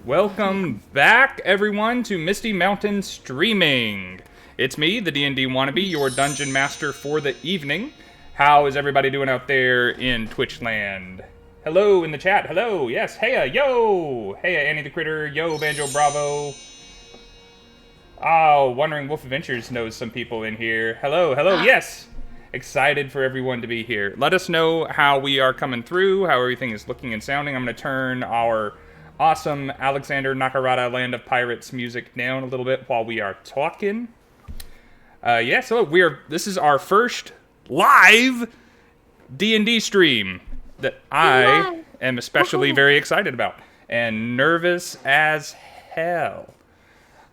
Welcome back, everyone, to Misty Mountain Streaming. It's me, the D&D wannabe, your dungeon master for the evening. How is everybody doing out there in Twitchland? Hello in the chat. Hello. Yes. Heya. Yo. Heya, Annie the Critter. Yo, Banjo Bravo. Oh, Wandering Wolf Adventures knows some people in here. Hello. Hello. Yes. Excited for everyone to be here. Let us know how we are coming through, how everything is looking and sounding. I'm going to turn our awesome Alexander Nakarada Land of Pirates music down a little bit while we are talking. So this is our first live D&D stream that I am especially very excited about and nervous as hell.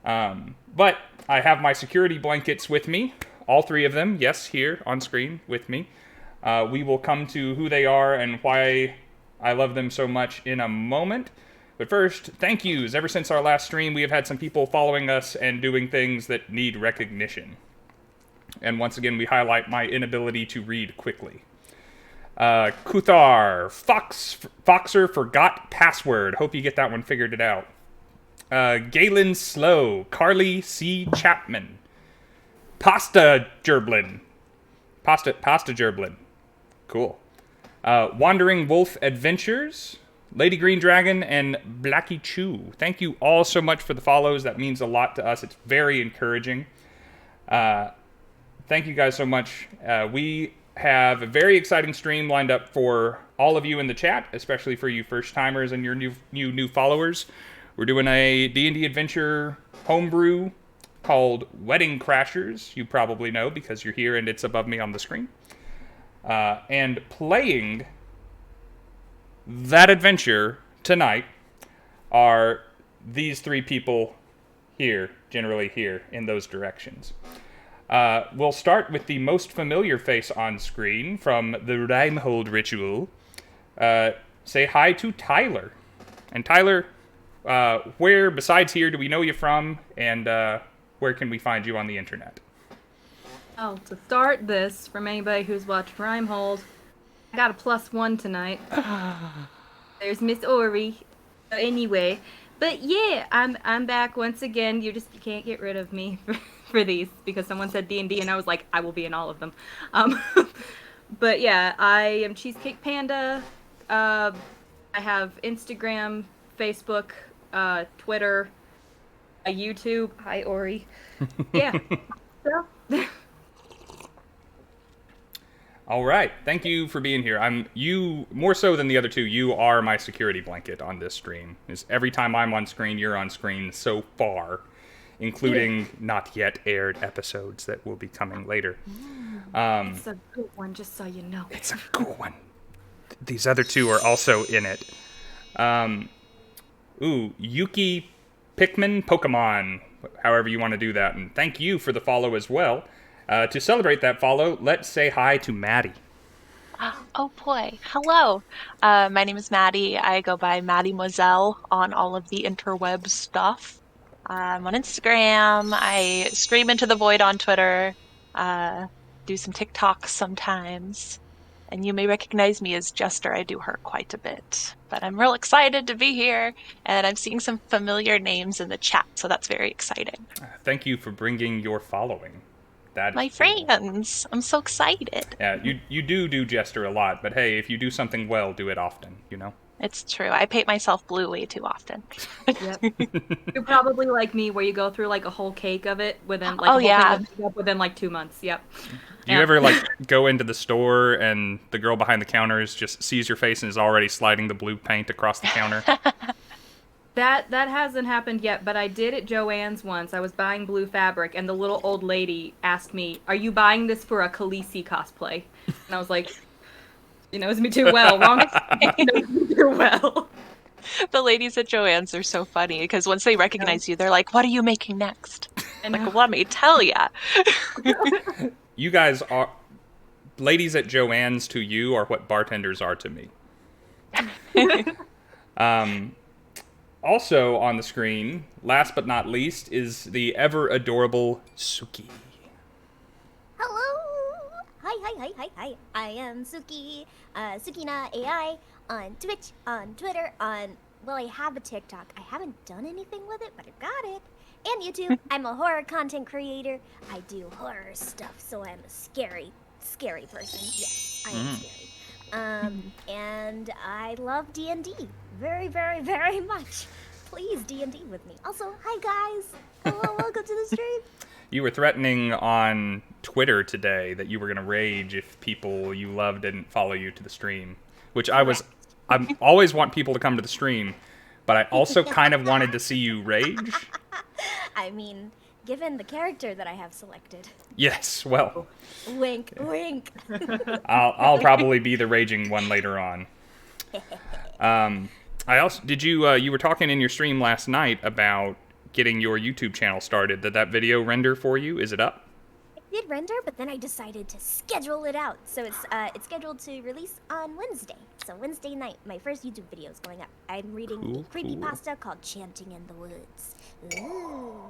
But I have my security blankets with me, all three of them, yes, here on screen with me. We will come to who they are and why I love them so much in a moment. But first, thank yous. Ever since our last stream, we have had some people following us and doing things that need recognition. And once again, we highlight my inability to read quickly. Kuthar, Foxer forgot password. Hope you get that one figured it out. Galen Slow, Carly C. Chapman, Pasta Gerblin. Pasta Gerblin. Cool. Wandering Wolf Adventures, Lady Green Dragon, and Blackie Chew. Thank you all so much for the follows. That means a lot to us. It's very encouraging. Thank you guys so much. We have a very exciting stream lined up for all of you in the chat, especially for you first-timers and your new followers. We're doing a D&D adventure homebrew called Wedding Crashers. You probably know because you're here and it's above me on the screen. And playing that adventure tonight are these three people here, generally here, in those directions. We'll start with the most familiar face on screen from the Rhymehold ritual. Say hi to Tyler. And Tyler, where besides here do we know you from, and where can we find you on the internet? Oh, to start this, from anybody who's watched Rhymehold, I got a +1 tonight. There's Miss Ori. Anyway, but yeah, I'm back once again. You can't get rid of me for these because someone said D&D and I was like, I will be in all of them. But yeah, I am Cheesecake Panda. I have Instagram, Facebook, Twitter, YouTube. Hi, Ori. Yeah. So. All right. Thank you for being here. You more so than the other two. You are my security blanket on this stream. Every time I'm on screen, you're on screen so far, including not yet aired episodes that will be coming later. It's a good one, just so you know. It's a good one. These other two are also in it. Yuki Pikmin Pokemon, however you want to do that. And thank you for the follow as well. To celebrate that follow, let's say hi to Maddie. Oh boy. Hello. My name is Maddie. I go by Mademoiselle on all of the interweb stuff. I'm on Instagram. I scream into the void on Twitter. Do some TikToks sometimes. And you may recognize me as Jester. I do her quite a bit. But I'm real excited to be here. And I'm seeing some familiar names in the chat, so that's very exciting. Thank you for bringing your following. My friends. I'm so excited. Yeah, you do Jester a lot, but hey, if you do something well, do it often, you know? It's true. I paint myself blue way too often. Yep. You're probably like me, where you go through like a whole cake of it within like 2 months. Yep. Do you ever like go into the store and the girl behind the counters just sees your face and is already sliding the blue paint across the counter? That hasn't happened yet, but I did at Joann's once. I was buying blue fabric, and the little old lady asked me, "Are you buying this for a Khaleesi cosplay?" And I was like, "She knows me too well. Wrong. She knows me too well." The ladies at Joann's are so funny because once they recognize you, they're like, "What are you making next?" Like, let me tell ya. You guys are ladies at Joann's to you are what bartenders are to me. Also on the screen, last but not least, is the ever adorable Suki. Hello! Hi. I am Suki, Sukina AI, on Twitch, on Twitter, on well, I have a TikTok. I haven't done anything with it, but I got it. And YouTube. I'm a horror content creator. I do horror stuff, so I'm a scary person. Yes, I am scary. And I love D&D very, very, very much. Please D&D with me. Also, hi guys. Hello, welcome to the stream. You were threatening on Twitter today that you were going to rage if people you love didn't follow you to the stream, which I always want people to come to the stream, but I also kind of wanted to see you rage. I mean, given the character that I have selected. Yes, well. Wink, wink. I'll probably be the raging one later on. You were talking in your stream last night about getting your YouTube channel started. Did that video render for you? Is it up? It did render, but then I decided to schedule it out. So it's scheduled to release on Wednesday. So Wednesday night, my first YouTube video is going up. I'm reading a creepypasta called Chanting in the Woods. Ooh.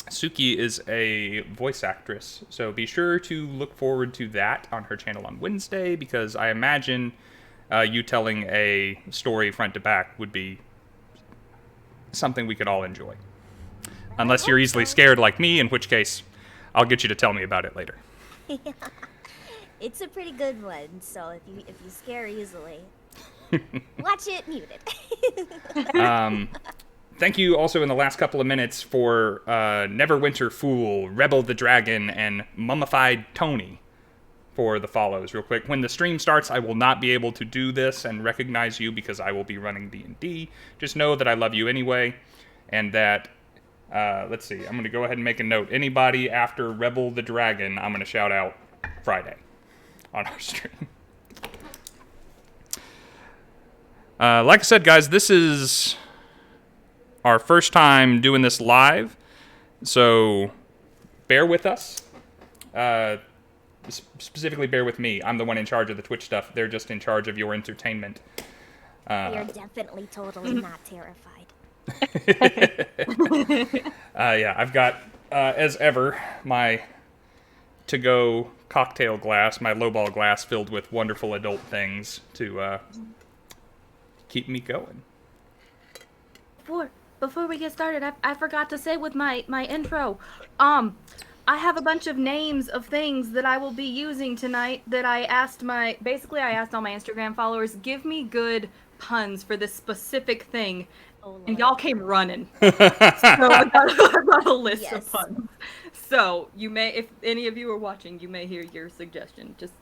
Suki is a voice actress, so be sure to look forward to that on her channel on Wednesday, because I imagine you telling a story front to back would be something we could all enjoy. Unless you're easily scared like me, in which case I'll get you to tell me about it later. It's a pretty good one, so if you scare easily, watch it muted. Thank you also in the last couple of minutes for Neverwinter Fool, Rebel the Dragon, and Mummified Tony for the follows. Real quick, when the stream starts, I will not be able to do this and recognize you because I will be running D&D. Just know that I love you anyway, and that, let's see, I'm going to go ahead and make a note. Anybody after Rebel the Dragon, I'm going to shout out Friday on our stream. Like I said, guys, this is our first time doing this live, so bear with us. Specifically, bear with me. I'm the one in charge of the Twitch stuff. They're just in charge of your entertainment. You're definitely totally not terrified. Yeah, I've got, as ever, my to-go cocktail glass, my lowball glass filled with wonderful adult things to keep me going. Before we get started, I forgot to say with my intro, I have a bunch of names of things that I will be using tonight that I asked all my Instagram followers, give me good puns for this specific thing, and y'all came running. So I got a list of puns. So you may, if any of you are watching, you may hear your suggestion. Just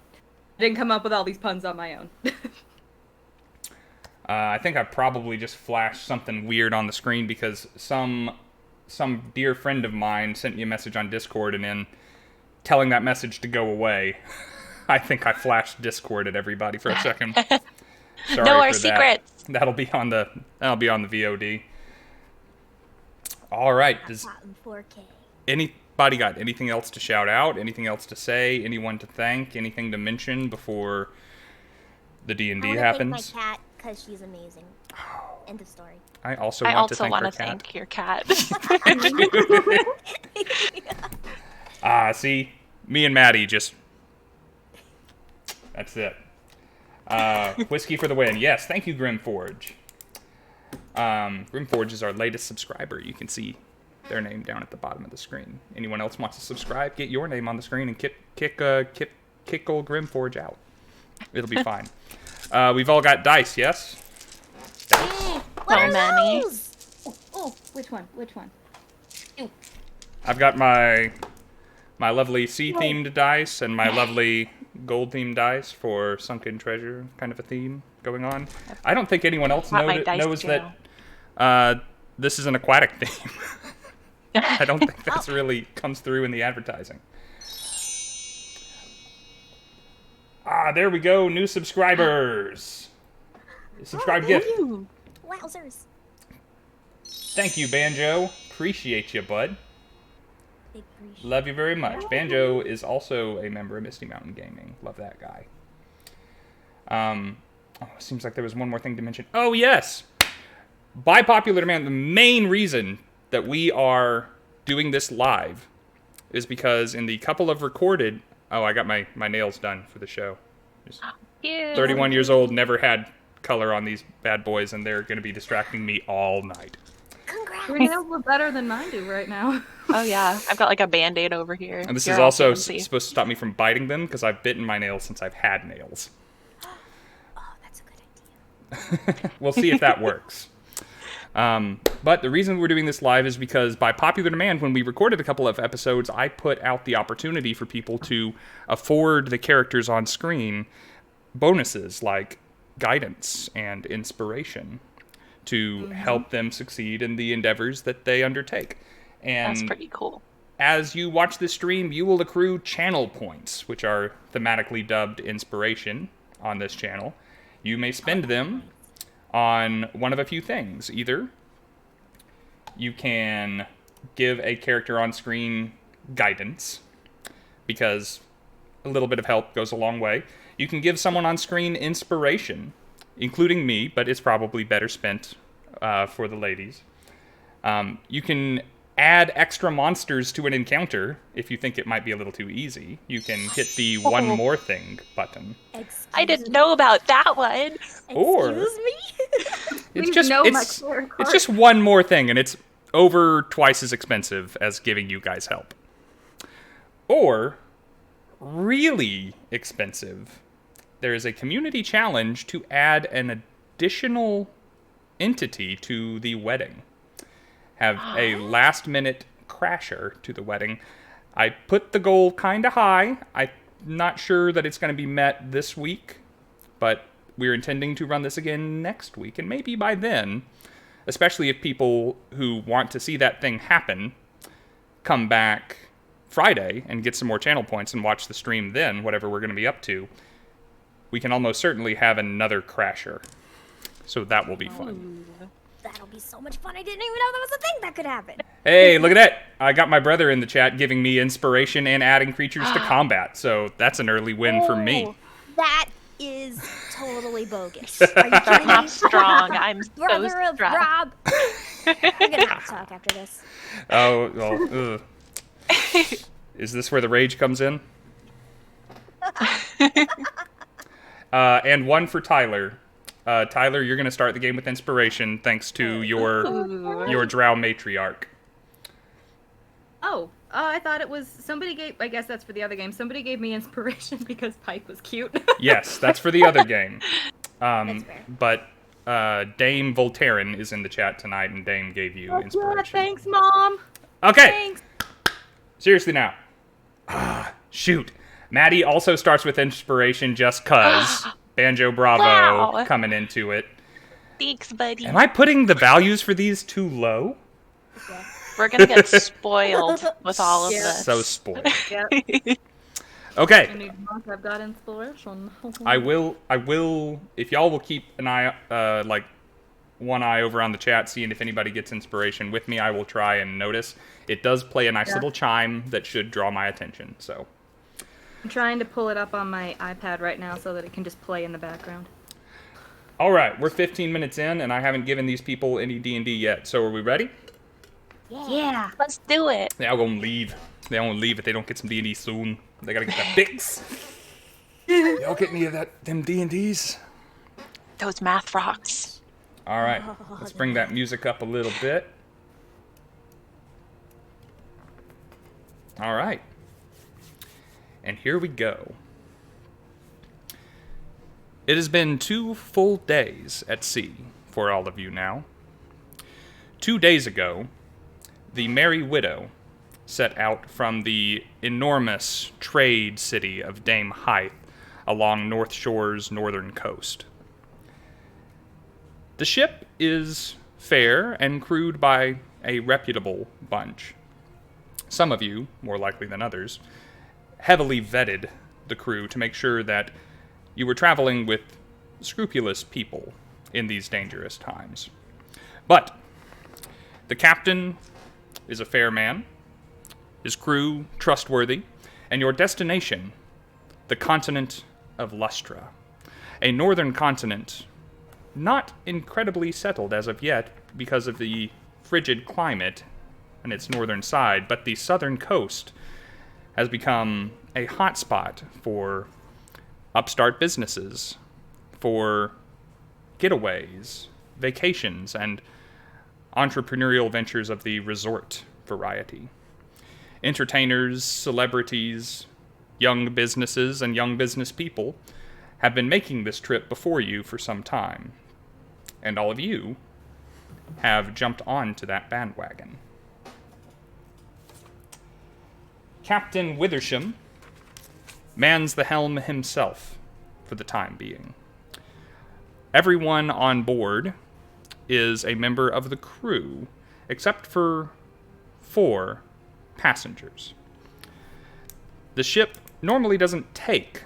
didn't come up with all these puns on my own. I think I probably just flashed something weird on the screen because some dear friend of mine sent me a message on Discord, and in telling that message to go away, I think I flashed Discord at everybody for a second. Sorry no, our for secrets. That. That'll be on the VOD. All right. Does 4K. anybody got anything else to shout out? Anything else to say? Anyone to thank? Anything to mention before the D&D happens? Thank my cat because she's amazing. End of story. I also want to thank your cat. See, me and Maddie just. That's it. Whiskey for the win. Yes, thank you, Grimforge. Grimforge is our latest subscriber. You can see their name down at the bottom of the screen. Anyone else wants to subscribe, get your name on the screen and kick old Grimforge out. It'll be fine. We've all got dice, yes? Dice. What are many. those? Oh, which one? Ew. I've got my lovely sea-themed dice and my lovely gold-themed dice for sunken treasure kind of a theme going on. I don't think anyone else knows that this is an aquatic theme. I don't think that's really comes through in the advertising. There we go. New subscribers. Subscribe gift. Wowzers. Thank you, Banjo. Appreciate you, bud. Big appreciate. Love you very much. Banjo is also a member of Misty Mountain Gaming. Love that guy. Seems like there was one more thing to mention. Oh, yes. By popular demand, the main reason that we are doing this live is because in the couple of recorded... Oh, I got my nails done for the show. Just 31 years old, never had color on these bad boys, and they're going to be distracting me all night. Congrats. Your nails look better than mine do right now. Oh yeah, I've got like a Band-Aid over here. And this You're is all also fancy. supposed to stop me from biting them, because I've bitten my nails since I've had nails. Oh, that's a good idea. We'll see if that works. But the reason we're doing this live is because by popular demand, when we recorded a couple of episodes, I put out the opportunity for people to afford the characters on screen bonuses like guidance and inspiration to help them succeed in the endeavors that they undertake. And That's pretty cool. as you watch this stream, you will accrue channel points, which are thematically dubbed inspiration on this channel. You may spend them on one of a few things. Either you can give a character on screen guidance, because a little bit of help goes a long way. You can give someone on screen inspiration, including me, but it's probably better spent for the ladies. You can add extra monsters to an encounter if you think it might be a little too easy. You can hit the one more thing button. I didn't know about that one. Or- Excuse me? It's Please just know my it's, core it's card. just one more thing, and it's over twice as expensive as giving you guys help. Or really expensive, there is a community challenge to add an additional entity to the wedding. Have a last-minute crasher to the wedding. I put the goal kind of high. I'm not sure that it's going to be met this week, but we're intending to run this again next week, and maybe by then, especially if people who want to see that thing happen come back Friday and get some more channel points and watch the stream then, whatever we're going to be up to, we can almost certainly have another crasher. So that will be fun. That'll be so much fun. I didn't even know that was a thing that could happen. Hey, look at that! I got my brother in the chat giving me inspiration and adding creatures to combat, so that's an early win for me. Oh. That is totally bogus. Are you kidding me? I'm strong. I'm so Brother of strong. Rob. We're gonna have to talk after this. Oh, well, ugh. Is this where the rage comes in? And one for Tyler. Tyler, you're going to start the game with inspiration thanks to your drow matriarch. Oh, I thought it was somebody gave. I guess that's for the other game. Somebody gave me inspiration because Pike was cute. Yes, that's for the other game. That's fair. But Dame Voltaren is in the chat tonight, and Dame gave you Yeah, inspiration. thanks, Mom. Okay, Thanks. seriously now. Shoot. Maddie also starts with inspiration just cuz. Banjo Bravo Wow. coming into it. Thanks, buddy. Am I putting the values for these too low? We're gonna get spoiled with all of Yeah. this. So spoiled. Yep. Okay. Any month I've got inspiration. I will, if y'all will keep an eye, like, one eye over on the chat, seeing if anybody gets inspiration with me, I will try and notice. It does play a nice little chime that should draw my attention, so. I'm trying to pull it up on my iPad right now so that it can just play in the background. Alright, we're 15 minutes in, and I haven't given these people any D&D yet, so are we ready? Yeah. Let's do it. They all gonna leave. They all gonna leave if they don't get some D&D soon. They gotta get that fix. Y'all get any of them D&Ds? Those math rocks. Alright, let's bring that music up a little bit. Alright. And here we go. It has been 2 full days at sea for all of you now. 2 days ago, the Merry Widow set out from the enormous trade city of Dame Hythe along North Shore's northern coast. The ship is fair and crewed by a reputable bunch. Some of you, more likely than others, heavily vetted the crew to make sure that you were traveling with scrupulous people in these dangerous times. But the captain is a fair man, his crew trustworthy, and your destination, the continent of Lustra, a northern continent not incredibly settled as of yet because of the frigid climate on its northern side, but the southern coast has become a hotspot for upstart businesses, for getaways, vacations, and entrepreneurial ventures of the resort variety. Entertainers, celebrities, young businesses, and young business people have been making this trip before you for some time, and all of you have jumped onto that bandwagon. Captain Withersham mans the helm himself for the time being. Everyone on board is a member of the crew, except for 4 passengers. The ship normally doesn't take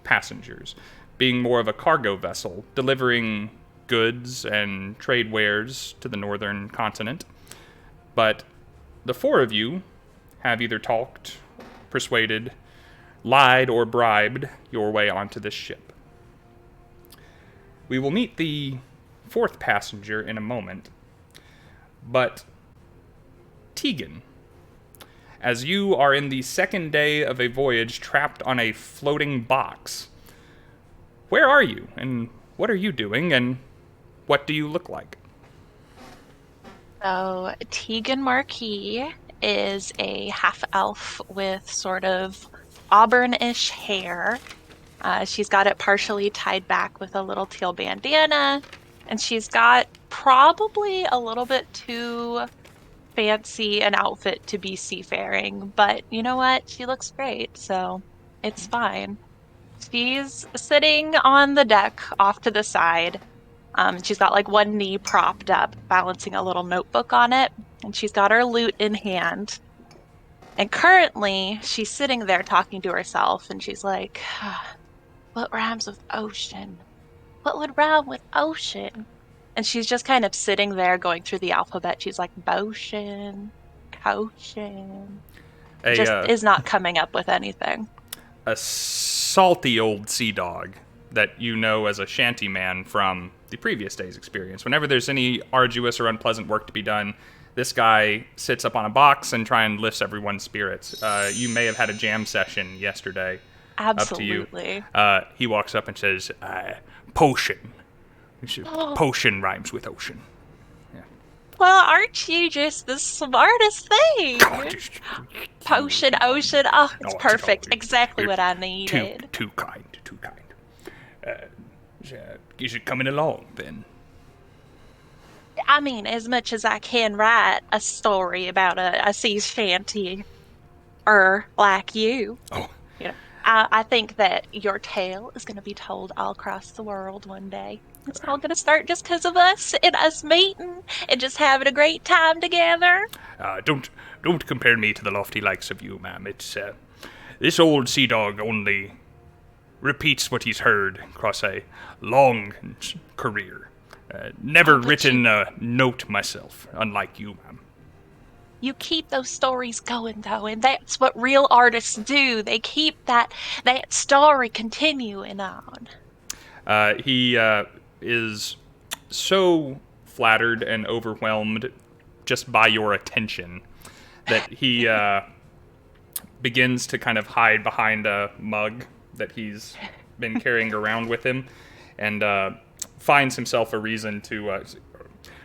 passengers, being more of a cargo vessel, delivering goods and trade wares to the northern continent. But the 4 of you have either talked, persuaded, lied, or bribed your way onto this ship. We will meet the 4th passenger in a moment, but Tegan, as you are in the 2nd day of a voyage trapped on a floating box, where are you, and what are you doing, and what do you look like? So, Tegan Marquis is a half-elf with sort of auburn-ish hair. She's got it partially tied back with a little teal bandana, and she's got probably a little bit too fancy an outfit to be seafaring, but you know what? She looks great, so it's fine. She's sitting on the deck off to the side. She's got like one knee propped up, balancing a little notebook on it, and she's got her lute in hand. And currently, she's sitting there talking to herself, and she's like, what rhymes with ocean? What would rhyme with ocean? And she's just kind of sitting there going through the alphabet. She's like, Boshin, Koshin. Just is not coming up with anything. A salty old sea dog that you know as a shanty man from the previous day's experience. Whenever there's any arduous or unpleasant work to be done, this guy sits up on a box and try and lifts everyone's spirits. You may have had a jam session yesterday. Absolutely. Up to you. He walks up and says, potion. Potion rhymes with ocean. Yeah. Well, aren't you just the smartest thing? Potion, ocean. Oh, it's perfect. Exactly what I needed. Too kind. Is it coming along, then? I mean, as much as I can write a story about a sea shanty, like you. Oh. You know, I think that your tale is going to be told all across the world one day. It's all going to start just because of us and us meeting and just having a great time together. Don't compare me to the lofty likes of you, ma'am. It's this old sea dog only repeats what he's heard across a long career. Never written a note myself, unlike you, ma'am. You keep those stories going, though, and that's what real artists do. They keep that story continuing on. He is so flattered and overwhelmed just by your attention that he begins to kind of hide behind a mug that he's been carrying around with him, and finds himself a reason to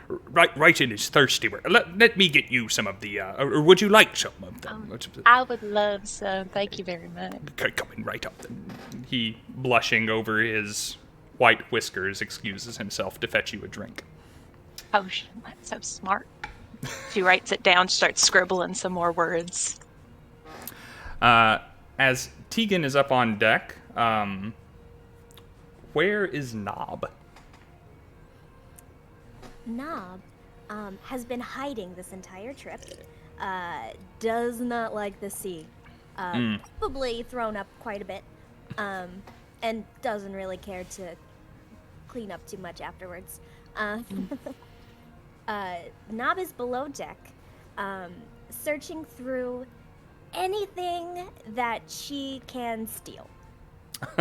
Writing is thirsty. Let me get you some of the, or would you like some of them? I would love some. Thank you very much. Coming right up. He, blushing over his white whiskers, excuses himself to fetch you a drink. Oh, that's so smart. She writes it down, starts scribbling some more words. As Tegan is up on deck, where is Knob? Knob has been hiding this entire trip. Does not like the sea. Probably thrown up quite a bit. And doesn't really care to clean up too much afterwards. Knob is below deck, searching through anything that she can steal.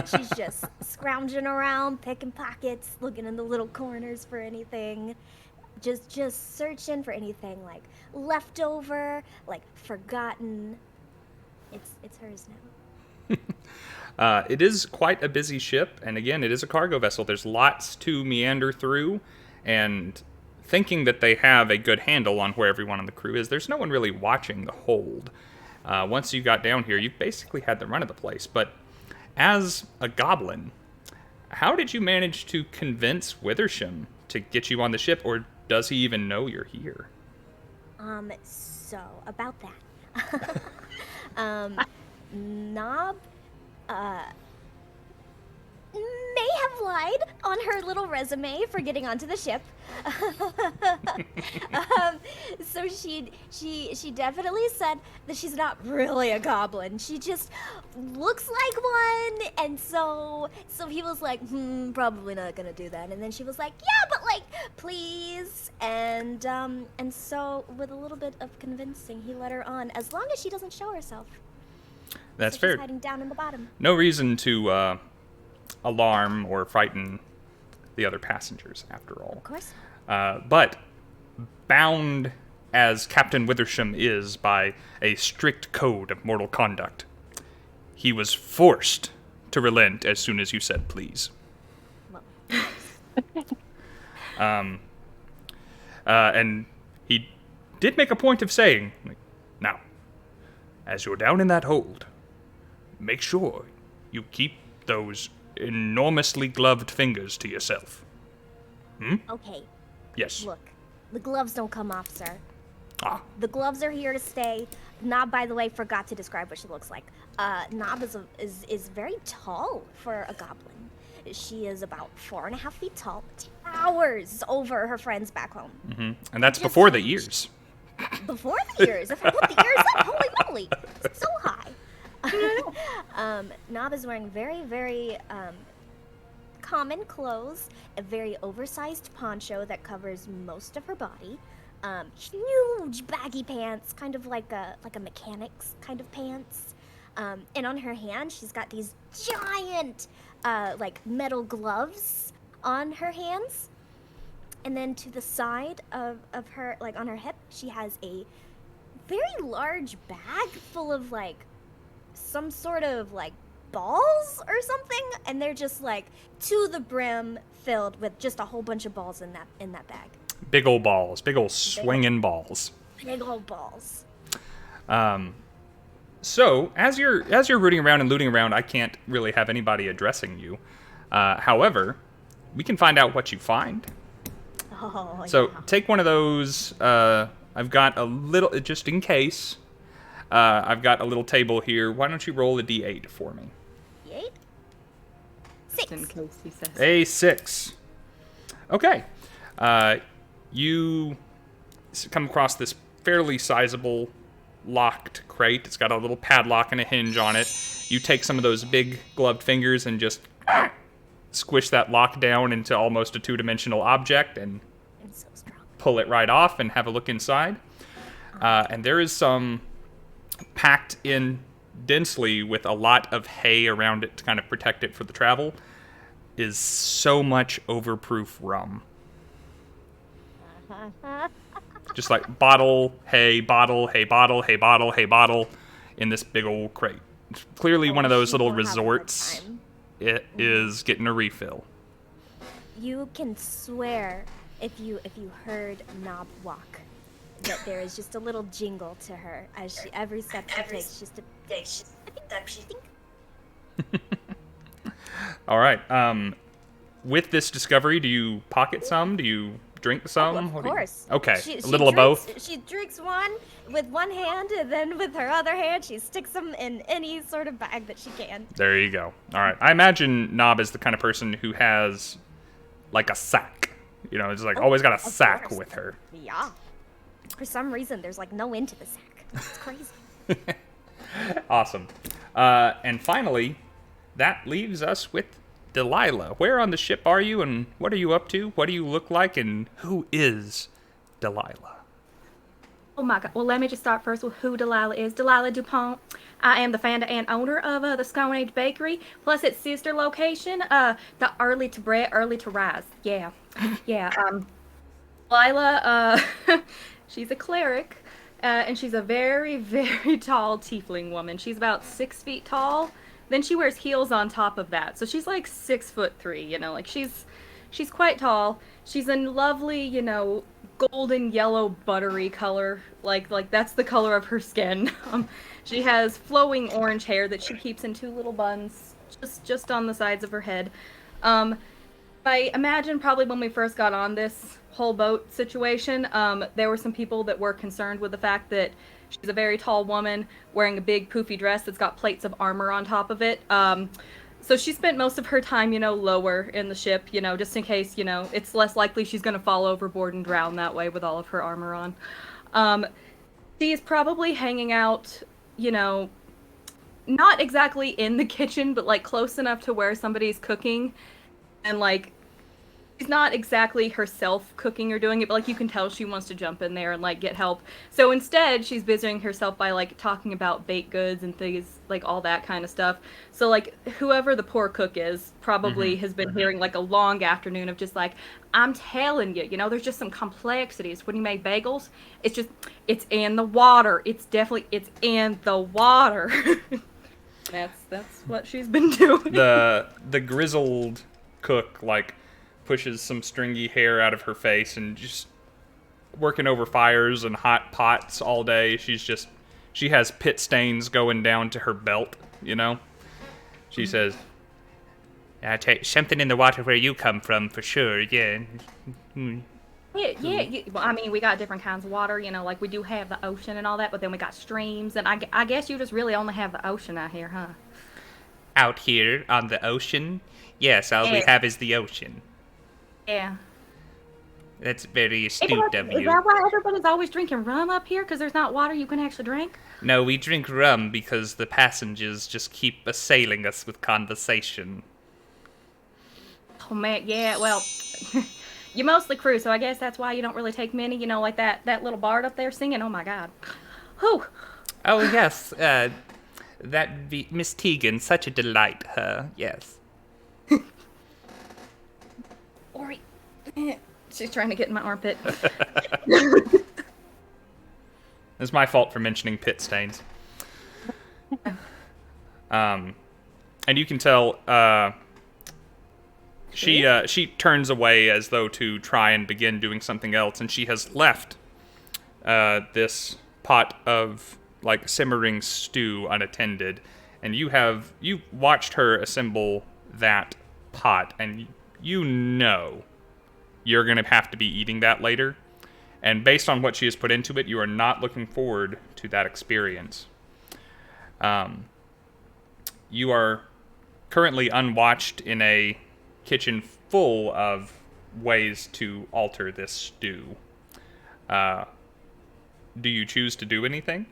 She's just scrounging around, picking pockets, looking in the little corners for anything. Just searching for anything like leftover, like forgotten. It's hers now. It is quite a busy ship, and again, it is a cargo vessel. There's lots to meander through, and thinking that they have a good handle on where everyone on the crew is, there's no one really watching the hold. Once you got down here, you basically had the run of the place. But as a goblin, how did you manage to convince Withersham to get you on the ship, or does he even know you're here? So about that. Nob, may have lied on her little resume for getting onto the ship. So she definitely said that she's not really a goblin. She just looks like one, and so he was like, probably not gonna do that. And then she was like, yeah, but like, please. And so with a little bit of convincing, he let her on, as long as she doesn't show herself. That's So fair. she's hiding down in the bottom. No reason to alarm or frighten the other passengers, after all. Of course. But bound as Captain Withersham is by a strict code of mortal conduct, he was forced to relent as soon as you said please. Well, And he did make a point of saying, now, as you're down in that hold, make sure you keep those enormously gloved fingers to yourself. okay, Yes. look, the gloves don't come off, sir. Ah, The gloves are here to stay. Nob, by the way, forgot to describe what she looks like. Nob is very tall for a goblin. She is about 4.5 feet tall, towers over her friends back home. and that's Just before the huge. ears. Before the ears, if I put the ears up, holy moly, it's so high. Nob is wearing very, very common clothes, a very oversized poncho that covers most of her body, huge baggy pants, kind of like a mechanic's kind of pants, and on her hand she's got these giant like metal gloves on her hands, and then to the side of her, like on her hip, she has a very large bag full of like some sort of like balls or something, and they're just like to the brim filled with just a whole bunch of balls in that bag. Big old balls, big old swinging balls. Big old balls. So, as you're rooting around and looting around, I can't really have anybody addressing you. However, we can find out what you find. Oh, So, yeah. take one of those. I've got a little, just in case. I've got a little table here. Why don't you roll a d8 for me? Eight? Just in 6. case he says. A 6. Okay. You come across this fairly sizable locked crate. It's got a little padlock and a hinge on it. You take some of those big gloved fingers and just squish that lock down into almost a two-dimensional object and I'm so strong. pull it right off and have a look inside. And there is some packed in densely with a lot of hay around it to kind of protect it for the travel, is so much overproof rum. Just like bottle, hay, bottle, hay, bottle, hay, bottle, hay, bottle in this big old crate. It's clearly one of those She little won't have a hard resorts. time. It is getting a refill. You can swear if you heard Nob walk that there is just a little jingle to her as she every step she takes. Just a All right. With this discovery, do you pocket some? Do you drink some? Of What do you- course. Okay. She A little of both. She drinks one with one hand, and then with her other hand, she sticks them in any sort of bag that she can. There you go. All right. I imagine Nob is the kind of person who has like a sack. You know, it's like always got a Of sack course. with her. Yeah. For some reason, there's like no end to the sack. It's crazy. Awesome. And finally, that leaves us with Delilah. Where on the ship are you, and what are you up to? What do you look like, and who is Delilah? Oh my god. Well, let me just start first with who Delilah is. Delilah DuPont. I am the founder and owner of the Scone Age Bakery, plus its sister location, the Early to Bread, Early to Rise. Yeah. Yeah. Delilah, she's a cleric, and she's a very, very tall tiefling woman. She's about 6 feet tall. then she wears heels on top of that. So she's like 6'3", you know, like she's quite tall. She's in lovely, you know, golden yellow buttery color. Like that's the color of her skin. She has flowing orange hair that she keeps in 2 little buns just on the sides of her head. I imagine probably when we first got on this whole boat situation, there were some people that were concerned with the fact that she's a very tall woman wearing a big poofy dress that's got plates of armor on top of it. So she spent most of her time, you know, lower in the ship, you know, just in case, you know, it's less likely she's going to fall overboard and drown that way with all of her armor on. She's probably hanging out, you know, not exactly in the kitchen, but like close enough to where somebody's cooking, and like she's not exactly herself cooking or doing it, but like you can tell she wants to jump in there and like get help. So instead she's busying herself by like talking about baked goods and things, like all that kind of stuff. So like whoever the poor cook is probably has been hearing like a long afternoon of just like, I'm telling you, you know, there's just some complexities when you make bagels. It's in the water. It's in the water. That's what she's been doing. The grizzled cook like pushes some stringy hair out of her face and just working over fires and hot pots all day. She has pit stains going down to her belt, you know. She says, "I take something in the water where you come from for sure." Yeah. Yeah. Well, I mean, we got different kinds of water, you know, like we do have the ocean and all that, but then we got streams, and I guess you just really only have the ocean out here, huh? Out here on the ocean? Yes, all we have is the ocean. Yeah. That's very astute of you. Is that why everybody's always drinking rum up here? Because there's not water you can actually drink? No, we drink rum because the passengers just keep assailing us with conversation. Oh, man, yeah, well... You mostly crew, so I guess that's why you don't really take many, you know, like that little bard up there singing. Oh my god. Whew. Oh, yes, Miss Tegan, such a delight, her, yes. Ori. She's trying to get in my armpit. It's my fault for mentioning pit stains. And you can tell, She turns away as though to try and begin doing something else, and she has left this pot of like simmering stew unattended, and you watched her assemble that pot, and you know you're gonna have to be eating that later, and based on what she has put into it, you are not looking forward to that experience. You are currently unwatched in a kitchen full of ways to alter this stew. Do you choose to do anything?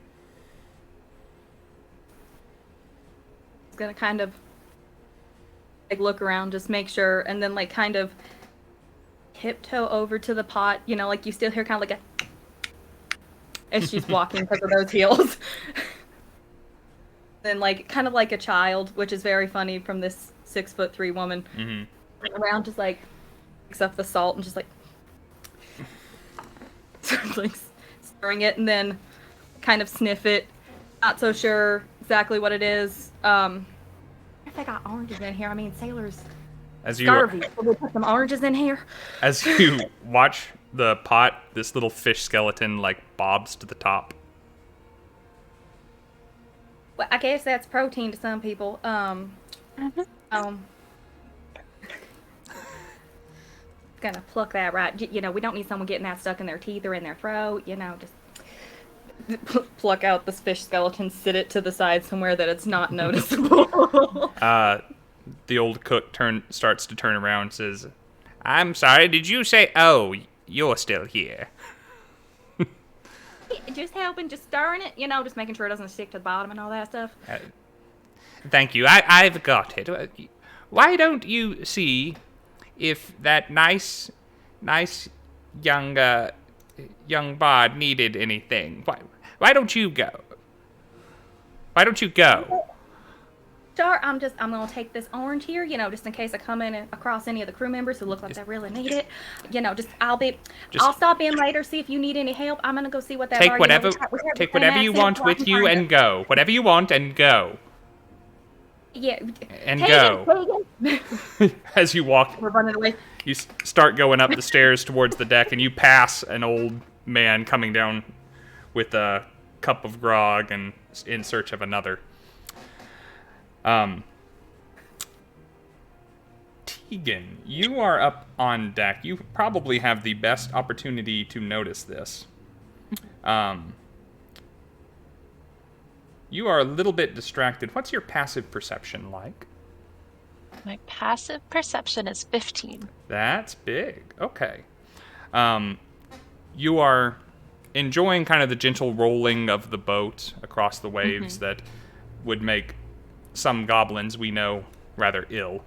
It's gonna kind of like look around, just make sure, and then like kind of tiptoe over to the pot, you know, like you still hear kind of like a as she's walking because of those heels. Then like kind of like a child, which is very funny from this 6'3" woman. Around, just like picks up the salt and just like starts like stirring it, and then kind of sniff it. Not so sure exactly what it is. If I got oranges in here, I mean sailors. Scurvy. Will we put some oranges in here? As you watch the pot, this little fish skeleton like bobs to the top. Well, I guess that's protein to some people. Gonna pluck that right. You know, we don't need someone getting that stuck in their teeth or in their throat. You know, just pluck out this fish skeleton, sit it to the side somewhere that it's not noticeable. The old cook starts to turn around and says, "I'm sorry, did you say, oh, you're still here?" Just helping, just stirring it, you know, just making sure it doesn't stick to the bottom and all that stuff. Thank you, I've got it. Why don't you see if that nice young bard needed anything? Why don't you go? Why don't you go? Sure, I'm gonna take this orange here, you know, just in case I come in across any of the crew members who look like they really need it. You know, I'll stop in later, see if you need any help. I'm gonna go see what that take whatever you want with you and go. Whatever you want and go. Yeah. And Tegan, go. Tegan. As you walk, We're running away. you start going up the stairs towards the deck, and you pass an old man coming down with a cup of grog and in search of another. Tegan, you are up on deck. You probably have the best opportunity to notice this. You are a little bit distracted. What's your passive perception like? My passive perception is 15. That's big. Okay. You are enjoying kind of the gentle rolling of the boat across the waves that would make some goblins we know rather ill.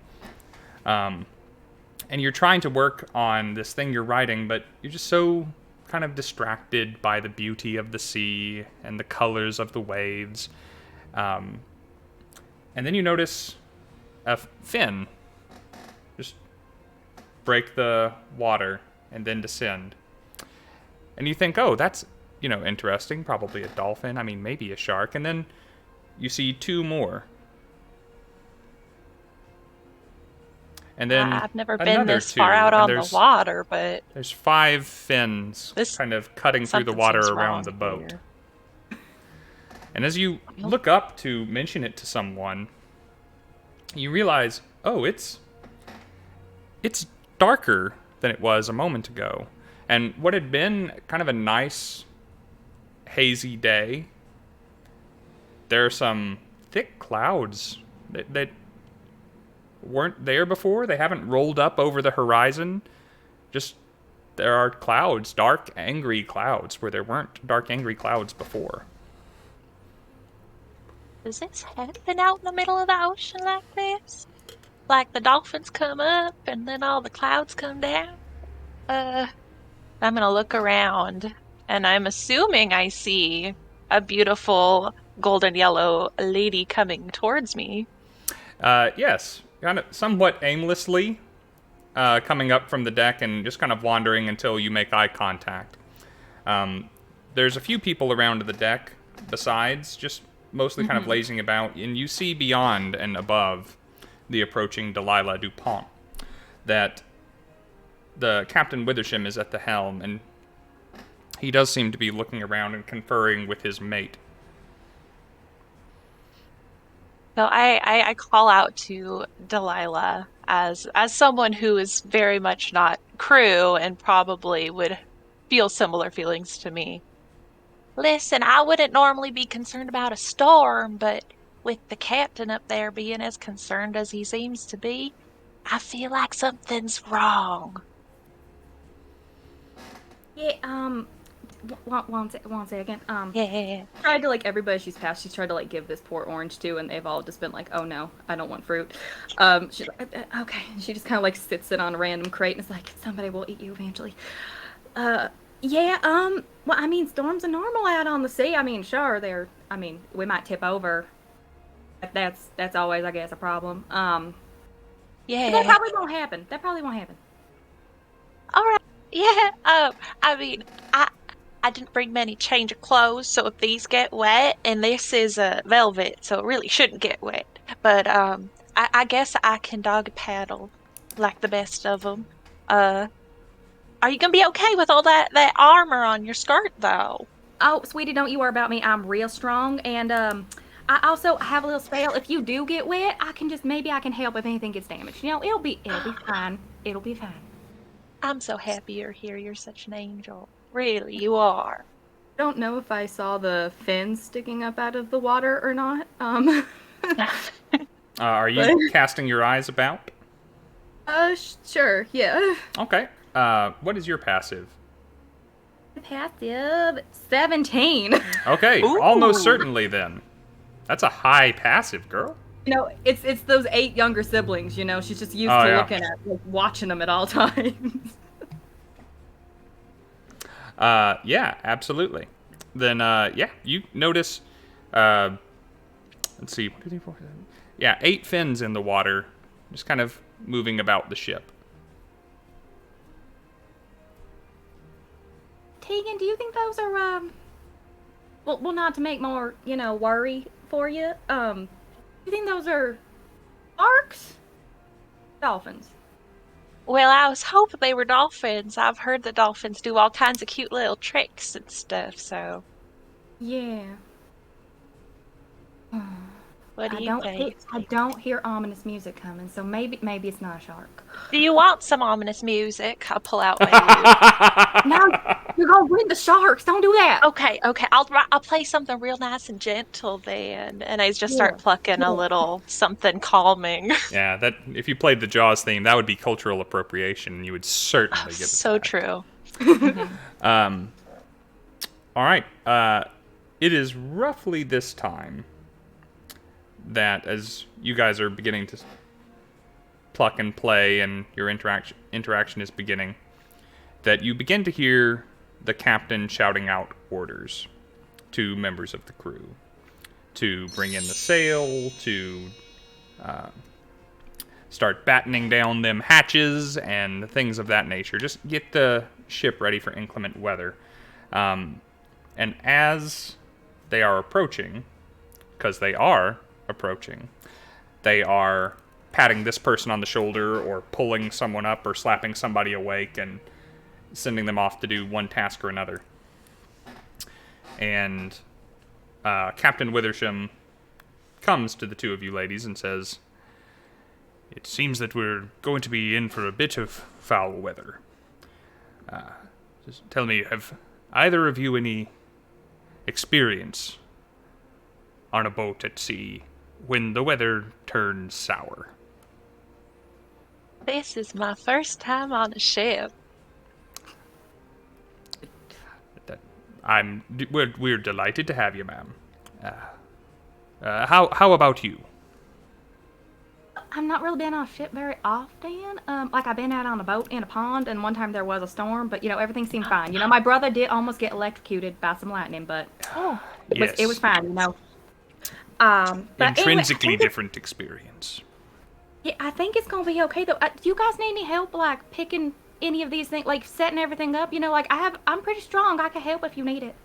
And you're trying to work on this thing you're writing, but you're just so kind of distracted by the beauty of the sea and the colors of the waves. And then you notice a fin just break the water and then descend. And you think, oh, that's, interesting. Probably a dolphin. I mean, maybe a shark. And then you see two more. And then I've never been this two, far out and on the water, but there's 5 fins kind of cutting through the water around the boat. Here. And as you look up to mention it to someone, you realize, oh, it's darker than it was a moment ago. And what had been kind of a nice, hazy day, there are some thick clouds that weren't there before. They haven't rolled up over the horizon. Just there are clouds, dark, angry clouds, where there weren't dark, angry clouds before. Does this happen out in the middle of the ocean like this? Like the dolphins come up and then all the clouds come down? I'm gonna look around, and I'm assuming I see a beautiful golden yellow lady coming towards me. Yes. Kind of somewhat aimlessly coming up from the deck and just kind of wandering until you make eye contact. There's a few people around the deck besides, just mostly kind of lazing about, and you see beyond and above the approaching Delilah Dupont that the Captain Withersham is at the helm, and he does seem to be looking around and conferring with his mate. So I call out to Delilah as someone who is very much not crew and probably would feel similar feelings to me. Listen, I wouldn't normally be concerned about a storm, but with the captain up there being as concerned as he seems to be, I feel like something's wrong. Yeah, one second. Yeah. Tried to, everybody she's passed, she's tried to, give this poor orange to, and they've all just been like, oh no, I don't want fruit. She's like, okay. And she just kind of, sits it on a random crate, and it's like, somebody will eat you eventually. Well, I mean, storms are normal out on the sea. I mean, sure, we might tip over. That's always, I guess, a problem. Yeah. That probably won't happen. All right. Yeah. I mean, I didn't bring many change of clothes, so if these get wet, and this is velvet, so it really shouldn't get wet. But I guess I can dog paddle like the best of them. Are you gonna be okay with all that armor on your skirt, though? Oh, sweetie, don't you worry about me. I'm real strong, and I also have a little spell. If you do get wet, I can help if anything gets damaged. It'll be fine. It'll be fine. I'm so happy you're here. You're such an angel. Really, you are. I don't know if I saw the fins sticking up out of the water or not. Are you casting your eyes about? Sure, yeah. Okay. What is your passive? Passive 17. Okay, Ooh. almost certainly then. That's a high passive, girl. It's those 8 younger siblings, she's just used to looking at, watching them at all times. Yeah, absolutely. Then, you notice, let's see, 1, 2, 3, 4, 5, 6. Yeah, 8 fins in the water, just kind of moving about the ship. Tegan, do you think those are, well, not to make more, worry for you, do you think those are Sharks? Dolphins. Well, I was hoping they were dolphins. I've heard that dolphins do all kinds of cute little tricks and stuff, so Yeah. what do I you don't think? hear, I don't hear ominous music coming, so maybe it's not a shark. Do you want some ominous music? I'll pull out my lute. No, you're gonna win the sharks. Don't do that. Okay, I'll play something real nice and gentle then, and I just Yeah. start plucking a little something calming. Yeah, that if you played the Jaws theme, that would be cultural appropriation. You would certainly get So attacked. true. All right. It is roughly this time that, as you guys are beginning to pluck and play, and your interaction is beginning, that you begin to hear the captain shouting out orders to members of the crew to bring in the sail, to start battening down them hatches and things of that nature. Just get the ship ready for inclement weather. And as they are approaching, because they are approaching, they are patting this person on the shoulder or pulling someone up or slapping somebody awake and sending them off to do one task or another. And Captain Withersham comes to the two of you ladies and says, "It seems that we're going to be in for a bit of foul weather. Just tell me, have either of you any experience on a boat at sea when the weather turns sour?" This is my first time on a ship. We're delighted to have you, ma'am. How about you? I'm not really been on a ship very often. Like I've been out on a boat in a pond, and one time there was a storm, but everything seemed fine. My brother did almost get electrocuted by some lightning, but it was fine. But Intrinsically anyway, different experience. yeah, I think it's gonna be okay though. Do you guys need any help, like picking any of these things, like setting everything up? I'm pretty strong. I can help if you need it.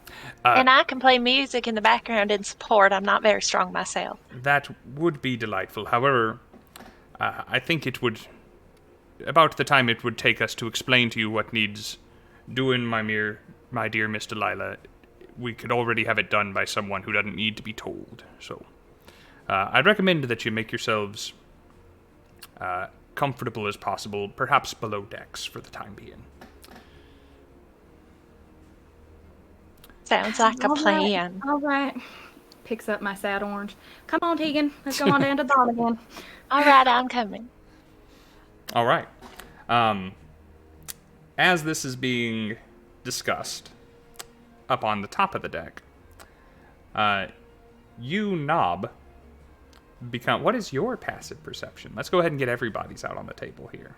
And I can play music in the background in support. I'm not very strong myself. That would be delightful. However, I think it would, about the time it would take us to explain to you what needs doing, my dear Miss Delilah, we could already have it done by someone who doesn't need to be told. So, I'd recommend that you make yourselves comfortable as possible, perhaps below decks for the time being. Sounds like a plan. All right. Picks up my sad orange. Come on, Tegan. Let's go on down to the bar again. All right, I'm coming. All right. As this is being discussed up on the top of the deck, you, Knob, become... What is your passive perception? Let's go ahead and get everybody's out on the table here.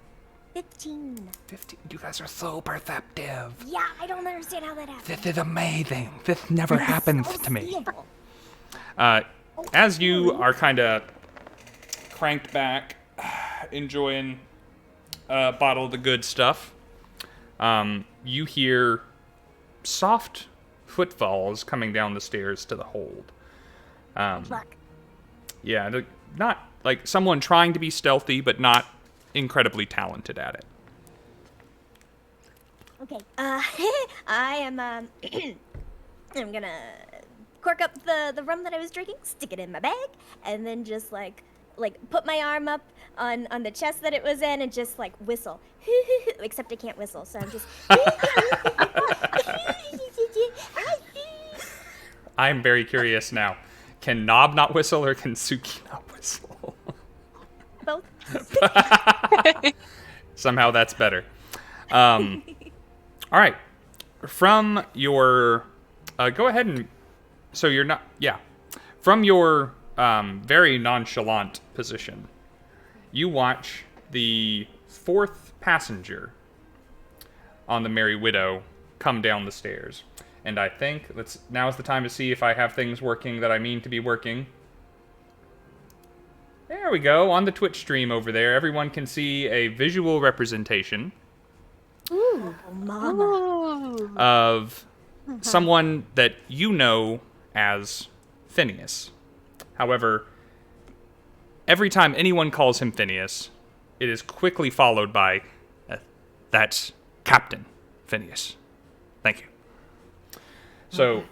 15. 15. You guys are so perceptive. Yeah, I don't understand how that happened. This is amazing. This never happens So to me. seeable. As you are kind of cranked back, enjoying a bottle of the good stuff, you hear soft footfalls coming down the stairs to the hold. Luck. Yeah, not like someone trying to be stealthy, but not incredibly talented at it. Okay. I am I'm gonna cork up the rum that I was drinking, stick it in my bag, and then just like put my arm up on the chest that it was in and just like whistle. Except I can't whistle, so I'm just I'm very curious now. Can Knob not whistle, or can Suki not whistle? both. Somehow that's better. All right. From your... go ahead and... So you're not... Yeah. From your very nonchalant position, you watch the fourth passenger on the Merry Widow come down the stairs. And I think now's the time to see if I have things working that I mean to be working. There we go. On the Twitch stream over there, everyone can see a visual representation Ooh, mama. Ooh. of someone that you know as Phineas. However, every time anyone calls him Phineas, it is quickly followed by, that's Captain Phineas. Thank you. So,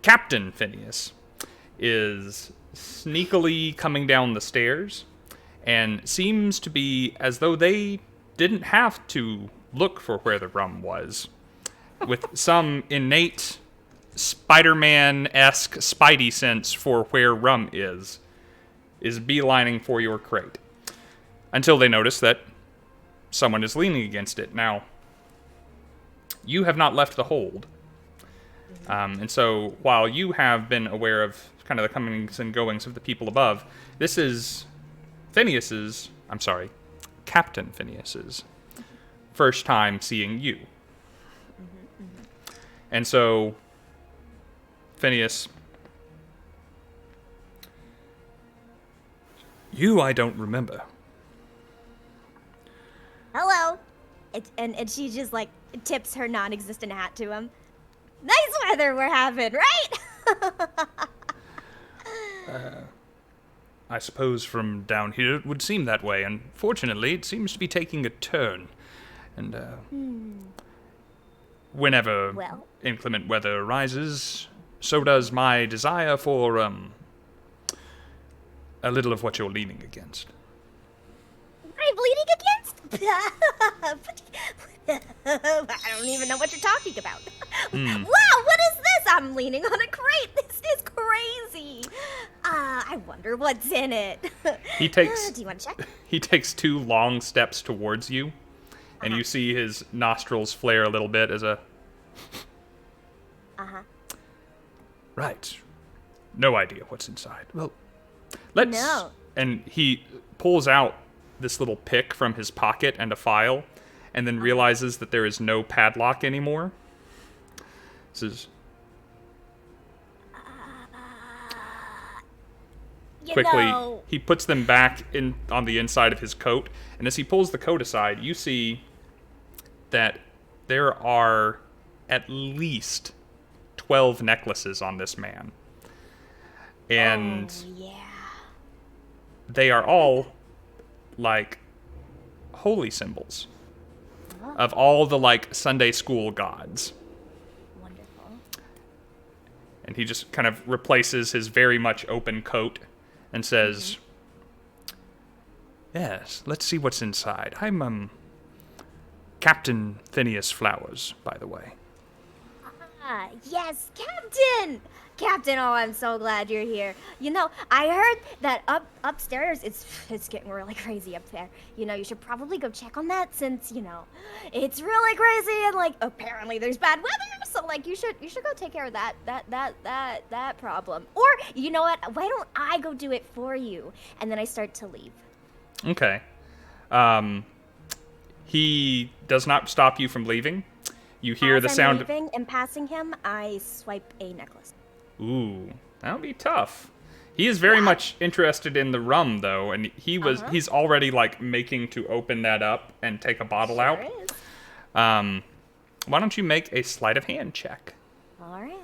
Captain Phineas is sneakily coming down the stairs and seems to be as though they didn't have to look for where the rum was. With some innate Spider-Man-esque spidey sense for where rum is beelining for your crate. Until they notice that someone is leaning against it. Now, you have not left the hold. And so, while you have been aware of kind of the comings and goings of the people above, this is Captain Phineas's first time seeing you. And so, Phineas, you I don't remember. Hello. And she just like tips her non-existent hat to him. Nice weather we're having, right? I suppose from down here it would seem that way. Unfortunately, it seems to be taking a turn. And whenever inclement weather arises, so does my desire for a little of what you're leaning against. I'm leaning against? I don't even know what you're talking about. Wow, what is this? I'm leaning on a crate. This is crazy. I wonder what's in it. He takes. Do you want to check? He takes 2 long steps towards you, and you see his nostrils flare a little bit as a. Right. No idea what's inside. Well, let's. No. And he pulls out this little pick from his pocket and a file, and then realizes that there is no padlock anymore. This is. Quickly, he puts them back in on the inside of his coat, and as he pulls the coat aside, you see that there are at least 12 necklaces on this man. And they are all like holy symbols of all the like Sunday school gods. Wonderful. And he just kind of replaces his very much open coat and says, yes, let's see what's inside. I'm Captain Phineas Flowers, by the way. Yes, Captain! Captain, oh, I'm so glad you're here. You know, I heard that upstairs, it's getting really crazy up there. You know, you should probably go check on that since, you know, it's really crazy and, like, apparently there's bad weather. So, like, you should go take care of that problem. Or, you know what, why don't I go do it for you? And then I start to leave. Okay. He does not stop you from leaving. You hear the sound. As I'm leaving and passing him, I swipe a necklace. Ooh, that'll be tough. He is very much interested in the rum, though, and he's already like making to open that up and take a bottle out. Is. Why don't you make a sleight of hand check? All right.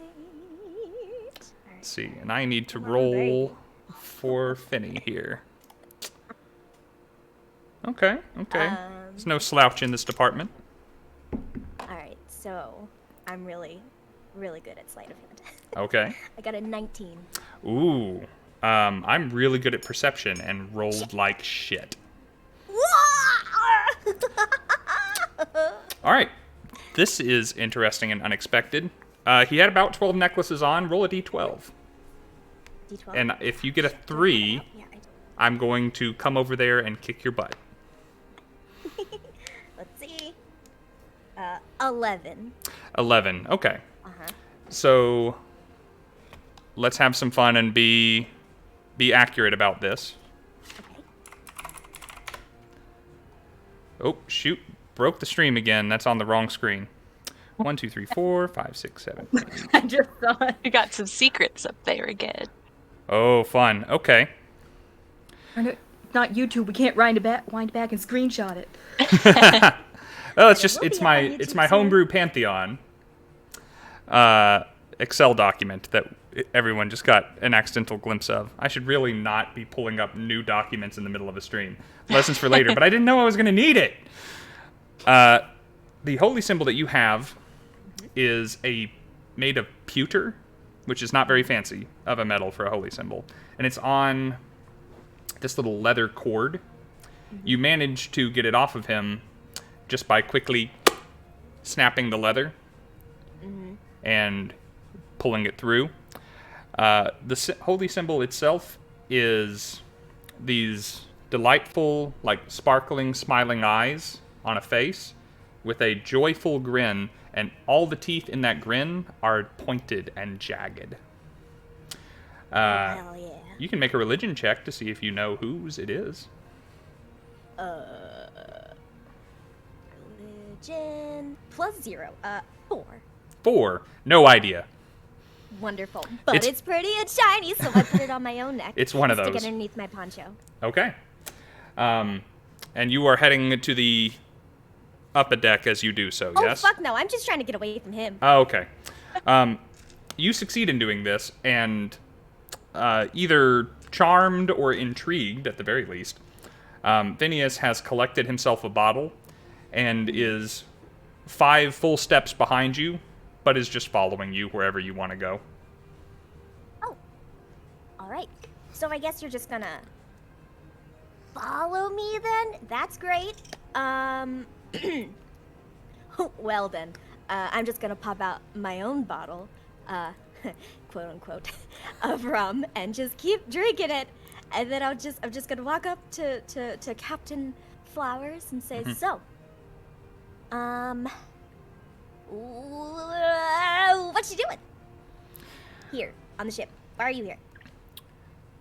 Let's see, and I need to roll for Finny here. Okay. There's no slouch in this department. All right, so I'm really, really good at sleight of hand. Okay. I got a 19. Ooh. I'm really good at perception and rolled like shit. All right. This is interesting and unexpected. He had about 12 necklaces on. Roll a d12. D12? And if you get a 3, I'm going to come over there and kick your butt. Let's see. 11. 11. Okay. Uh-huh. So let's have some fun and be accurate about this. Okay. Oh, shoot. Broke the stream again. That's on the wrong screen. 1, 2, 3, 4, 5, 6, 7. I just saw it. You got some secrets up there again. Oh, fun. Okay. It's not YouTube. We can't wind back and screenshot it. Oh, it's my homebrew Pantheon Excel document that everyone just got an accidental glimpse of. I should really not be pulling up new documents in the middle of a stream. Lessons for later, but I didn't know I was going to need it. The holy symbol that you have is made of pewter, which is not very fancy of a metal for a holy symbol. And it's on this little leather cord. You manage to get it off of him just by quickly snapping the leather and pulling it through. The holy symbol itself is these delightful, like sparkling, smiling eyes on a face with a joyful grin, and all the teeth in that grin are pointed and jagged. Hell yeah. You can make a religion check to see if you know whose it is. Religion +0. 4. 4. No idea. Wonderful. But it's pretty and shiny, so I put it on my own neck. It's one of Stick those. it underneath my poncho. Okay. And you are heading to the upper deck as you do so, yes? Oh, fuck no. I'm just trying to get away from him. Oh, okay. You succeed in doing this, and either charmed or intrigued, at the very least, Phineas has collected himself a bottle and is 5 full steps behind you, but is just following you wherever you want to go. Oh. All right. So I guess you're just gonna follow me then? That's great. Well then, I'm just gonna pop out my own bottle, quote unquote, of rum and just keep drinking it. And then I'm just gonna walk up to Captain Flowers and say, so, what you doing? Here, on the ship. Why are you here?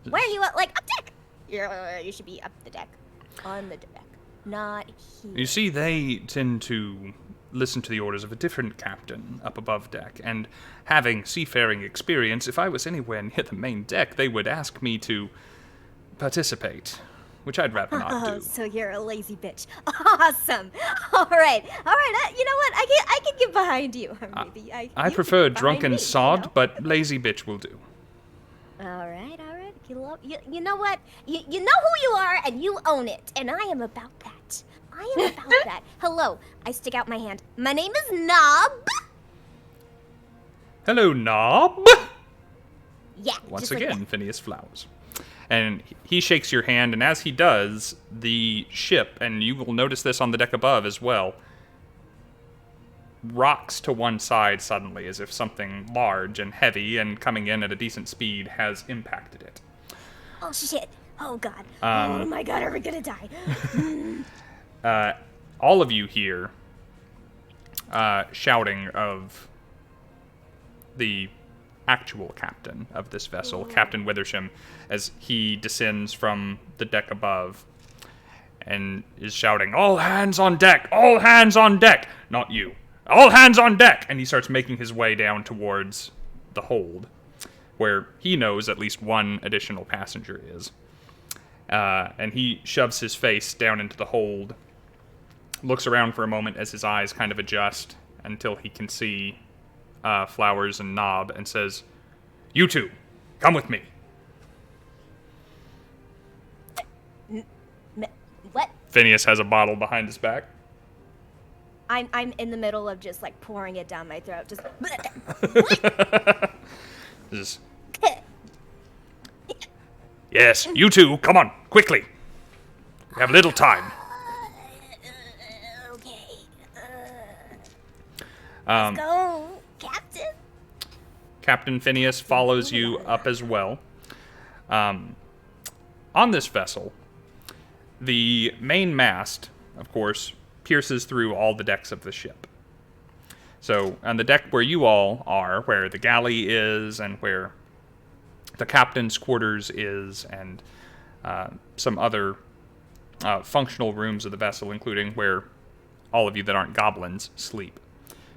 Why are you, up deck? You should be up the deck. On the deck. Not here. You see, they tend to listen to the orders of a different captain up above deck, and having seafaring experience, if I was anywhere near the main deck, they would ask me to participate, which I'd rather not do. So you're a lazy bitch. Awesome. All right. You know what? I can get behind you. Or maybe I you prefer can get behind drunken me, sod, you know? but lazy bitch will do. All right. You know what? You know who you are, and you own it. And I am about that. I am about that. Hello. I stick out my hand. My name is Knob. Hello, Knob! Yeah. Once just like again, that. Phineas Flowers. And he shakes your hand, and as he does, the ship, and you will notice this on the deck above as well, rocks to one side suddenly, as if something large and heavy and coming in at a decent speed has impacted it. Oh, shit. Oh, God. Oh, my God. Are we going to die? All of you hear shouting of the actual captain of this vessel, Captain Withersham, as he descends from the deck above and is shouting, "All hands on deck! All hands on deck!" Not you. "All hands on deck!" And he starts making his way down towards the hold, where he knows at least one additional passenger is. And he shoves his face down into the hold, looks around for a moment as his eyes kind of adjust until he can see Flowers and Knob, and says, "You two, come with me." What? Phineas has a bottle behind his back. I'm in the middle of just, pouring it down my throat. Just... Just, "Yes, you two, come on, quickly. We have little time." Okay. Let's go, Captain. Captain Phineas follows you up as well. On this vessel, the main mast, of course, pierces through all the decks of the ship. So, on the deck where you all are, where the galley is, and where the captain's quarters is, and some other functional rooms of the vessel, including where all of you that aren't goblins sleep,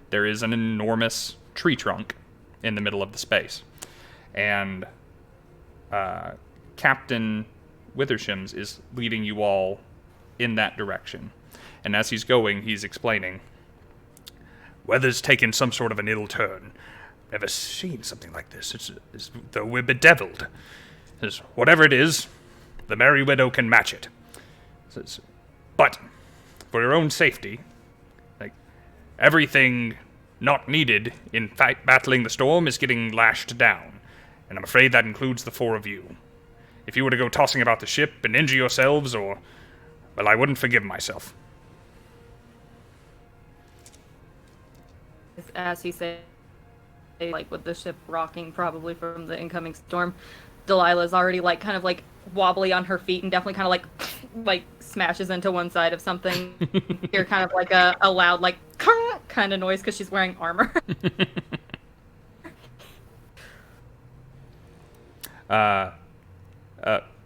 there is an enormous tree trunk in the middle of the space. And Captain Withersham's is leading you all in that direction. And as he's going, he's explaining, "Weather's taken some sort of an ill turn. never seen something like this. It's as though we're bedeviled. Says, whatever it is, the Merry Widow can match it. Says, but for your own safety, like, everything not needed in battling the storm is getting lashed down, and I'm afraid that includes the 4 of you. If you were to go tossing about the ship and injure yourselves, or, well, I wouldn't forgive myself. As he said, like, with the ship rocking probably from the incoming storm, Delilah's already, like, kind of, like, wobbly on her feet and definitely kind of, like smashes into one side of something. Hear kind of, like, a loud, like, kind of noise because she's wearing armor.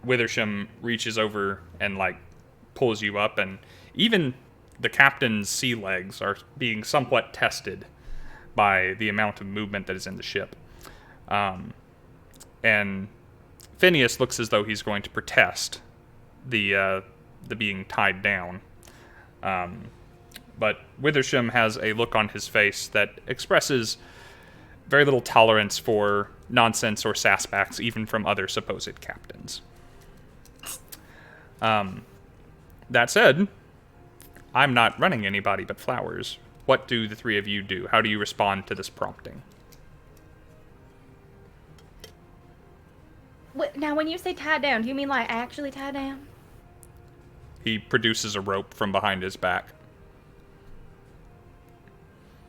Withersham reaches over and, like, pulls you up, and even the captain's sea legs are being somewhat tested by the amount of movement that is in the ship. And Phineas looks as though he's going to protest the being tied down. But Withersham has a look on his face that expresses very little tolerance for nonsense or sassbacks, even from other supposed captains. That said, I'm not running anybody but Flowers. What do the 3 of you do? How do you respond to this prompting? Now, when you say tied down, do you mean, like, actually tied down? He produces a rope from behind his back.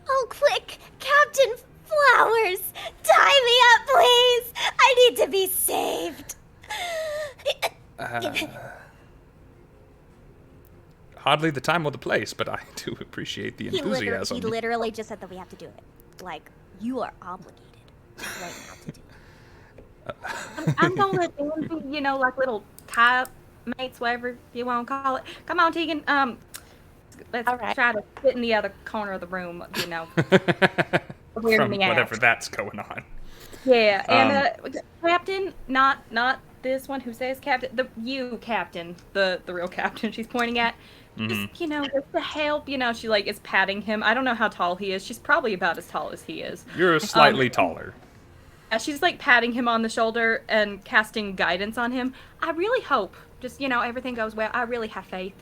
Oh, quick! Captain Flowers! Tie me up, please! I need to be saved! Hardly the time or the place, but I do appreciate the enthusiasm. He literally just said that we have to do it. Like, you are obligated right now to do it. I'm gonna let them be, you know, like little tie mates, whatever you want to call it. Come on, Tegan. Let's try to sit in the other corner of the room, you know. From whatever that's going on. Yeah, and Captain, not this one who says Captain, the Captain, the real Captain she's pointing at. Just, you know, just to help, you know, she, like, is patting him. I don't know how tall he is. She's probably about as tall as he is. You're slightly taller. She's, like, patting him on the shoulder and casting guidance on him. I really hope, just, you know, everything goes well. I really have faith.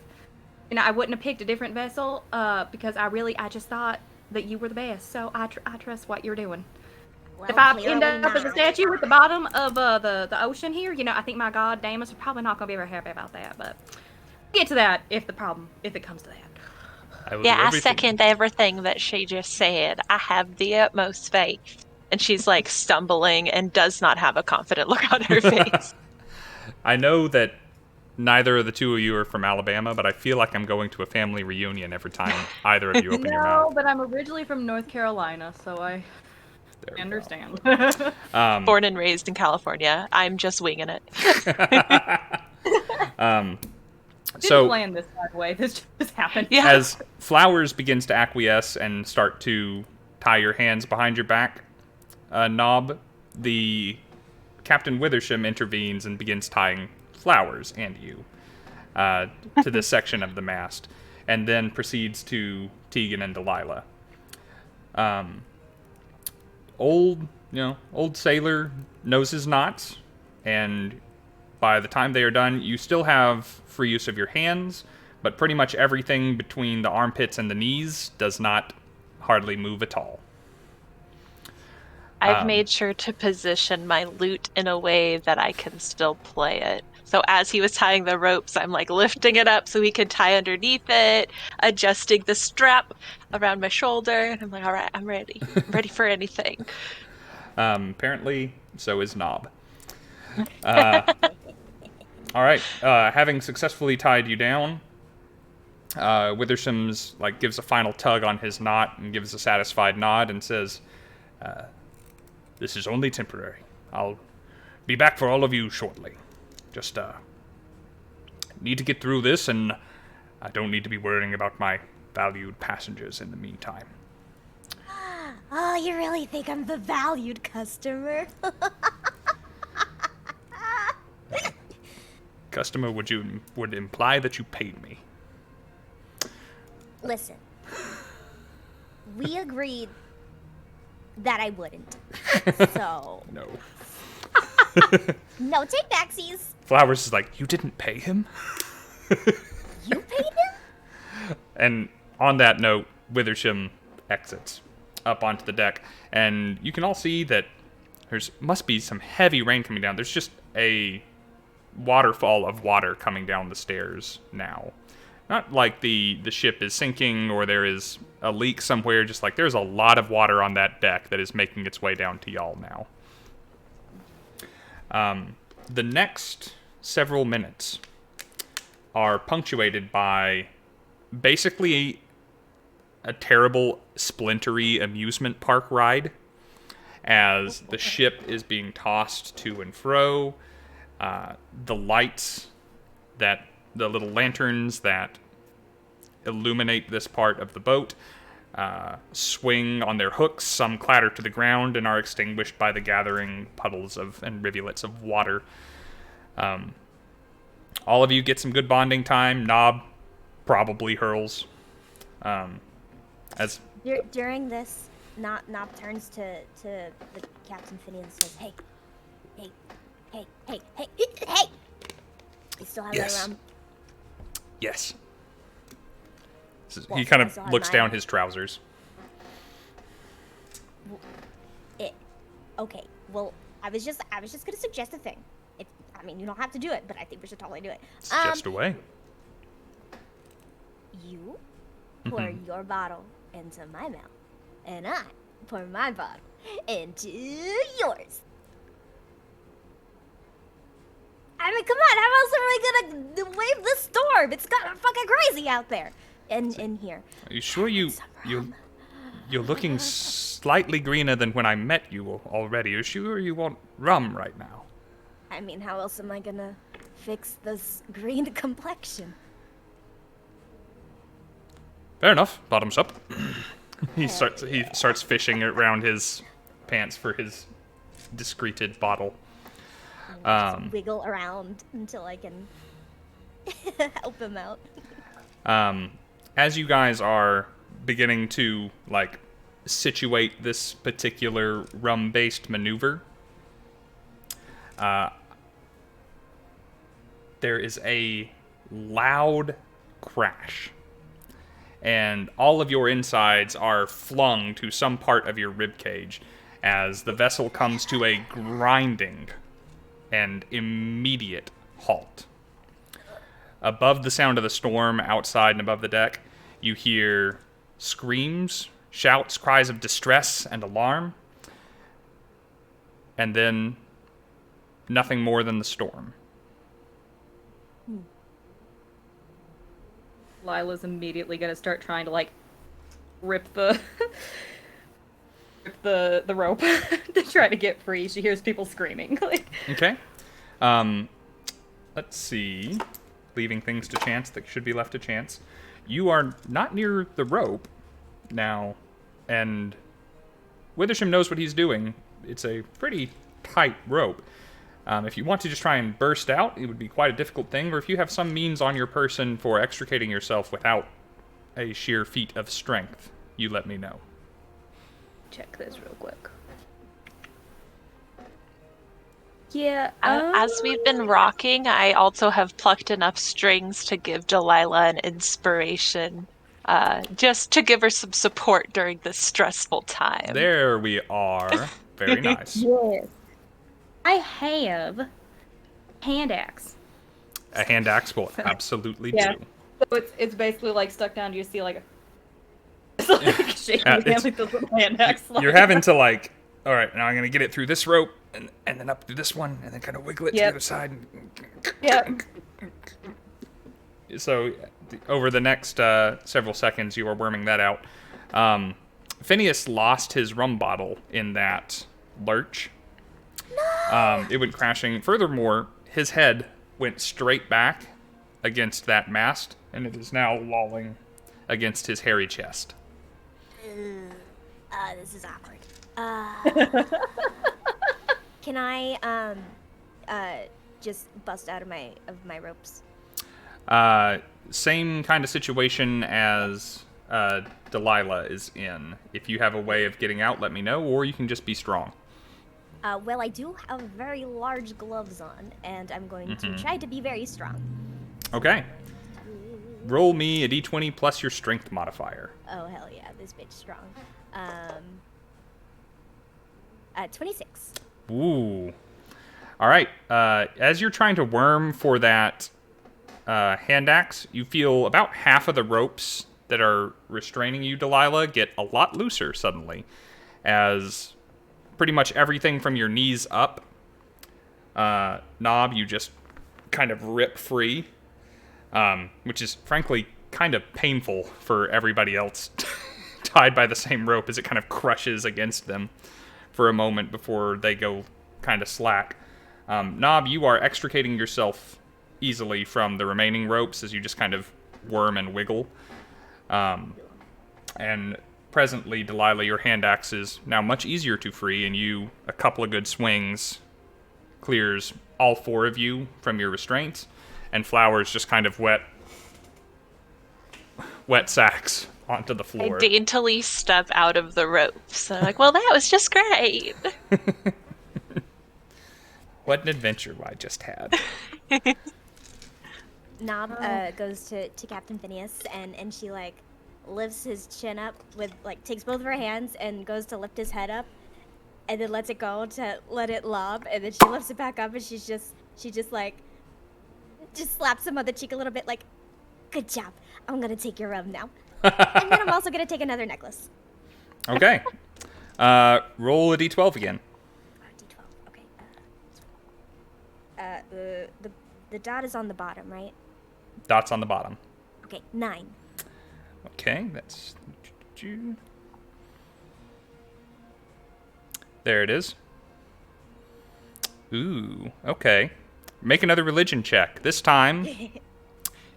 You know, I wouldn't have picked a different vessel, because I just thought that you were the best. So I trust what you're doing. Well, if I end clearly up as a not. statue at the bottom of the ocean here, you know, I think my god Damus are probably not going to be very happy about that, but we'll get to that if it comes to that. Yeah, I second everything that she just said. I have the utmost faith. And she's, like, stumbling and does not have a confident look on her face. I know that neither of the 2 of you are from Alabama, but I feel like I'm going to a family reunion every time either of you open your mouth. No, but I'm originally from North Carolina, so I understand. Born and raised in California. I'm just winging it. Didn't plan this, by the way. This just happened. Yeah. As Flowers begins to acquiesce and start to tie your hands behind your back, Knob, the Captain Withersham intervenes and begins tying Flowers and you to this section of the mast, and then proceeds to Tegan and Delilah. Old sailor knows his knots, and by the time they are done, you still have free use of your hands, but pretty much everything between the armpits and the knees does not hardly move at all. I've made sure to position my lute in a way that I can still play it. So as he was tying the ropes, I'm, like, lifting it up so he can tie underneath it, adjusting the strap around my shoulder, and I'm like, all right, I'm ready. I'm ready for anything. Apparently, so is Knob. All right, having successfully tied you down, Withersham's, like, gives a final tug on his knot and gives a satisfied nod and says, this is only temporary. I'll be back for all of you shortly. Just, need to get through this, and I don't need to be worrying about my valued passengers in the meantime. Oh, you really think I'm the valued customer? Customer would imply that you paid me. Listen. We agreed that I wouldn't. So, No. no take backsies. Flowers is like, you didn't pay him? You paid him? And on that note, Withersham exits up onto the deck, and you can all see that must be some heavy rain coming down. There's just a waterfall of water coming down the stairs now. Not like the ship is sinking or there is a leak somewhere, just like there's a lot of water on that deck that is making its way down to y'all now. The next several minutes are punctuated by basically a terrible splintery amusement park ride as the ship is being tossed to and fro. The lights, the little lanterns that illuminate this part of the boat, swing on their hooks. Some clatter to the ground and are extinguished by the gathering puddles and rivulets of water. All of you get some good bonding time. Knob probably hurls. During this, Knob turns to the Captain Finney and says, hey. You still have that rum? Yes. Well, he kind I of still have looks mine. down his trousers. Okay. Well, I was just gonna suggest a thing. You don't have to do it, but I think we should totally do it. It's just a way. You pour your bottle into my mouth, and I pour my bottle into yours. Come on, how else are we gonna wave this storm? It's got fucking crazy out there. In here. Are you sure you're looking slightly greener than when I met you already? Are you sure you want rum right now? How else am I gonna fix this green complexion? Fair enough. Bottoms up. He starts fishing around his pants for his discreted bottle. Just wiggle around until I can help him out. As you guys are beginning to situate this particular rum-based maneuver, there is a loud crash, and all of your insides are flung to some part of your rib cage as the vessel comes to a grinding and immediate halt. Above the sound of the storm outside and above the deck, you hear screams, shouts, cries of distress and alarm, and then nothing more than the storm. Lila's immediately gonna start trying to rip the the rope to try to get free. She hears people screaming. Okay. Let's see. Leaving things to chance that should be left to chance. You are not near the rope now, and Withersham knows what he's doing. It's a pretty tight rope. If you want to just try and burst out, it would be quite a difficult thing, or if you have some means on your person for extricating yourself without a sheer feat of strength, you let me know. Check this real quick. Yeah. As we've been rocking, I also have plucked enough strings to give Delilah an inspiration, just to give her some support during this stressful time. There we are. Very nice. Yes. I have hand axe. A hand axe will absolutely Yeah. do. So it's basically stuck down. You see a shaking hand with the little hand axe. You're having to all right, now I'm gonna get it through this rope and then up through this one and then kind of wiggle it to the other side. Yep. So over the next several seconds, you are worming that out. Phineas lost his rum bottle in that lurch. No! It went crashing. Furthermore, his head went straight back against that mast, and it is now lolling against his hairy chest. This is awkward. Can I just bust out of my ropes? Same kind of situation as Delilah is in. If you have a way of getting out, let me know, or you can just be strong. Well, I do have very large gloves on, and I'm going to try to be very strong. Okay. Roll me a d20 plus your strength modifier. Oh, hell yeah, this bitch strong. 26. Ooh. All right. As you're trying to worm for that hand axe, you feel about half of the ropes that are restraining you, Delilah, get a lot looser suddenly, as pretty much everything from your knees up, knob, you just kind of rip free, which is frankly kind of painful for everybody else tied by the same rope as it kind of crushes against them for a moment before they go kind of slack. Knob, you are extricating yourself easily from the remaining ropes as you just kind of worm and wiggle. And presently, Delilah, your hand axe is now much easier to free, and you, a couple of good swings, clears all four of you from your restraints, and Flowers just kind of wet sacks onto the floor. I daintily step out of the ropes. I'm like, well, that was just great. What an adventure I just had. Knob goes to Captain Phineas, and she, like, lifts his chin up with, like, takes both of her hands and goes to lift his head up, and then lets it go to let it lob, and then she lifts it back up, and she just slaps him on the cheek a little bit, like, good job. I'm gonna take your rub now. And then I'm also gonna take another necklace. Okay. Roll a d12 again. D12, okay. The dot is on the bottom, right? Dot's on the bottom. Okay, 9. Okay, that's... There it is. Ooh, okay. Make another religion check. This time,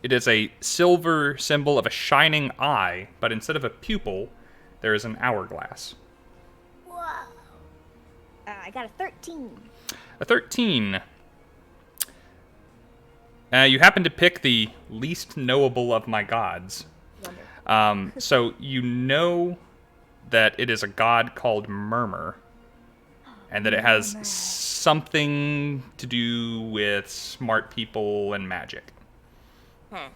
it is a silver symbol of a shining eye, but instead of a pupil, there is an hourglass. Whoa. I got a 13. A 13. You happen to pick the least knowable of my gods. So you know that it is a god called Murmur, and that it has something to do with smart people and magic. Huh.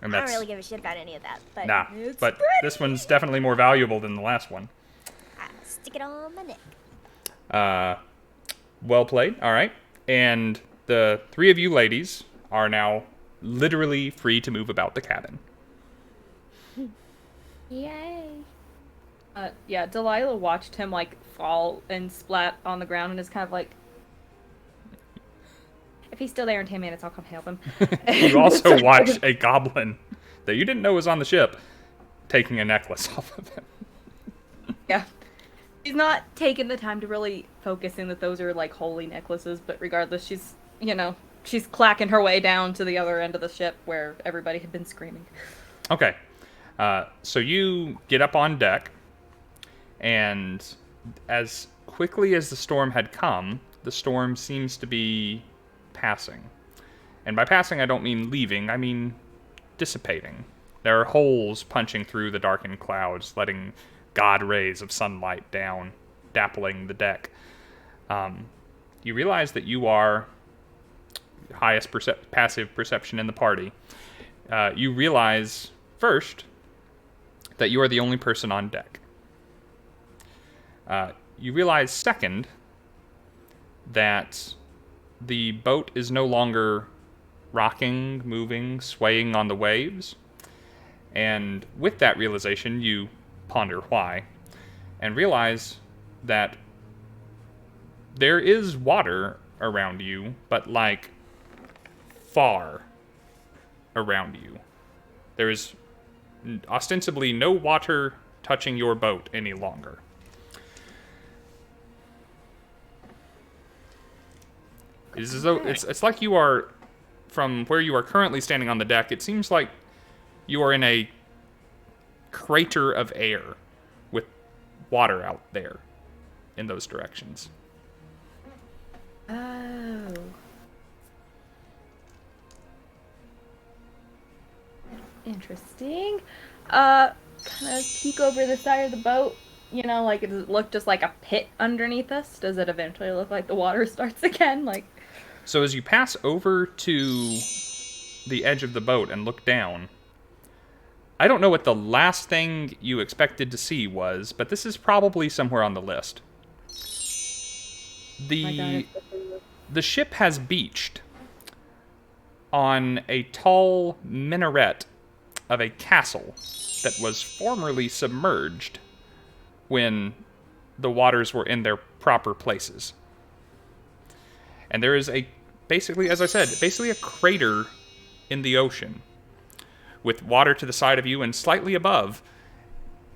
And I that's, don't really give a shit about any of that, but nah, it's but pretty. this one's definitely more valuable than the last one. Stick it on my neck. Well played. All right. And the three of you ladies are now literally free to move about the cabin. Yay. Yeah, Delilah watched him, like, fall and splat on the ground and is kind of like, if he's still there in 10 minutes, I'll come help him. You also watched a goblin that you didn't know was on the ship taking a necklace off of him. Yeah. She's not taking the time to really focus in that those are, like, holy necklaces, but regardless, she's, she's clacking her way down to the other end of the ship where everybody had been screaming. Okay. So you get up on deck, and as quickly as the storm had come, the storm seems to be passing. And by passing, I don't mean leaving, I mean dissipating. There are holes punching through the darkened clouds, letting god rays of sunlight down, dappling the deck. You realize that you are highest passive perception in the party. You realize, first, that you are the only person on deck. You realize, second, that the boat is no longer rocking, moving, swaying on the waves. And with that realization, you ponder why, and realize that there is water around you, but, like, far around you. There is ostensibly no water touching your boat any longer. It's as though it's like you are, from where you are currently standing on the deck, it seems like you are in a crater of air with water out there in those directions. Oh. Interesting. kind of peek over the side of the boat. You know, like, does it look just like a pit underneath us? Does it eventually look like the water starts again? Like, So as you pass over to the edge of the boat and look down, I don't know what the last thing you expected to see was, but this is probably somewhere on the list. The ship has beached on a tall minaret of a castle that was formerly submerged when the waters were in their proper places. And there is basically, as I said, basically a crater in the ocean with water to the side of you and slightly above,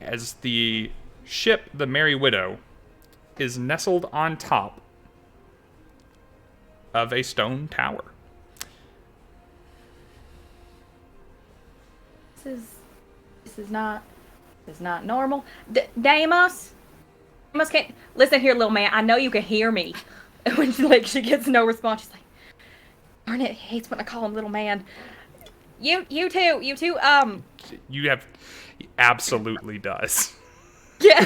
as the ship, the Merry Widow, is nestled on top of a stone tower. This is not normal. Deimos can't listen here, little man. I know you can hear me. And when she gets no response, she's like, "Darn it, he hates when I call him little man." You too. You have, he absolutely does. Yeah.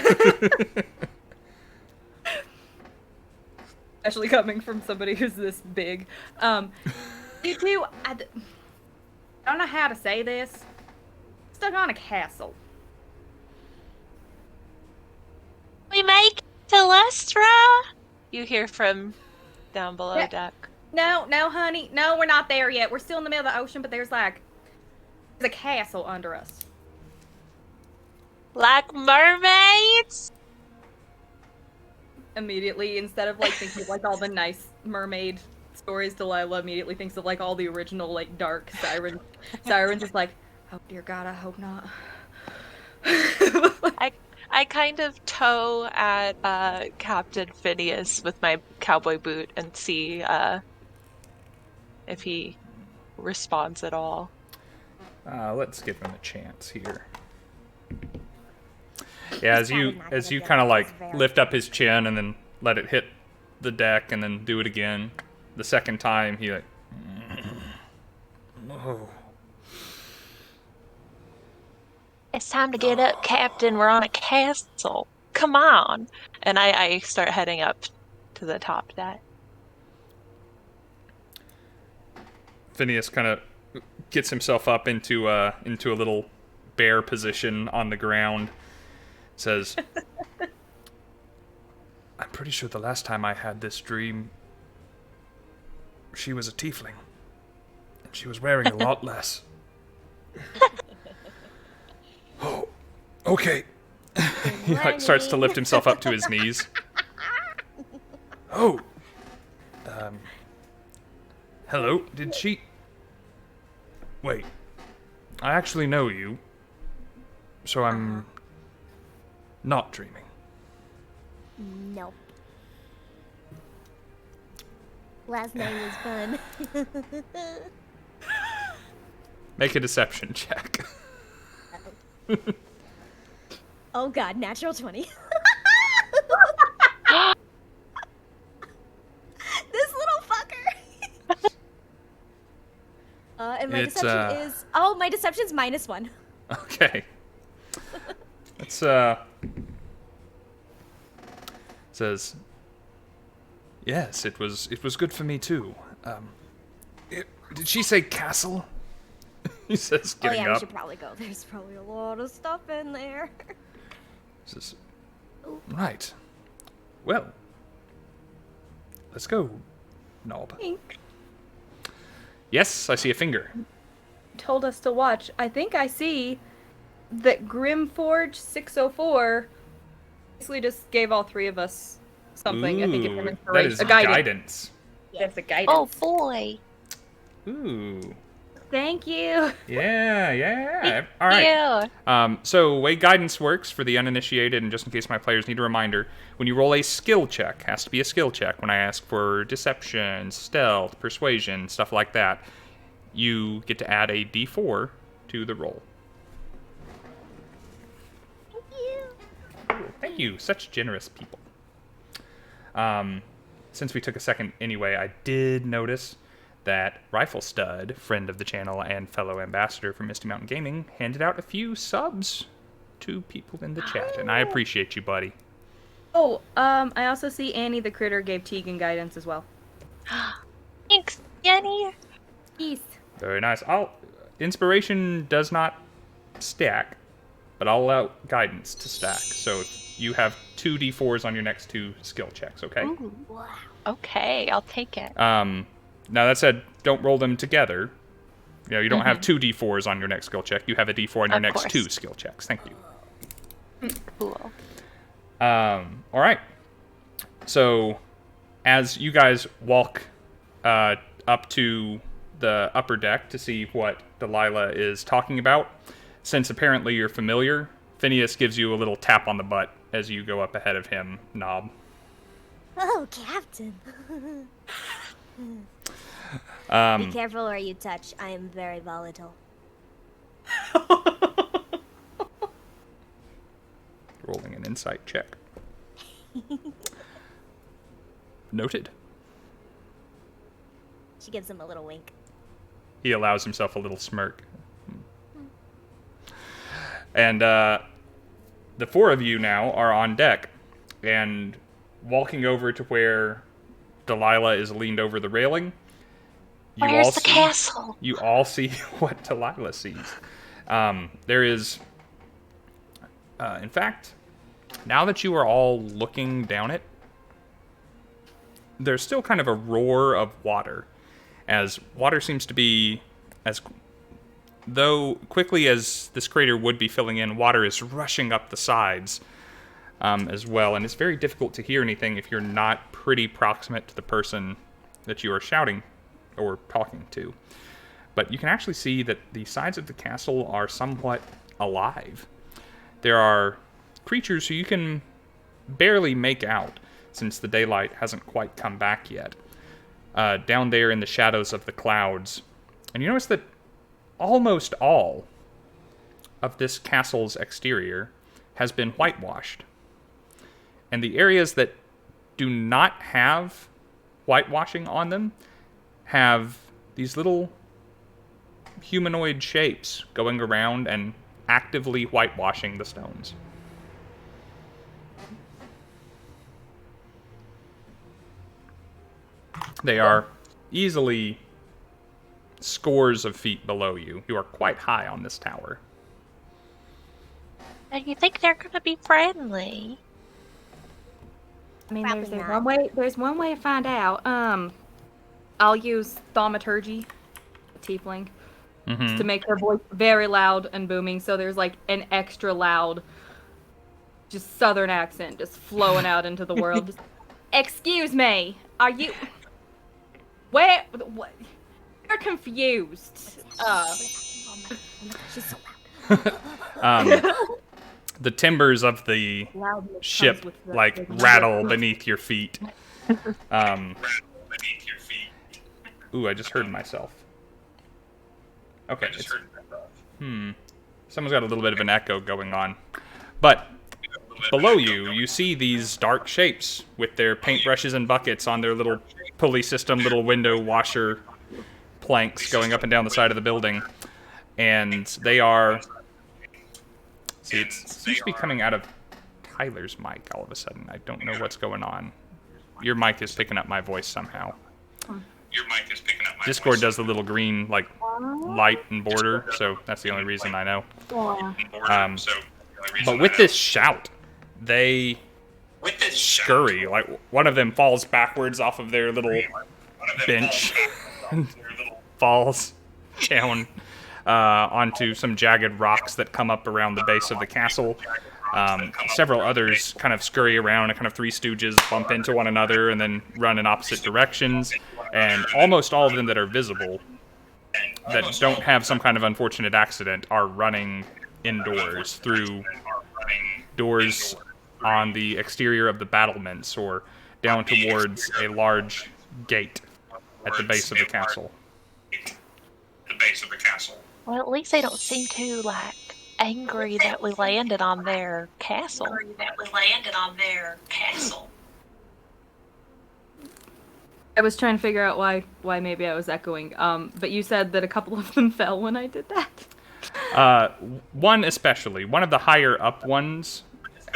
Especially coming from somebody who's this big. You two, I don't know how to say this. Stuck on a castle. We make Telestra? You hear from down below deck. No, honey. No, we're not there yet. We're still in the middle of the ocean, but there's a castle under us. Like mermaids? Immediately, instead of thinking of all the nice mermaid stories, Delilah immediately thinks of all the original dark sirens is like, oh dear God, I hope not. I kind of tow at Captain Phineas with my cowboy boot and see if he responds at all. Let's give him a chance here. Yeah, as you kind of lift up his chin and then let it hit the deck and then do it again. The second time, he oh. It's time to get up, Captain. We're on a castle. Come on. And I start heading up to the top deck. Phineas kind of gets himself up into a little bear position on the ground. Says, I'm pretty sure the last time I had this dream, she was a tiefling. And she was wearing a lot less. Oh, okay. He starts to lift himself up to his knees. Oh. Hello, did she... Wait. I actually know you. So I'm... not dreaming. Nope. Last night was fun. Make a deception check. Oh God, natural 20. This little fucker. And my deception is... Oh, my deception's -1. Okay. Let's, says, yes, it was good for me too. Did she say castle? He says, getting we up. should probably go. There's probably a lot of stuff in there. Says, right. Well, let's go, Knob. Yes, I see a finger. Told us to watch. I think I see that Grimforge 604 basically just gave all three of us something. Ooh, I think it's an that inspiration. is A guidance. guidance. Yes, a guidance. Oh boy. Ooh. Thank you. Yeah. All right. Yeah. So, the way guidance works for the uninitiated, and just in case my players need a reminder, when you roll a skill check, has to be a skill check. When I ask for deception, stealth, persuasion, stuff like that, you get to add a d4 to the roll. Thank you. Cool. Thank you. Such generous people. Since we took a second anyway, I did notice that Rifle Stud, friend of the channel and fellow ambassador for Misty Mountain Gaming, handed out a few subs to people in the chat, and I appreciate you, buddy. Oh, I also see Annie the Critter gave Tegan guidance as well. Thanks, Jenny. Peace. Very nice. Inspiration does not stack, but I'll allow guidance to stack. So you have 2d4s on your next 2 skill checks, okay? Ooh. Wow. Okay, I'll take it. Now that said, don't roll them together. You know, you don't have 2 d4s on your next skill check. You have a d4 on your next course. 2 skill checks. Thank you. Cool. All right. So, as you guys walk up to the upper deck to see what Delilah is talking about, since apparently you're familiar, Phineas gives you a little tap on the butt as you go up ahead of him, Knob. Oh, Captain. Be careful where you touch. I am very volatile. Rolling an insight check. Noted. She gives him a little wink. He allows himself a little smirk. And the 4 of you now are on deck and walking over to where Delilah is leaned over the railing. Where's the castle? You all see what Delilah sees. There is, in fact, now that you are all looking down it, there's still kind of a roar of water, as water seems to be, as though quickly as this crater would be filling in, water is rushing up the sides as well, and it's very difficult to hear anything if you're not pretty proximate to the person that you are shouting or talking to. But you can actually see that the sides of the castle are somewhat alive. There are creatures who you can barely make out, since the daylight hasn't quite come back yet, down there in the shadows of the clouds. And you notice that almost all of this castle's exterior has been whitewashed. And the areas that do not have whitewashing on them have these little humanoid shapes going around and actively whitewashing the stones. They are easily scores of feet below you. You are quite high on this tower. And you think they're gonna be friendly? I mean, Probably there's not. one way. There's one way to find out. I'll use thaumaturgy, tiefling, to make their voice very loud and booming. So there's like an extra loud, just southern accent just flowing out into the world. Just, excuse me, are you? Where? What? You're confused. She's so loud. The timbers of the Loudness ship comes with the- like the- rattle beneath your feet. Ooh, I just heard myself. Okay. Someone's got a little bit of an echo going on. But below you, you see these dark shapes with their paintbrushes and buckets on their little pulley system, little window washer planks going up and down the side of the building. And they are... See, it seems to be coming out of Tyler's mic all of a sudden. I don't know what's going on. Your mic is picking up my voice somehow. Discord does the little green, like, light and border, so that's the only reason I know. But with this shout, they scurry. Like, one of them falls backwards off of their little bench and falls down onto some jagged rocks that come up around the base of the castle. Several others kind of scurry around, and kind of Three Stooges bump into one another and then run in opposite directions. And almost all of them that are visible, that don't have some kind of unfortunate accident, are running indoors through doors on the exterior of the battlements or down towards a large gate at the base of the castle. Well, at least they don't seem too, like, angry that we landed on their castle. I was trying to figure out why maybe I was echoing. But you said that a couple of them fell when I did that. One especially, one of the higher up ones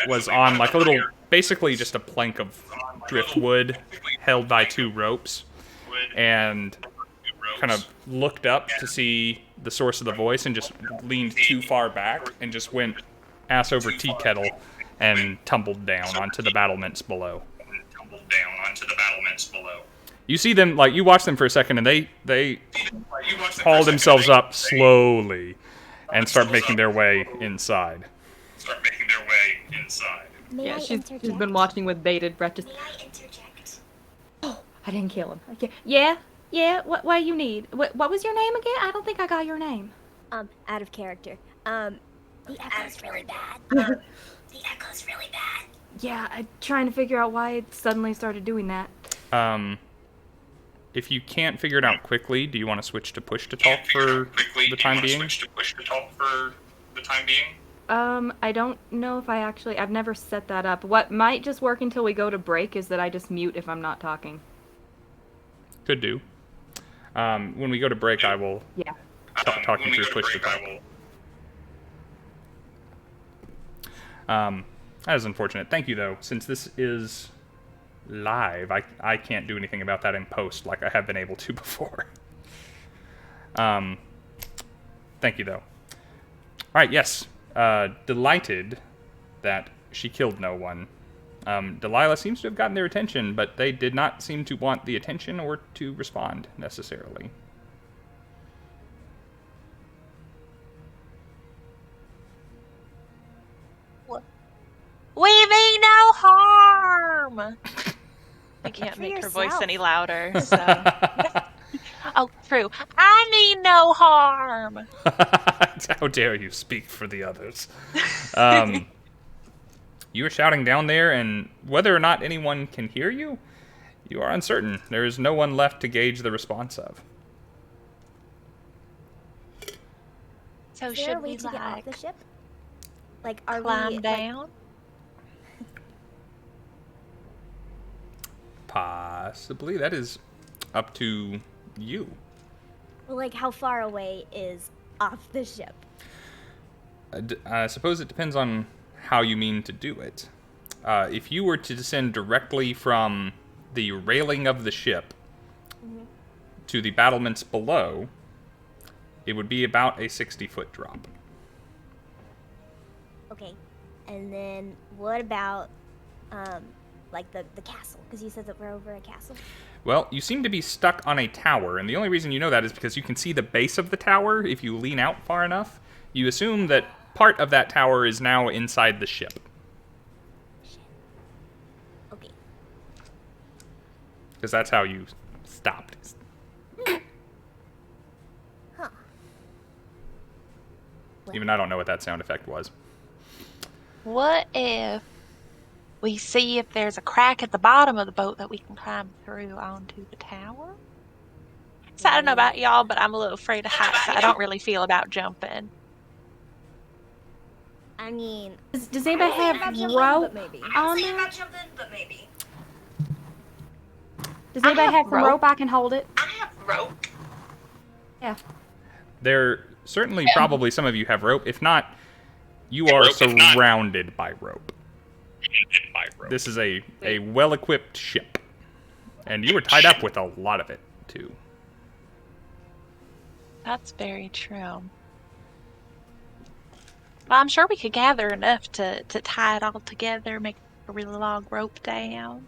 was on like a little, basically just a plank of driftwood held by 2 ropes, and kind of looked up to see the source of the voice and just leaned too far back and just went ass over tea kettle and tumbled down onto the battlements below. You see them, like, you watch them for a second, and they haul themselves up slowly and start making their way inside. May Yeah, I she's interject? been watching with bated breath. Just, May I interject? I didn't kill him. Okay. Yeah. What do you need? What was your name again? I don't think I got your name. Out of character. The echo's really bad. Yeah, I'm trying to figure out why it suddenly started doing that. If you can't figure it out quickly, do you want to switch to push to talk for the time being? I don't know if I've never set that up. What might just work until we go to break is that I just mute if I'm not talking. Could do. When we go to break, I will Yeah. talk you through push to talk. That is unfortunate. Thank you, though. Since this is live, I can't do anything about that in post like I have been able to before. Thank you, though. All right, yes. Delighted that she killed no one. Delilah seems to have gotten their attention, but they did not seem to want the attention or to respond necessarily. We mean no harm. I can't For make her voice yourself. any louder, so. Oh, true. I mean no harm. How dare you speak for the others? You are shouting down there, and whether or not anyone can hear you, you are uncertain. There is no one left to gauge the response of. So Is there a should way we to get off like the ship? Like, are climb we down? Possibly. That is up to you. like how far away is off the ship? I suppose it depends on how you mean to do it. If you were to descend directly from the railing of the ship to the battlements below, it would be about a 60-foot drop. Okay, and then what about like the castle? Because you said that we're over a castle. Well, you seem to be stuck on a tower, and the only reason you know that is because you can see the base of the tower if you lean out far enough. You assume that part of that tower is now inside the ship. Shit. Okay. Because that's how you stopped. Huh. Even I don't know what that sound effect was. What if we see if there's a crack at the bottom of the boat that we can climb through onto the tower? So I don't know about y'all, but I'm a little afraid of heights. So I don't really feel about jumping. I mean, Does anybody have rope maybe. on there? Does anybody have some rope. rope I can hold it? I have rope. Yeah. There certainly probably some of you have rope. If not, you are surrounded by rope. This is a well-equipped ship. And you were tied up with a lot of it, too. That's very true. Well, I'm sure we could gather enough to tie it all together, make a really long rope down.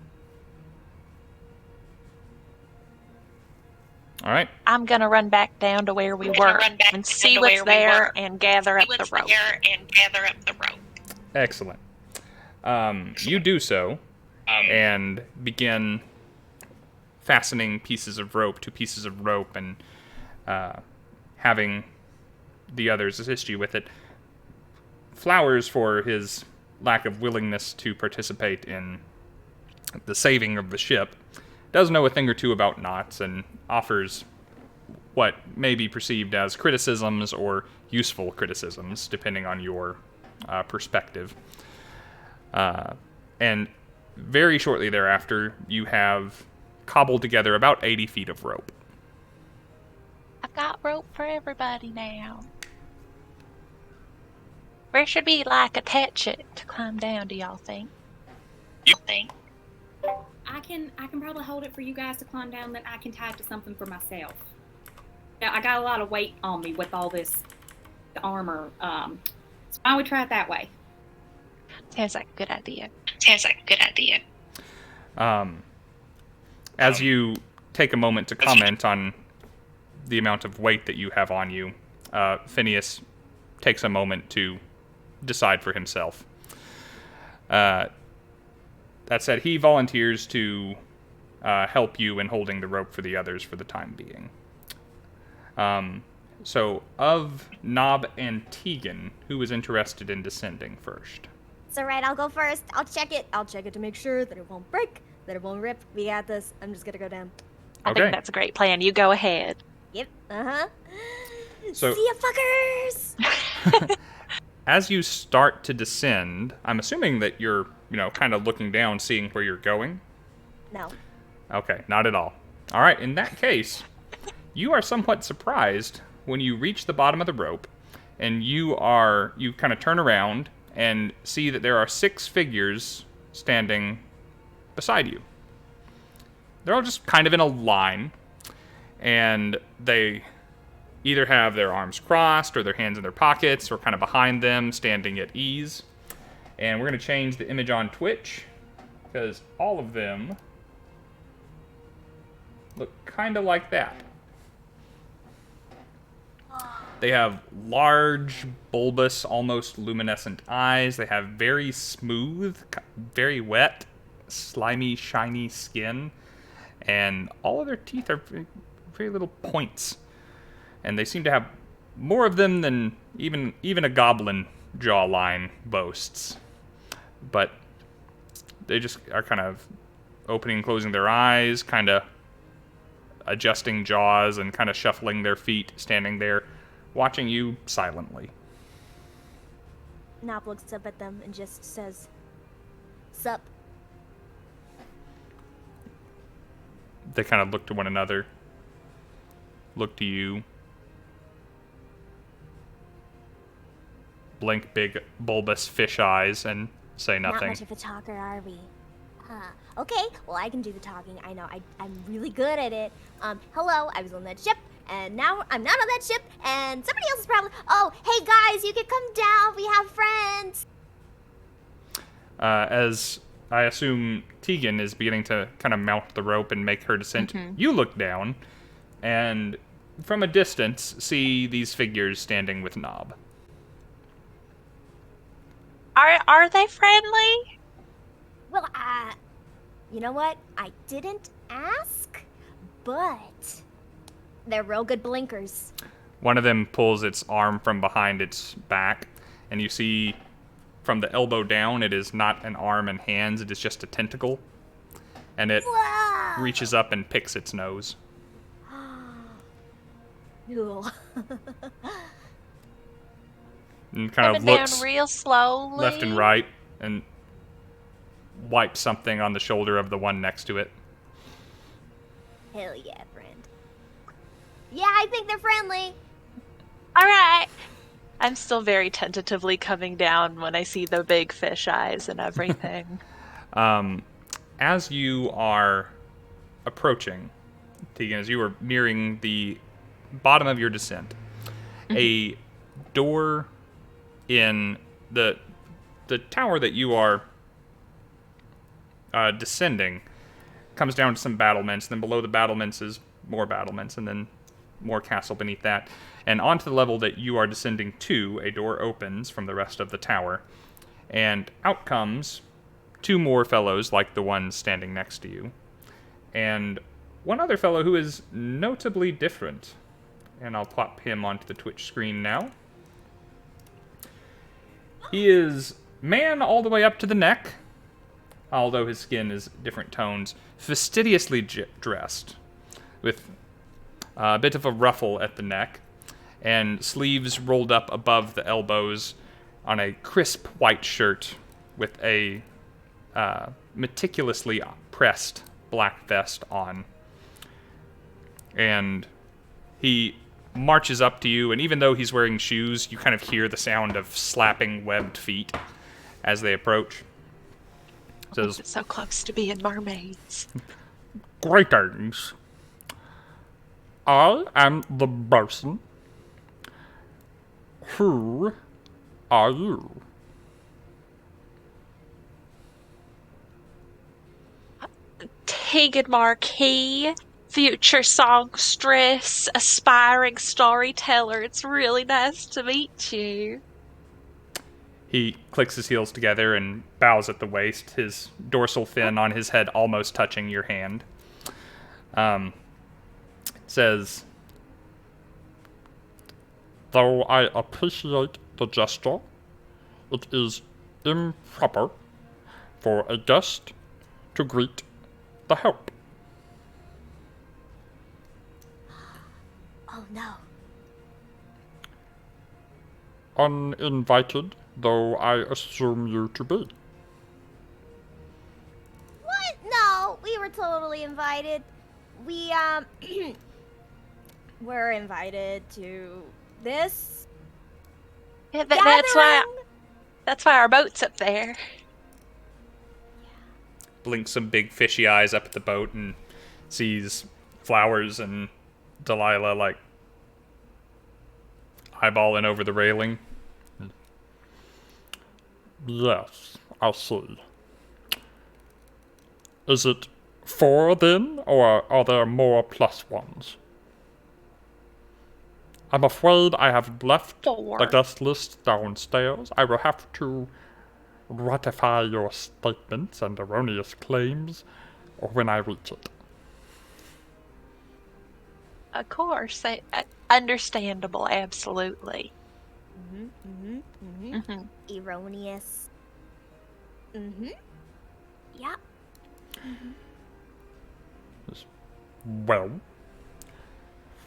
All right. I'm gonna run back down to where we were and see what's there and gather up the rope. Excellent. You do so, and begin fastening pieces of rope to pieces of rope and having the others assist you with it. Flowers, for his lack of willingness to participate in the saving of the ship, does know a thing or two about knots and offers what may be perceived as criticisms or useful criticisms, depending on your perspective. And very shortly thereafter, you have cobbled together about 80 feet of rope. I've got rope for everybody now. Where should we, like, attach it to climb down, do y'all think? I can probably hold it for you guys to climb down, then I can tie it to something for myself. Now, I got a lot of weight on me with all this armor. So why don't we try it that way? Sounds like a good idea. As you take a moment to comment on the amount of weight that you have on you, Phineas takes a moment to decide for himself. That said, he volunteers to help you in holding the rope for the others for the time being. So, of Nob and Tegan, who is interested in descending first? It's alright, I'll go first. I'll check it to make sure that it won't break, that it won't rip. We got this. I'm just gonna go down. I think that's a great plan. You go ahead. Yep, uh-huh. So, see ya, fuckers! as you start to descend, I'm assuming that you're, kind of looking down, seeing where you're going? No. Okay, not at all. All right, in that case, you are somewhat surprised when you reach the bottom of the rope, and you kind of turn around and see that there are 6 figures standing beside you. They're all just kind of in a line, and they either have their arms crossed or their hands in their pockets or kind of behind them, standing at ease. And we're going to change the image on Twitch because all of them look kind of like that. They have large, bulbous, almost luminescent eyes. They have very smooth, very wet, slimy, shiny skin. And all of their teeth are very, very little points. And they seem to have more of them than even a goblin jawline boasts. But they just are kind of opening and closing their eyes, kind of adjusting jaws and kind of shuffling their feet, standing there, watching you silently. Nob looks up at them and just says, "Sup?" They kind of look to one another, look to you, blink big bulbous fish eyes, and say nothing. Not much of a talker, are we? Okay, well, I can do the talking. I know, I'm really good at it. Hello, I was on that ship, and now I'm not on that ship, and somebody else is probably... Oh, hey guys, you can come down, we have friends! As I assume Tegan is beginning to kind of mount the rope and make her descent, you look down, and from a distance, see these figures standing with Nob. Are they friendly? Well, you know what? I didn't ask, but they're real good blinkers. One of them pulls its arm from behind its back, and you see from the elbow down, it is not an arm and hands, it is just a tentacle. And it Whoa! reaches up and picks its nose. Cool. And kind of Coming looks down real slowly. left and right, and wipes something on the shoulder of the one next to it. Hell yeah, friend. Yeah, I think they're friendly. All right. I'm still very tentatively coming down when I see the big fish eyes and everything. As you are approaching, Tegan, as you are nearing the bottom of your descent, a door in the tower that you are descending comes down to some battlements. Then below the battlements is more battlements, and then more castle beneath that. And onto the level that you are descending to, a door opens from the rest of the tower, and out comes 2 more fellows like the one standing next to you, and one other fellow who is notably different. And I'll plop him onto the Twitch screen now. He is man all the way up to the neck, although his skin is different tones, fastidiously dressed, with a bit of a ruffle at the neck, and sleeves rolled up above the elbows on a crisp white shirt with a meticulously pressed black vest on. And he marches up to you, and even though he's wearing shoes, you kind of hear the sound of slapping webbed feet as they approach. Says, It's so close to being mermaids. "Greetings. I am the person. Who are you?" Tegan Marquis, future songstress, aspiring storyteller. It's really nice to meet you. He clicks his heels together and bows at the waist, his dorsal fin on his head almost touching your hand. Says, "Though I appreciate the gesture, it is improper for a guest to greet the help." Oh no. Uninvited, though I assume you to be. What? No, we were totally invited. We, were invited to this Yeah, gathering. that's why our boat's up there. Blinks some big fishy eyes up at the boat and sees Flowers and Delilah, like, eyeballing over the railing. Yes, I see. Is it 4 then, or are there more plus ones? I'm afraid I have left 4. the guest list downstairs. I will have to ratify your statements and erroneous claims when I reach it. Of course, understandable, absolutely. Erroneous. Yeah. Well,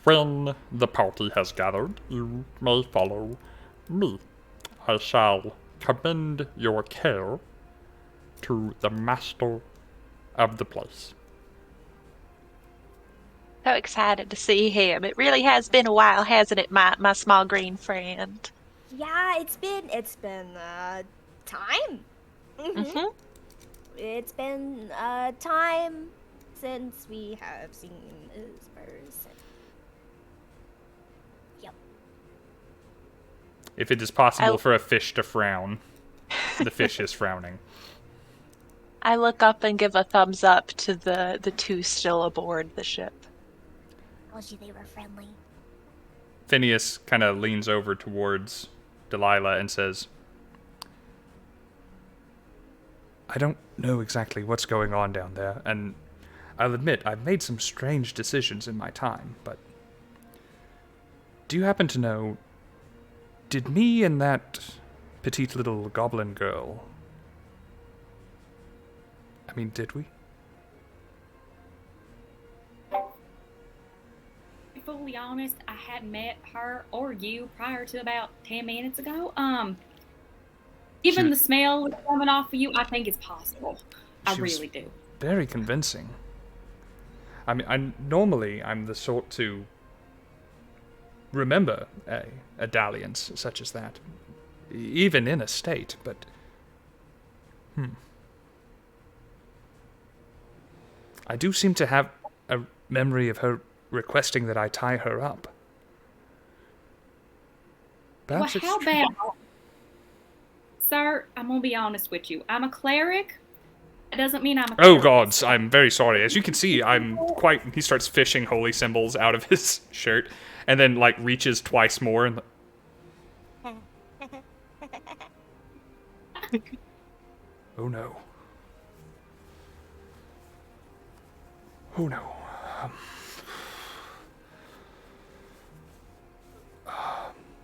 when the party has gathered, you may follow me. I shall commend your care to the master of the place. So excited to see him. It really has been a while, hasn't it, my small green friend? Yeah, it's been time. It's been time since we have seen this person. Yep. If it is possible for a fish to frown, the fish is frowning. I look up and give a thumbs up to the two still aboard the ship. Told you they were friendly. Phineas kind of leans over towards Delilah and says, "I don't know exactly what's going on down there, and I'll admit I've made some strange decisions in my time, but do you happen to know, did me and that petite little goblin girl, I mean, did we?" To be fully honest, I hadn't met her or you prior to about 10 minutes ago. Given the smell coming off of you, I think it's possible. I She was really do. Very convincing. I mean, normally I'm the sort to remember a dalliance such as that, even in a state, but I do seem to have a memory of her requesting that I tie her up. Perhaps Well, it's how true. about, sir, I'm going to be honest with you. I'm a cleric. That doesn't mean I'm a Oh cleric. gods, I'm very sorry. As you can see, I'm quite... He starts fishing holy symbols out of his shirt, and then, like, reaches twice more, and... Oh no. Oh no.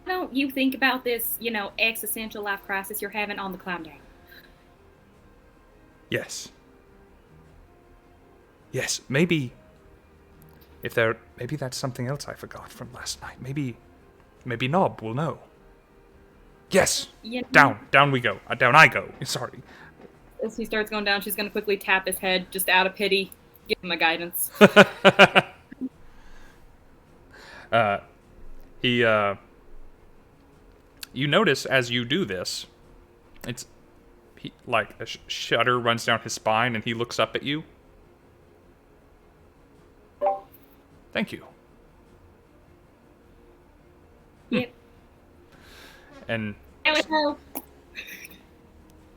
Don't you think about this, existential life crisis you're having on the climb down? Yes. Yes, maybe... Maybe that's something else I forgot from last night. Maybe Nob will know. Yes! Down we go. Down I go. Sorry. As he starts going down, she's going to quickly tap his head just out of pity. Give him a guidance. You notice as you do this, like a shudder runs down his spine, and he looks up at you. Thank you. Yep. And I would help.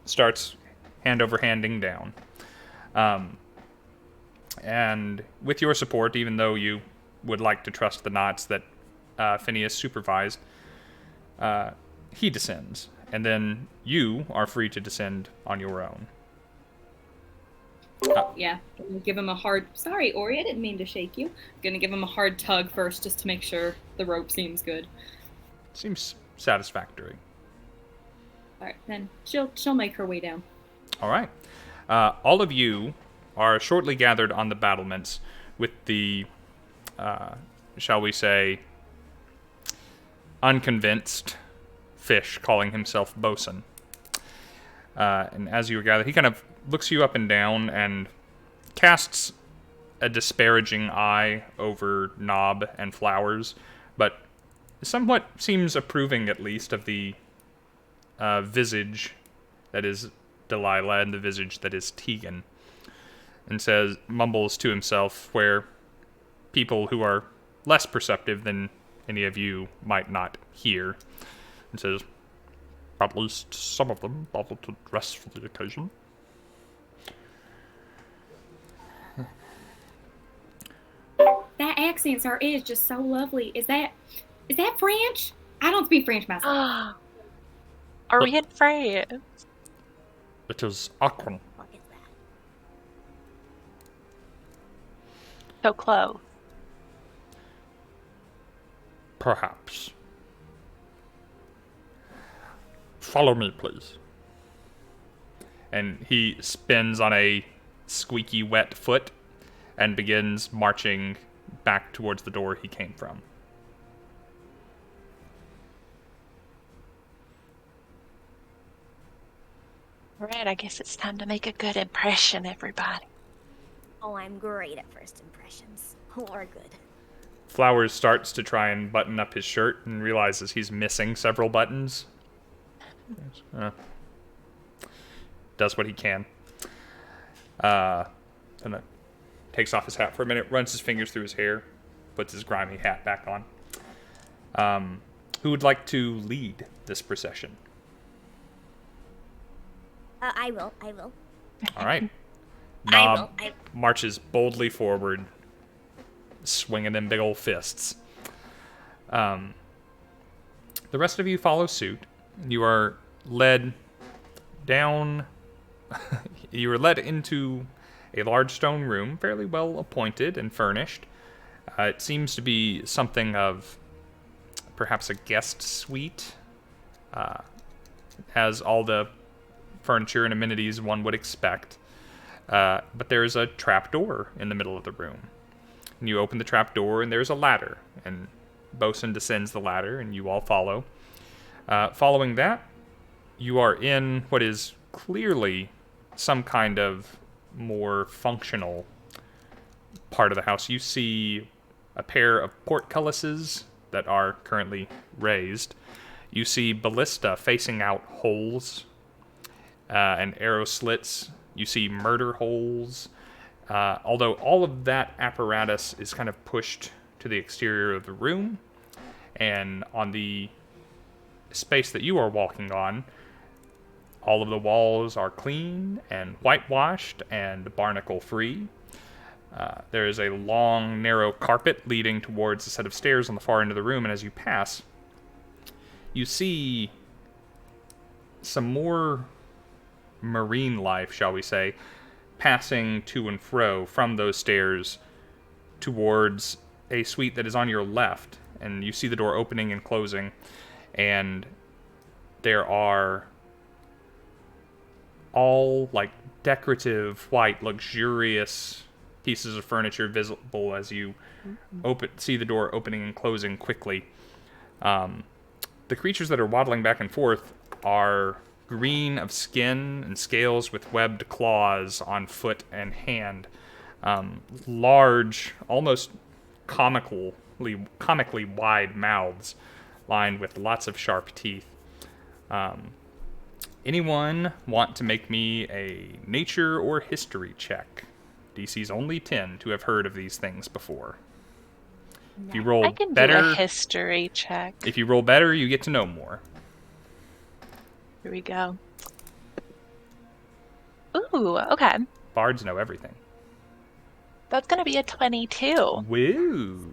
starts hand over handing down. And with your support, even though you would like to trust the knots that Phineas supervised, he descends. And then you are free to descend on your own. Yeah, I'm gonna give him a hard. Sorry, Ori, I didn't mean to shake you. I'm gonna give him a hard tug first, just to make sure the rope seems good. Seems satisfactory. All right, then she'll make her way down. All right. All of you are shortly gathered on the battlements with the, shall we say, unconvinced fish calling himself Bosun. And as you are gathered, he kind of looks you up and down and casts a disparaging eye over Knob and Flowers, but somewhat seems approving, at least, of the visage that is Delilah and the visage that is Tegan, and mumbles to himself, where people who are less perceptive than any of you might not hear, and says, "At least some of them bothered to dress for the occasion." That accent, sir, is just so lovely. Is that French? I don't speak French myself. Are we in France? It is Aquan. What is that? So close. Perhaps. Follow me, please. And he spins on a squeaky wet foot and begins marching back towards the door he came from. Alright, I guess it's time to make a good impression, everybody. Oh, I'm great at first impressions. Or good. Flowers starts to try and button up his shirt and realizes he's missing several buttons. Does what he can. And then takes off his hat for a minute, runs his fingers through his hair, puts his grimy hat back on. Who would like to lead this procession? I will. All right. I Knob will. marches boldly forward, swinging them big old fists. The rest of you follow suit. You are led down. You are led into a large stone room, fairly well appointed and furnished. It seems to be something of perhaps a guest suite. It has all the furniture and amenities one would expect. But there's a trap door in the middle of the room. And you open the trap door, and there's a ladder. And Bosun descends the ladder, and you all follow. Following that, you are in what is clearly some kind of more functional part of the house. You see a pair of portcullises that are currently raised. You see ballista facing out holes and arrow slits. You see murder holes. Although all of that apparatus is kind of pushed to the exterior of the room, and on the space that you are walking on, all of the walls are clean and whitewashed and barnacle-free. There is a long, narrow carpet leading towards a set of stairs on the far end of the room, and as you pass, you see some more marine life, shall we say, passing to and fro from those stairs towards a suite that is on your left. And you see the door opening and closing, and there are all like decorative, white, luxurious pieces of furniture visible as you see the door opening and closing quickly. The creatures that are waddling back and forth are green of skin and scales with webbed claws on foot and hand. Large, almost comically wide mouths lined with lots of sharp teeth. Anyone want to make me a nature or history check? DC's only 10 to have heard of these things before. If you roll I can better, do a history check. if you roll better, you get to know more. Here we go. Ooh, okay. Bards know everything. That's going to be a 22. Woo.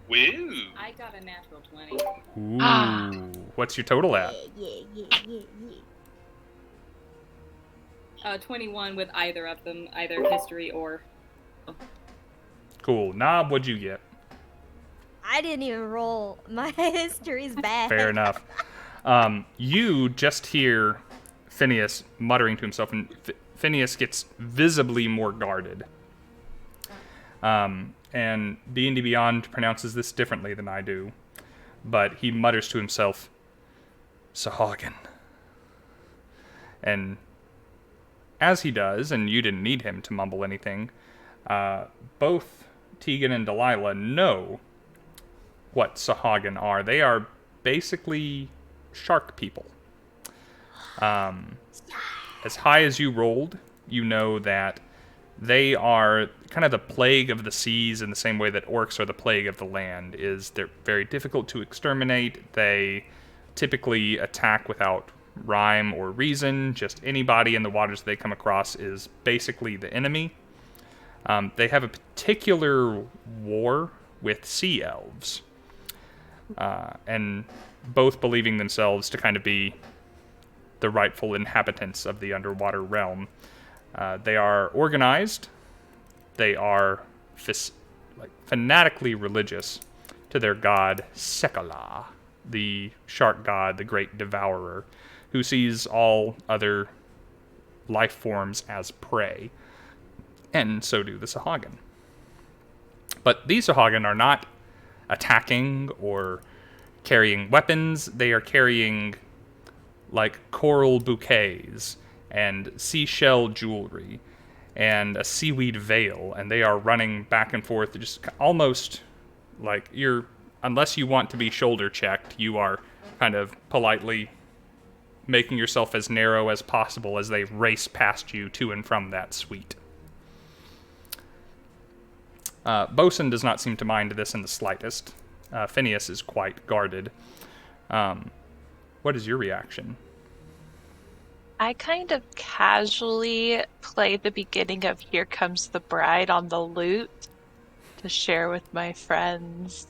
Woo. I got a natural 20. Ooh. What's your total at? Yeah. 21 with either of them, either history or... Cool. Knob, what'd you get? I didn't even roll. My history's bad. Fair enough. You just hear Phineas muttering to himself, and Phineas gets visibly more guarded. And D&D Beyond pronounces this differently than I do, but he mutters to himself, Sahagin. And as he does, and you didn't need him to mumble anything, both Tegan and Delilah know what Sahagin are. They are basically shark people. As high as you rolled, you know that they are kind of the plague of the seas in the same way that orcs are the plague of the land. They're very difficult to exterminate. They typically attack without rhyme or reason. Just anybody in the waters they come across is basically the enemy. They have a particular war with sea elves, and both believing themselves to kind of be the rightful inhabitants of the underwater realm. They are organized. They are fanatically religious to their god Sekala, the shark god, the great devourer, who sees all other life forms as prey. And so do the Sahagin. But these Sahagin are not attacking or carrying weapons. They are carrying like coral bouquets and seashell jewelry and a seaweed veil, and they are running back and forth, just almost like unless you want to be shoulder checked, you are kind of politely making yourself as narrow as possible as they race past you to and from that suite. Bosun does not seem to mind this in the slightest. Phineas is quite guarded. What is your reaction? I kind of casually play the beginning of Here Comes the Bride on the lute to share with my friends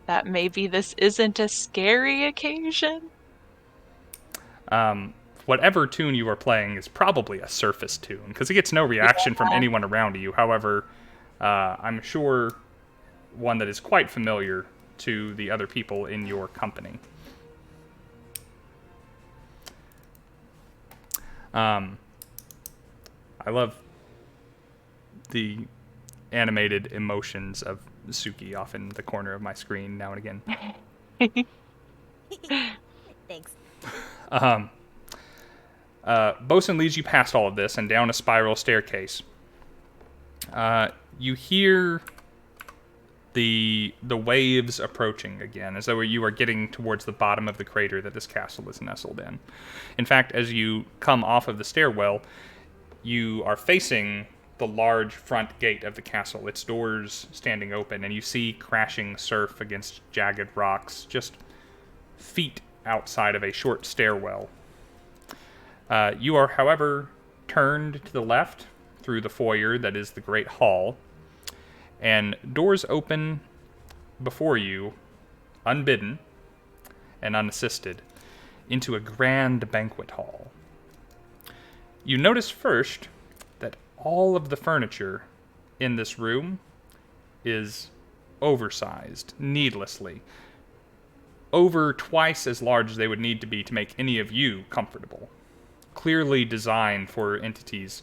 that maybe this isn't a scary occasion. Whatever tune you are playing is probably a surface tune, because it gets no reaction from anyone around you. However, I'm sure one that is quite familiar to the other people in your company. I love the animated emotions of Suki off in the corner of my screen now and again. Thanks. Bosun leads you past all of this and down a spiral staircase. You hear the waves approaching again, as though you are getting towards the bottom of the crater that this castle is nestled in. In fact, as you come off of the stairwell, you are facing the large front gate of the castle, its doors standing open, and you see crashing surf against jagged rocks just feet outside of a short stairwell. You are, however, turned to the left through the foyer that is the Great Hall, and doors open before you, unbidden and unassisted, into a grand banquet hall. You notice first that all of the furniture in this room is oversized, needlessly. Over twice as large as they would need to be to make any of you comfortable. Clearly designed for entities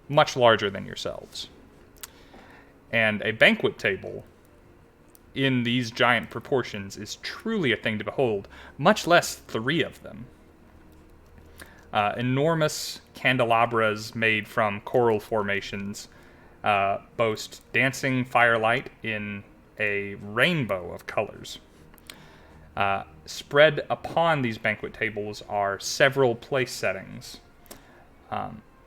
much larger than yourselves. And a banquet table in these giant proportions is truly a thing to behold, much less 3 of them. Enormous candelabras made from coral formations boast dancing firelight in a rainbow of colors. Spread upon these banquet tables are several place settings,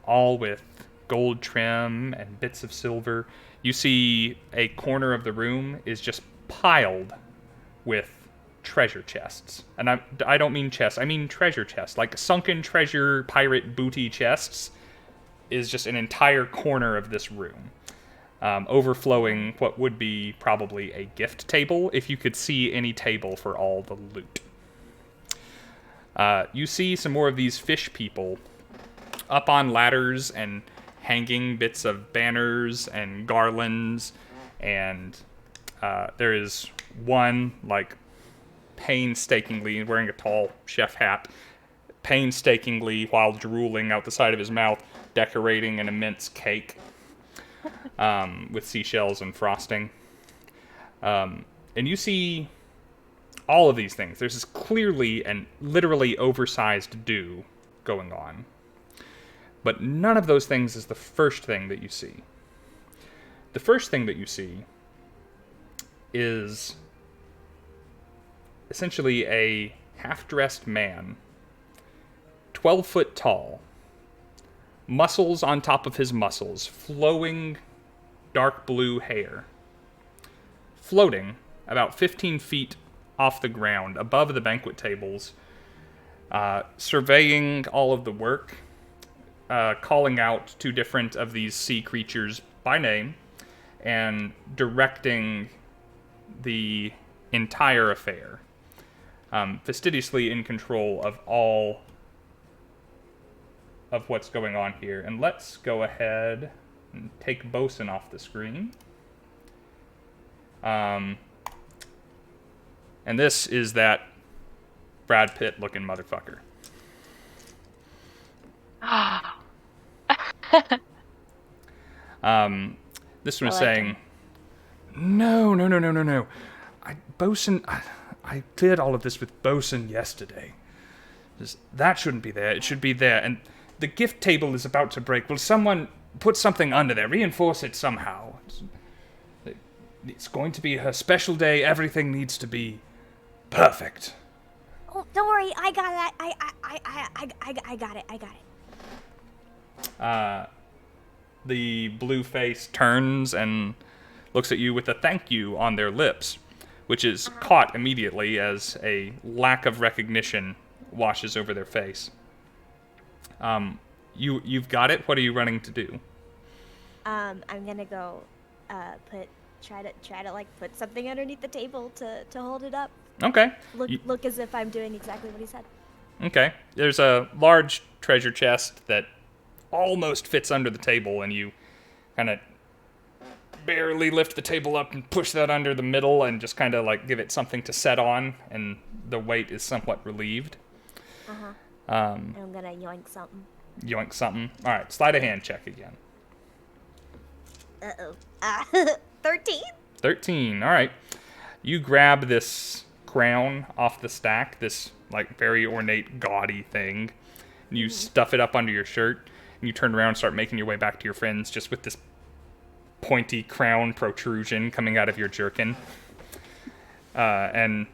all with gold trim and bits of silver. You see a corner of the room is just piled with treasure chests. And I don't mean chests, I mean treasure chests. Like sunken treasure pirate booty chests is just an entire corner of this room. Overflowing what would be probably a gift table if you could see any table for all the loot. You see some more of these fish people up on ladders and hanging bits of banners and garlands, and there is one, like, painstakingly wearing a tall chef hat, painstakingly, while drooling out the side of his mouth, decorating an immense cake with seashells and frosting. And you see all of these things. There's this clearly and literally oversized do going on. But none of those things is the first thing that you see. The first thing that you see is essentially a half-dressed man, 12 foot tall, muscles on top of his muscles, flowing dark blue hair, floating about 15 feet off the ground above the banquet tables, surveying all of the work, calling out to different of these sea creatures by name, and directing the entire affair, fastidiously in control of all of what's going on here. And let's go ahead and take Bosun off the screen. And this is that Brad Pitt looking motherfucker. This one is saying, no. I cleared all of this with Bosun yesterday. That shouldn't be there. It should be there. And the gift table is about to break. Will someone put something under there? Reinforce it somehow. It's going to be her special day. Everything needs to be perfect. Oh, don't worry. I got it. I got it. The blue face turns and looks at you with a thank you on their lips, which is caught immediately as a lack of recognition washes over their face. You've got it. What are you running to do? I'm gonna go try to like put something underneath the table to hold it up. Okay. Look as if I'm doing exactly what he said. Okay. There's a large treasure chest that almost fits under the table, and you kind of barely lift the table up and push that under the middle and just kind of like give it something to set on, and the weight is somewhat relieved. And I'm gonna yoink something. Yoink something. All right, slide a hand check again. 13? 13. All right. You grab this crown off the stack, this like very ornate, gaudy thing. And you stuff it up under your shirt, and you turn around and start making your way back to your friends just with this pointy crown protrusion coming out of your jerkin. And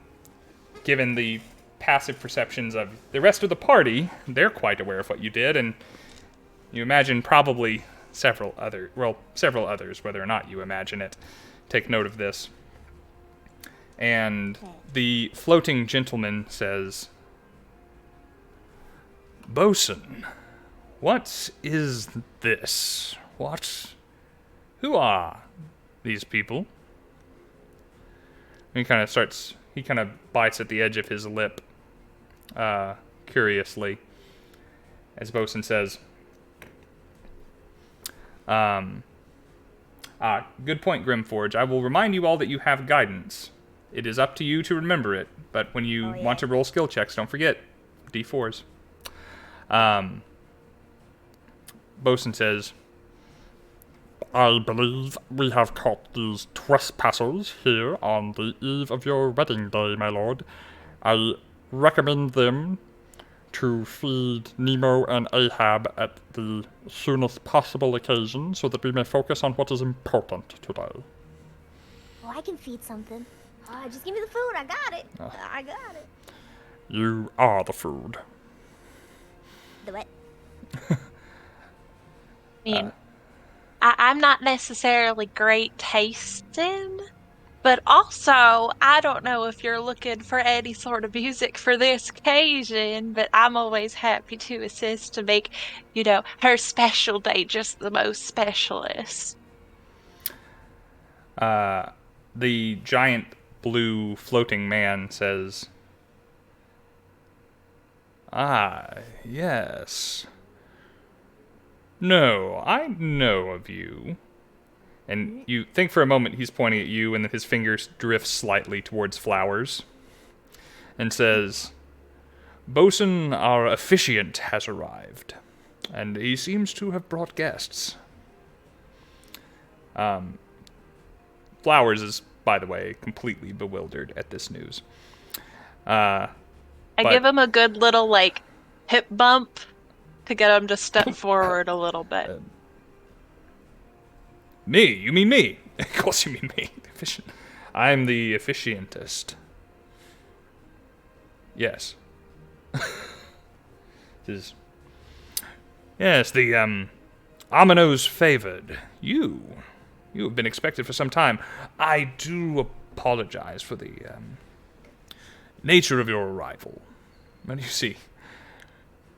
given the passive perceptions of the rest of the party, they're quite aware of what you did, and you imagine probably several others, whether or not you imagine it, take note of this. And the floating gentleman says, "Bosun, what is this? Who are these people?" And he kind of bites at the edge of his lip, curiously, as Bosun says, good point, Grimforge. I will remind you all that you have guidance. It is up to you to remember it, but when you want to roll skill checks, don't forget D4s. Bosun says, I believe we have caught these trespassers here on the eve of your wedding day, my lord. I recommend them to feed Nemo and Ahab at the soonest possible occasion so that we may focus on what is important today. Oh, I can feed something. Just give me the food. I got it. I got it. You are the food. The what? I mean, I'm not necessarily great tasting, but also I don't know if you're looking for any sort of music for this occasion, but I'm always happy to assist to make, her special day just the most specialist. The giant blue floating man says, "Ah, yes. No, I know of you." And you think for a moment he's pointing at you, and then his fingers drift slightly towards flowers, and says, "Bosun, our officiant, has arrived, and he seems to have brought guests." Flowers is, by the way, completely bewildered at this news. I give him a good little, hip bump to get him to step forward a little bit. Me? You mean me? Of course you mean me. I'm the officiantist. Yes. Yes, the, Amino's favored. You have been expected for some time. I do apologize for the, nature of your arrival. But you see,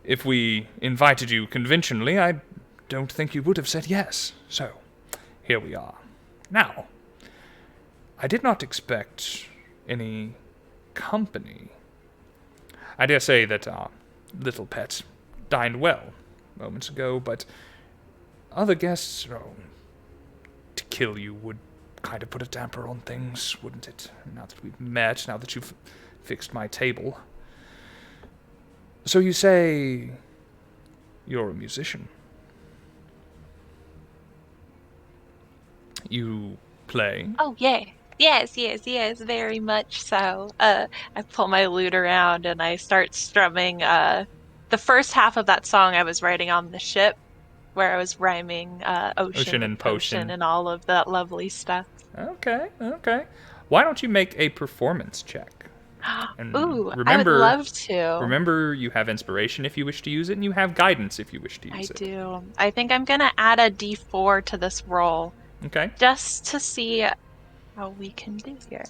if we invited you conventionally, I don't think you would have said yes. So, here we are. Now, I did not expect any company. I dare say that our little pet dined well moments ago, but other guests, to kill you would kind of put a damper on things, wouldn't it? Now that we've met, now that you've fixed my table. So you say you're a musician. You play? Oh, yeah. Yes, very much so. I pull my lute around and I start strumming. The first half of that song I was writing on the ship, where I was rhyming ocean and potion and all of that lovely stuff. Okay. Why don't you make a performance check? And Ooh, I would love to. Remember, you have inspiration if you wish to use it, and you have guidance if you wish to use it. I do. I think I'm going to add a d4 to this roll. Okay. Just to see how we can do here.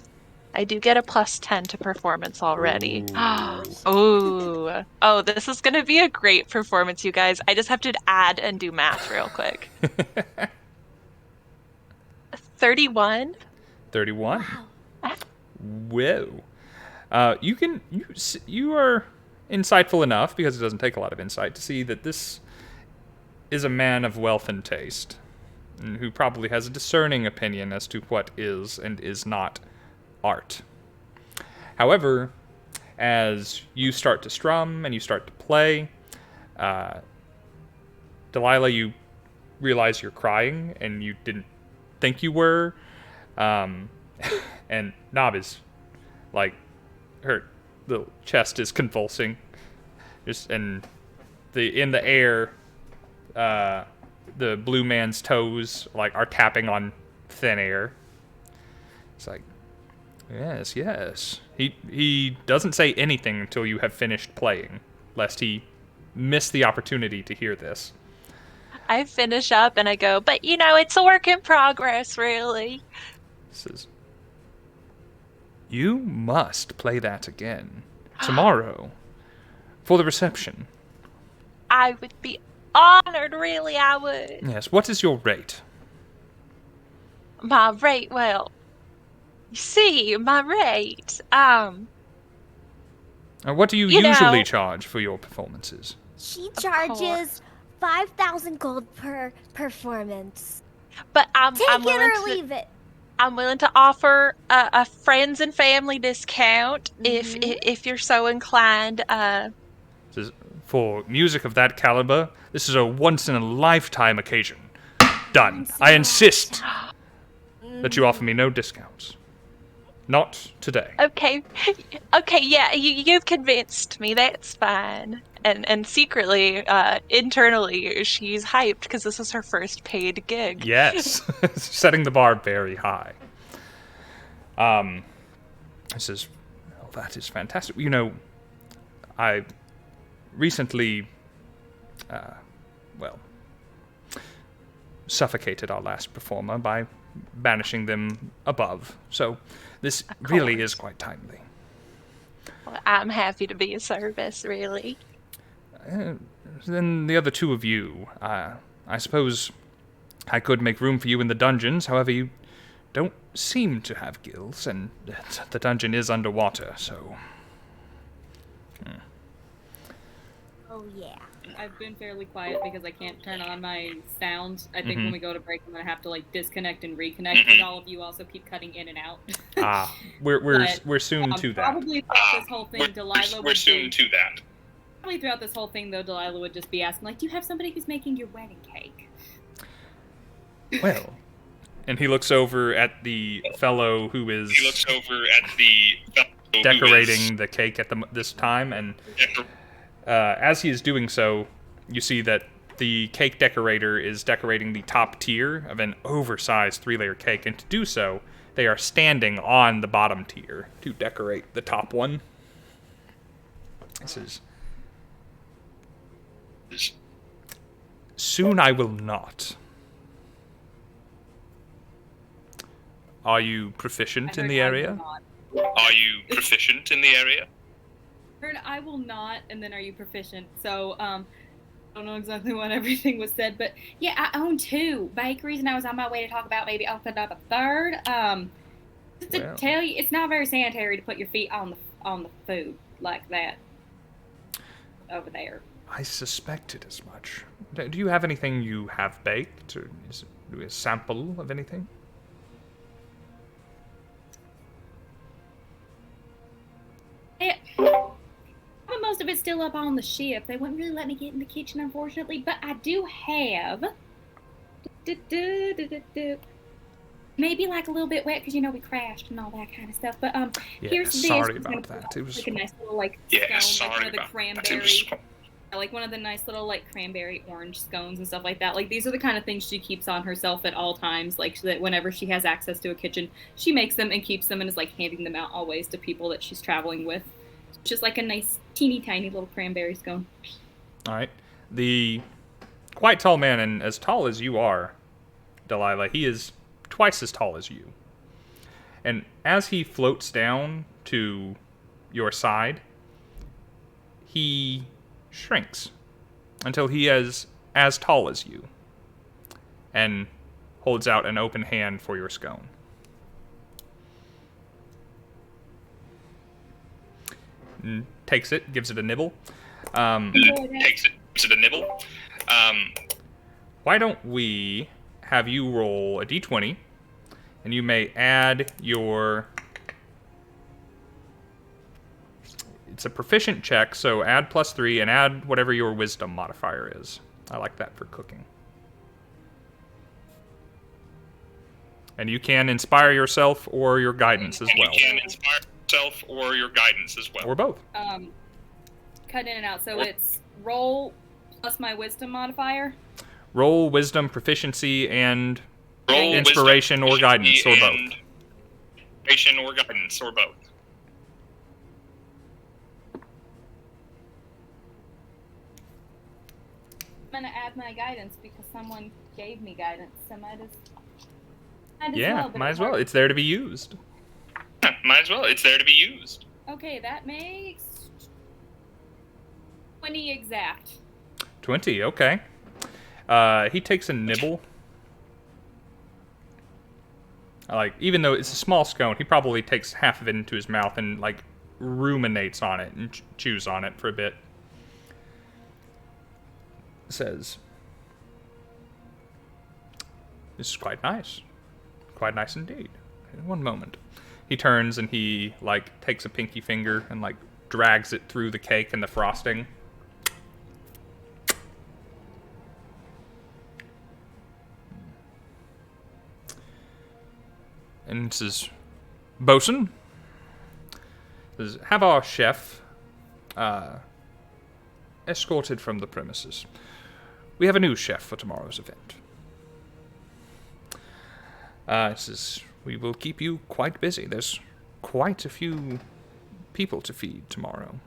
I do get a +10 to performance already. Ooh. Oh, this is going to be a great performance, you guys. I just have to add and do math real quick. 31. 31. Whoa. You are insightful enough, because it doesn't take a lot of insight, to see that this is a man of wealth and taste, and who probably has a discerning opinion as to what is and is not art. However, as you start to strum and you start to play, Delilah, you realize you're crying, and you didn't think you were, and Nob is, her little chest is convulsing, and in the air, the blue man's toes are tapping on thin air. It's like, yes. He doesn't say anything until you have finished playing, lest he miss the opportunity to hear this. I finish up and I go, but it's a work in progress, really. Says, you must play that again tomorrow for the reception. I would be honored, really, I would. Yes, what is your rate? My rate, well, you see, my rate, what do you usually charge for your performances? She charges 5,000 gold per performance. But I'm Take willing it or leave it. I'm willing to offer a friends and family discount if you're so inclined. For music of that caliber, this is a once-in-a-lifetime occasion. Done. I insist that you offer me no discounts. Not today. Okay, yeah, you've convinced me. That's fine. And secretly, internally, she's hyped because this is her first paid gig. Yes, setting the bar very high. This is, well, that is fantastic. You know, I recently, suffocated our last performer by banishing them above. So this really is quite timely. Well, I'm happy to be of service, really. Then the other two of you, I suppose I could make room for you in the dungeons. However, you don't seem to have gills, and the dungeon is underwater, so... Oh, yeah. I've been fairly quiet because I can't turn on my sound. I think when we go to break, I'm gonna have to like disconnect and reconnect. But all of you also keep cutting in and out. We're soon to that. Probably throughout this whole thing, Delilah We're soon to that. Probably throughout this whole thing, though, Delilah would just be asking, like, "Do you have somebody who's making your wedding cake?" Well, and he looks over at the fellow who is decorating the cake at this time, and as he is doing so, you see that the cake decorator is decorating the top tier of an oversized 3-layer cake, and to do so, they are standing on the bottom tier to decorate the top one. This is... Soon I will not. Are you proficient in the area? Are you proficient in the area? Heard I will not, and then are you proficient? So, I don't know exactly what everything was said, but yeah, I own 2 bakeries, and I was on my way to talk about maybe opening up a 3rd. Just to tell you, it's not very sanitary to put your feet on the food like that over there. I suspected as much. Do you have anything you have baked, or is it a sample of anything? Most of it's still up on the ship. They wouldn't really let me get in the kitchen, unfortunately, but I do have maybe like a little bit wet because we crashed and all that kind of stuff. But here's this. Sorry about that. It was like a nice little scone, like one of the cranberry, like one of the nice little cranberry orange scones and stuff like that. Like these are the kind of things she keeps on herself at all times. Like so that whenever she has access to a kitchen, she makes them and keeps them and is like handing them out always to people that she's traveling with. Just like a nice, teeny tiny little cranberry scone. All right. The quite tall man, and as tall as you are, Delilah, he is twice as tall as you. And as he floats down to your side, he shrinks until he is as tall as you and holds out an open hand for your scone. Takes it, gives it a nibble. Why don't we have you roll a d20, and you may add your... It's a proficient check, so add +3 and add whatever your wisdom modifier is. I like that for cooking. And you can inspire yourself or your guidance as well. Or both. Cut in and out. So it's roll plus my wisdom modifier. Roll wisdom, proficiency, and inspiration or guidance, or both. I'm gonna add my guidance because someone gave me guidance. So might as well. It's there to be used. Okay, that makes 20 exact. 20, okay. He takes a nibble. Even though it's a small scone, he probably takes half of it into his mouth and, ruminates on it and chews on it for a bit. Says, "This is quite nice. Quite nice indeed. One moment." He turns and he, takes a pinky finger and, drags it through the cake and the frosting. And says, "Bosun, have our chef escorted from the premises. We have a new chef for tomorrow's event. We will keep you quite busy. There's quite a few people to feed tomorrow.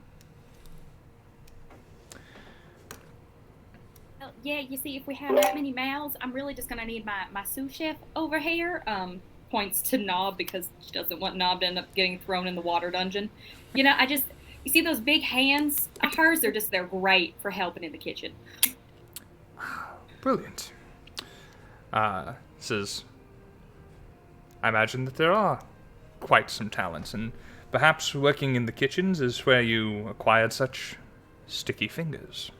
Well, yeah, you see, if we have that many mouths, I'm really just gonna need my sous chef over here. Points to Nob because she doesn't want Nob to end up getting thrown in the water dungeon. You know, you see those big hands of hers? They're great for helping in the kitchen. Brilliant. Says, I imagine that there are quite some talents, and perhaps working in the kitchens is where you acquired such sticky fingers.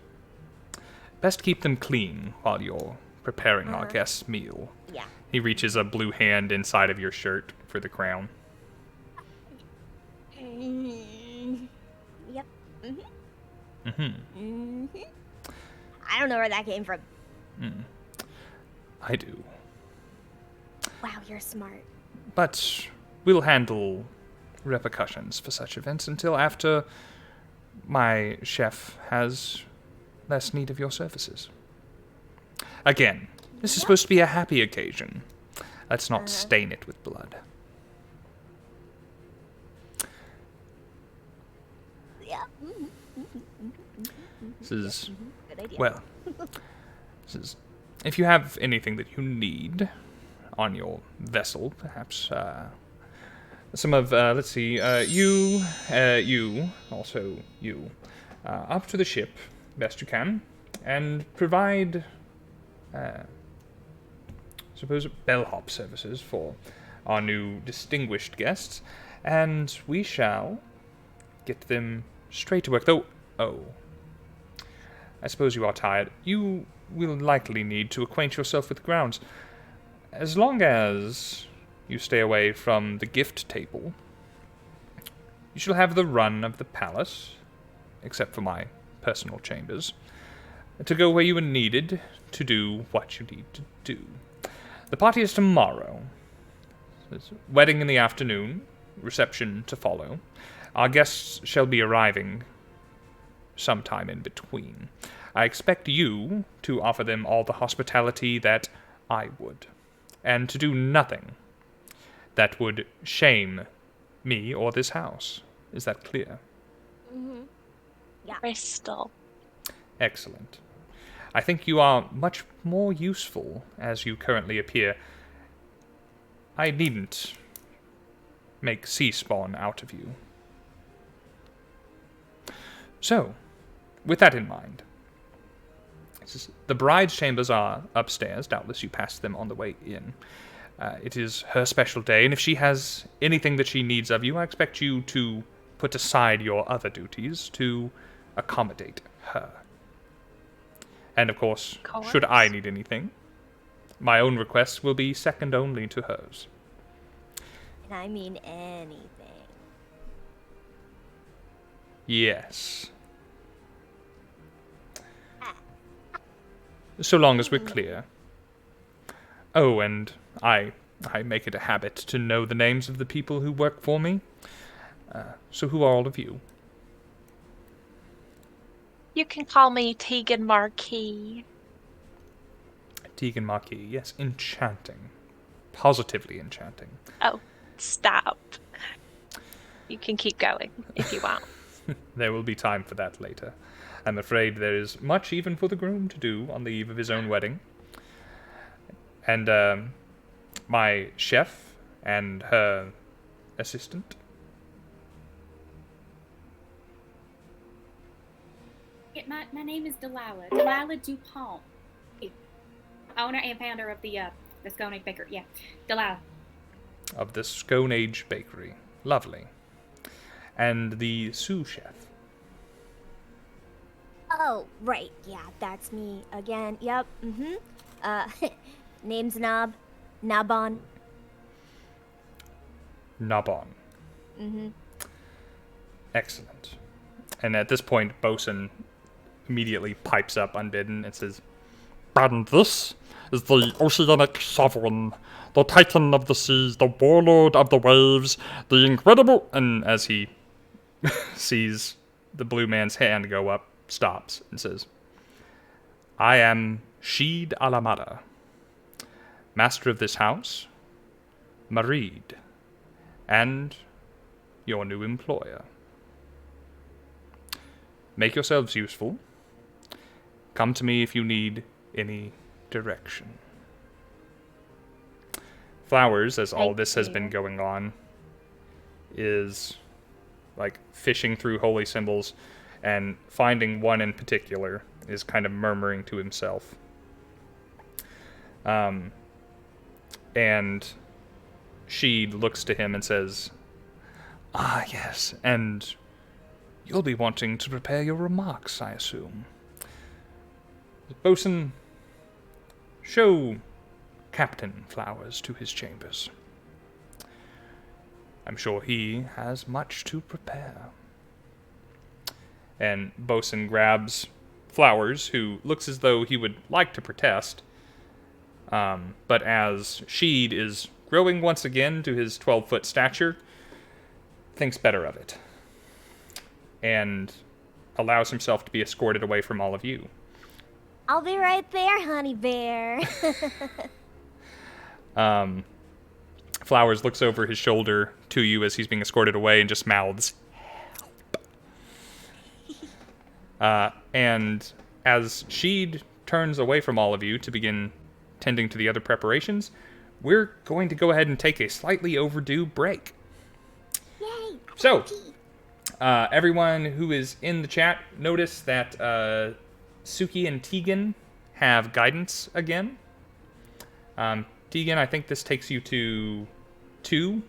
Best keep them clean while you're preparing our guest's meal. Yeah. He reaches a blue hand inside of your shirt for the crown. Yep. Mm-hmm. I don't know where that came from. I do. Wow, you're smart. But we'll handle repercussions for such events until after my chef has less need of your services. Again, this is supposed to be a happy occasion. Let's not stain it with blood. Yeah. This is, Good idea. well, this is, if you have anything that you need on your vessel, perhaps, some of, let's see, you, also you, up to the ship, best you can, and provide, suppose, bellhop services for our new distinguished guests, and we shall get them straight to work, though, I suppose you are tired. You will likely need to acquaint yourself with the grounds. As long as you stay away from the gift table, you shall have the run of the palace, except for my personal chambers, to go where you are needed to do what you need to do. The party is tomorrow. There's a wedding in the afternoon, reception to follow. Our guests shall be arriving sometime in between. I expect you to offer them all the hospitality that I would, and to do nothing that would shame me or this house. Is that clear? Crystal. Excellent. I think you are much more useful as you currently appear. I needn't make sea spawn out of you. So, with that in mind, the bride's chambers are upstairs. Doubtless you passed them on the way in. It is her special day, and if she has anything that she needs of you, I expect you to put aside your other duties to accommodate her. And of course, should I need anything, my own requests will be second only to hers. And I mean anything. Yes. So long as we're clear. Oh, and I make it a habit to know the names of the people who work for me. So who are all of you? You can call me Tegan Marquis. Tegan Marquis, yes, enchanting. Positively enchanting. Oh, stop. You can keep going if you want. There will be time for that later. I'm afraid there is much even for the groom to do on the eve of his own wedding. And, my chef and her assistant. Yeah, my name is Delilah. Delilah DuPont. Owner and founder of the Scone Age Bakery. Yeah, Delilah. Of the Scone Age Bakery. Lovely. And the sous chef. Oh, right. Yeah, that's me again. Yep. Name's Nob. Nabon. Nabon. Excellent. And at this point, Bosun immediately pipes up unbidden and says, And this is the Oceanic Sovereign, the Titan of the seas, the Warlord of the waves, the incredible... and as he sees the blue man's hand go up, stops and says, I am Sheed Alamada, master of this house, Marid, and your new employer. Make yourselves useful. Come to me if you need any direction. Flowers, as all this has been going on, is like fishing through holy symbols and finding one in particular, is kind of murmuring to himself. And she looks to him and says, Ah, yes, and you'll be wanting to prepare your remarks, I assume. Bosun, show Captain Flowers to his chambers. I'm sure he has much to prepare. And Bosun grabs Flowers, who looks as though he would like to protest, but as Sheed is growing once again to his 12-foot stature, thinks better of it, and allows himself to be escorted away from all of you. I'll be right there, honey bear. Flowers looks over his shoulder to you as he's being escorted away and just mouths, help. And as Sheed turns away from all of you to begin tending to the other preparations, we're going to go ahead and take a slightly overdue break. Yay! So, everyone who is in the chat, notice that Suki and Tegan have guidance again. Tegan, I think this takes you to 2.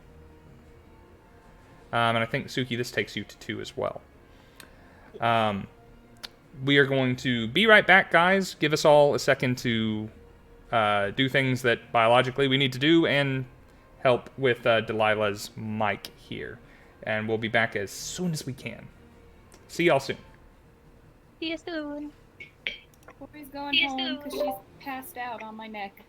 And I think, Suki, this takes you to 2 as well. We are going to be right back, guys. Give us all a second to do things that biologically we need to do and help with Delilah's mic here. And we'll be back as soon as we can. See y'all soon. See you soon. Corey's going home because she's passed out on my neck.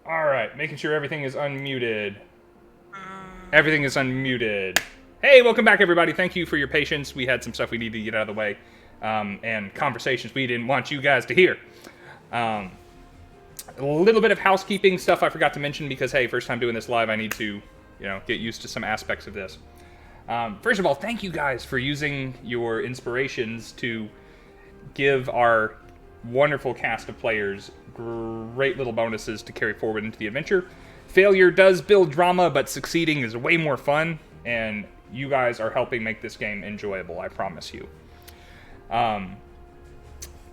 All right, making sure everything is unmuted. Everything is unmuted. Hey, welcome back, everybody. Thank you for your patience. We had some stuff we needed to get out of the way, and conversations we didn't want you guys to hear. A little bit of housekeeping stuff I forgot to mention because, hey, first time doing this live, I need to, get used to some aspects of this. First of all, thank you guys for using your inspirations to give our wonderful cast of players great little bonuses to carry forward into the adventure. Failure does build drama, but succeeding is way more fun, and you guys are helping make this game enjoyable, I promise you. I'm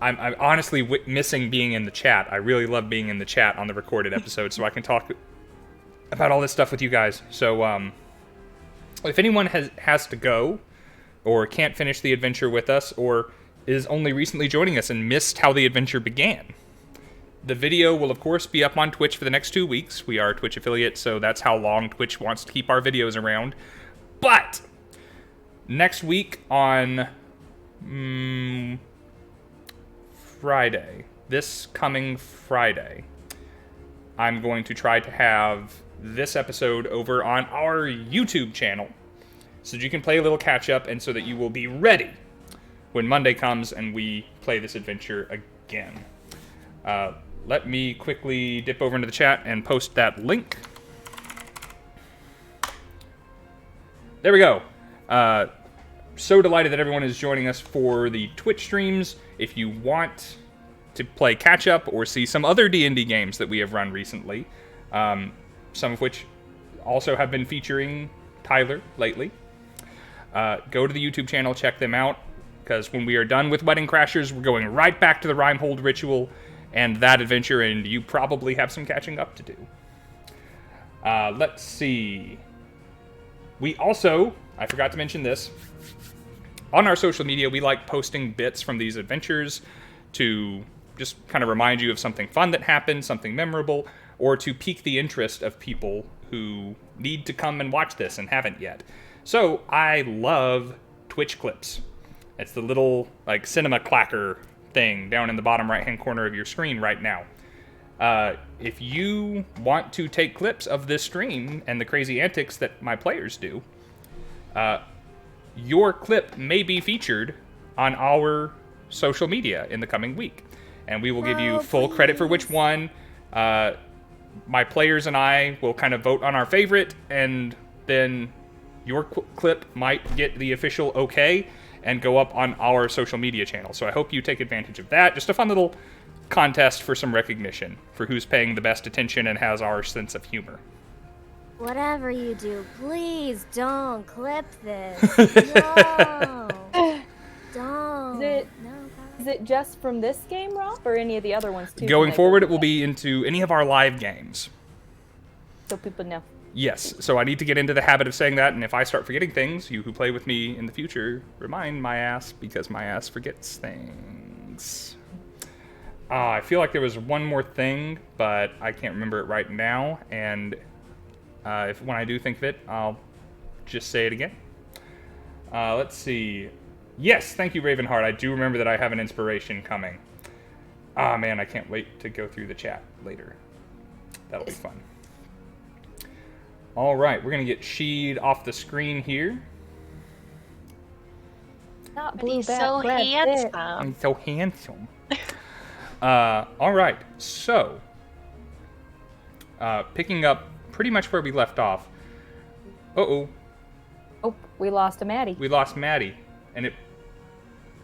honestly missing being in the chat. I really love being in the chat on the recorded episode, so I can talk about all this stuff with you guys. So, if anyone has to go, or can't finish the adventure with us, or is only recently joining us and missed how the adventure began, the video will, of course, be up on Twitch for the next 2 weeks. We are a Twitch affiliate, so that's how long Twitch wants to keep our videos around. But next week on Friday, this coming Friday, I'm going to try to have this episode over on our YouTube channel so that you can play a little catch-up and so that you will be ready when Monday comes and we play this adventure again. Let me quickly dip over into the chat and post that link. There we go. So delighted that everyone is joining us for the Twitch streams. If you want to play catch-up or see some other D&D games that we have run recently, some of which also have been featuring Tyler lately, go to the YouTube channel, check them out, because when we are done with Wedding Crashers, we're going right back to the Rhymehold Ritual and that adventure, and you probably have some catching up to do. Let's see. We also, I forgot to mention this, on our social media, we like posting bits from these adventures to just kind of remind you of something fun that happened, something memorable, or to pique the interest of people who need to come and watch this and haven't yet. So, I love Twitch clips. It's the little, cinema clacker thing down in the bottom right-hand corner of your screen right now. If you want to take clips of this stream and the crazy antics that my players do, your clip may be featured on our social media in the coming week. And we will give you full credit for which one. My players and I will kind of vote on our favorite, and then your clip might get the official okay and go up on our social media channel. So I hope you take advantage of that. Just a fun little contest for some recognition for who's paying the best attention and has our sense of humor. Whatever you do, please don't clip this. No. Don't. Is it just from this game, Rob, or any of the other ones too? Going forward, it will be into any of our live games. So people know. Yes, so I need to get into the habit of saying that, and if I start forgetting things, you who play with me in the future, remind my ass, because my ass forgets things. I feel like there was one more thing, but I can't remember it right now, and when I do think of it, I'll just say it again. Let's see. Yes, thank you, Ravenheart. I do remember that I have an inspiration coming. Man, I can't wait to go through the chat later. That'll be fun. All right, we're going to get Sheed off the screen here. Not But he's so handsome. I'm so handsome. All right, so picking up pretty much where we left off. Uh-oh. Oh, we lost a Maddie. We lost Maddie, and it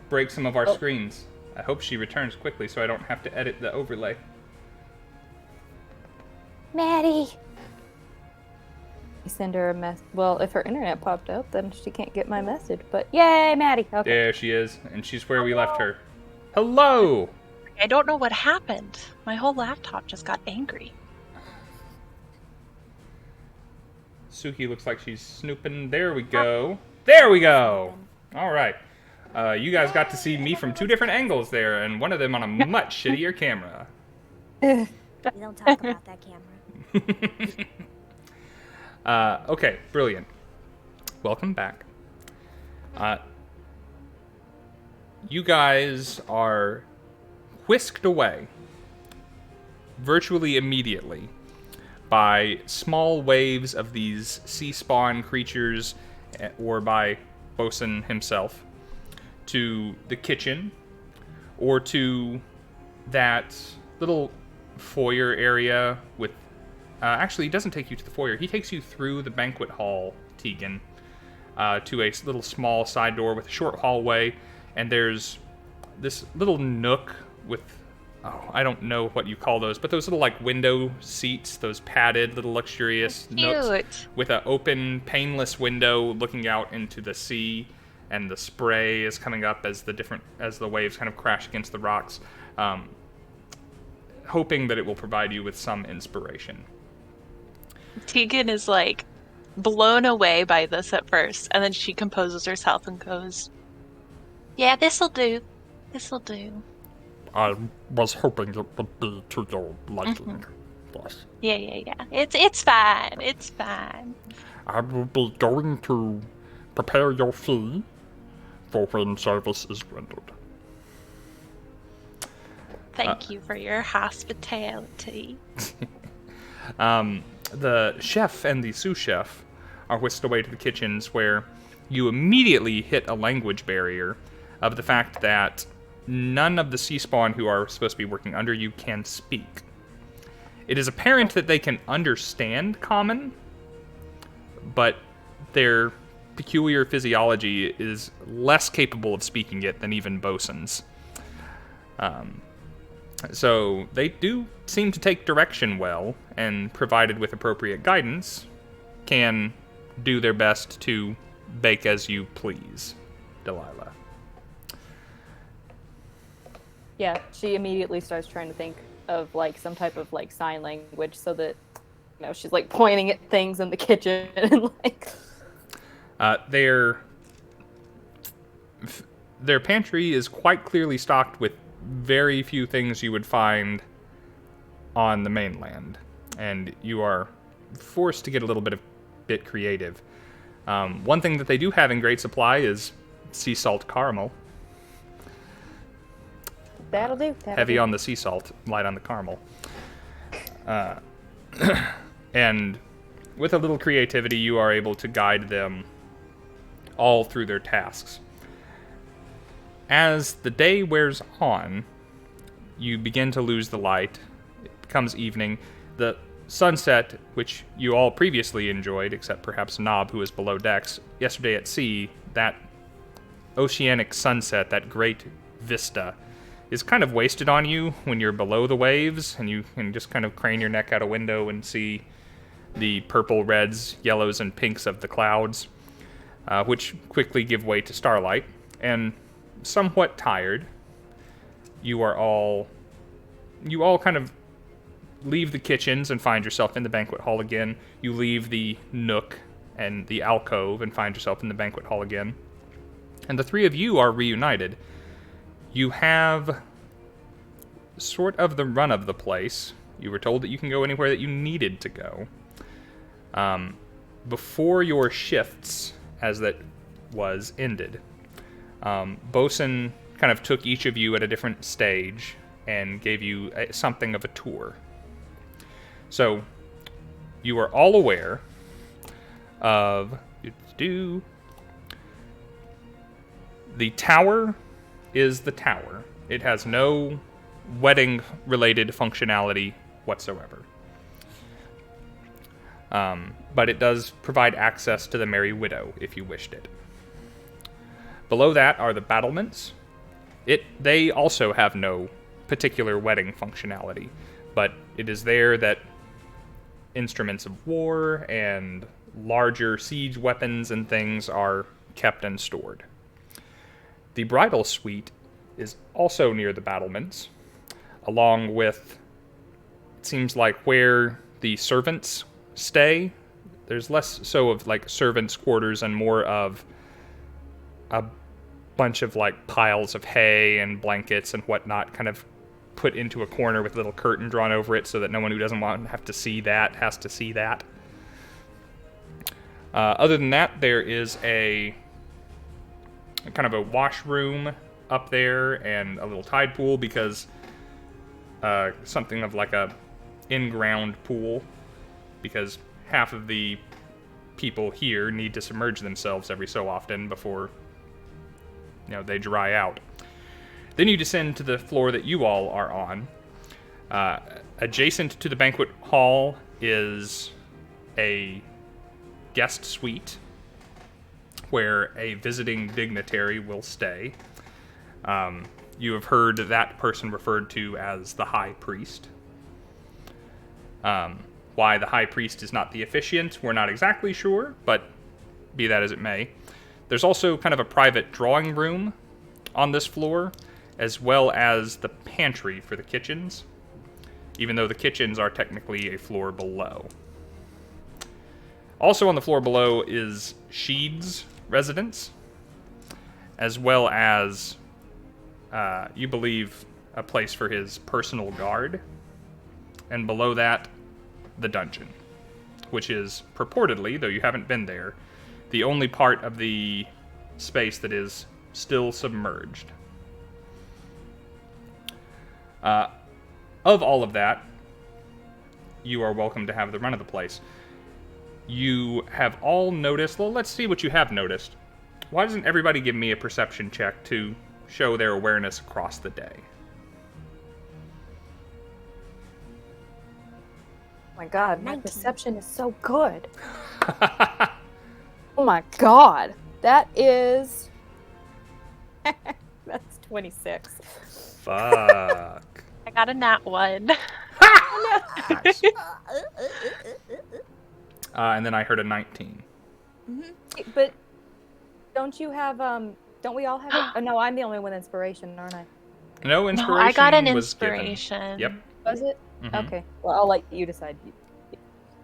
breaks some of our screens. I hope she returns quickly so I don't have to edit the overlay. Maddie! Send her a mess. Well, if her internet popped up, then she can't get my message. But yay, Maddie! Okay. There she is, and she's where we left her. Hello! I don't know what happened. My whole laptop just got angry. Suki looks like she's snooping. There we go. There we go! All right. You guys got to see me from two different angles there, and one of them on a much shittier camera. We don't talk about that camera. Okay, brilliant. Welcome back. You guys are whisked away virtually immediately by small waves of these sea spawn creatures, or by Bosun himself, to the kitchen, or to that little foyer area with... actually, he doesn't take you to the foyer. He takes you through the banquet hall, Tegan, to a little small side door with a short hallway, and there's this little nook with... I don't know what you call those, but those little, like, window seats, those padded, little luxurious nooks with an open, painless window looking out into the sea, and the spray is coming up as the waves kind of crash against the rocks, hoping that it will provide you with some inspiration. Tegan is, like, blown away by this at first, and then she composes herself and goes, "Yeah, this'll do. This'll do." I was hoping it would be to your liking. Yes. Yeah. It's fine. It's fine. I will be going to prepare your fee for when service is rendered. Thank you for your hospitality. The chef and the sous chef are whisked away to the kitchens, where you immediately hit a language barrier of the fact that none of the sea spawn who are supposed to be working under you can speak. It is apparent that they can understand Common, but their peculiar physiology is less capable of speaking it than even Bosun's. So they do seem to take direction well, and provided with appropriate guidance, can do their best to bake as you please, Delilah. Yeah, she immediately starts trying to think of, like, some type of, like, sign language so that, you know, she's, like, pointing at things in the kitchen and, like... Their pantry is quite clearly stocked with very few things you would find on the mainland, and you are forced to get a little bit creative. One thing that they do have in great supply is sea salt caramel. That'll do. Heavy on the sea salt, light on the caramel. And with a little creativity, you are able to guide them all through their tasks. As the day wears on, you begin to lose the light. It becomes evening. The sunset, which you all previously enjoyed, except perhaps Nob, who was below decks, yesterday at sea, that oceanic sunset, that great vista, is kind of wasted on you when you're below the waves, and you can just kind of crane your neck out a window and see the purple, reds, yellows, and pinks of the clouds, which quickly give way to starlight. And somewhat tired, you all kind of leave the kitchens and find yourself in the banquet hall again. You leave the nook and the alcove and find yourself in the banquet hall again. And the three of you are reunited. You have sort of the run of the place. You were told that you can go anywhere that you needed to go. Before your shifts, as that was ended, Bosun kind of took each of you at a different stage and gave you something of a tour. So, you are all aware of the tower is the tower. It has no wedding-related functionality whatsoever. But it does provide access to the Merry Widow, if you wished it. Below that are the battlements. They also have no particular wedding functionality, but it is there that instruments of war and larger siege weapons and things are kept and stored. The Bridal Suite is also near the battlements, along with, it seems like, where the servants stay. There's less so of, like, servants' quarters and more of a bunch of, like, piles of hay and blankets and whatnot kind of put into a corner with a little curtain drawn over it so that no one who doesn't want to have to see that has to see that. Other than that, there is a kind of a washroom up there and a little tide pool, because something of like a in-ground pool because half of the people here need to submerge themselves every so often before, they dry out. Then you descend to the floor that you all are on. Adjacent to the banquet hall is a guest suite where a visiting dignitary will stay. You have heard that person referred to as the High Priest. Why the High Priest is not the officiant, we're not exactly sure, but be that as it may. There's also kind of a private drawing room on this floor, as well as the pantry for the kitchens, even though the kitchens are technically a floor below. Also on the floor below is Sheed's residence, as well as, you believe, a place for his personal guard. And below that, the dungeon, which is purportedly, though you haven't been there, the only part of the space that is still submerged. Of all of that, you are welcome to have the run of the place. You have all noticed, well, let's see what you have noticed. Why doesn't everybody give me a perception check to show their awareness across the day? Oh my god, my 19. perception is so good. Oh my god. That is... That's 26. Fuck. I got a nat 1. Nice. And then I heard a 19. But don't you have, don't we all have it? Oh, no, I'm the only one with inspiration, aren't I? No inspiration. No, I got an was given. inspiration. Yep. Was it? Mhm. Okay. Well, I'll let you decide.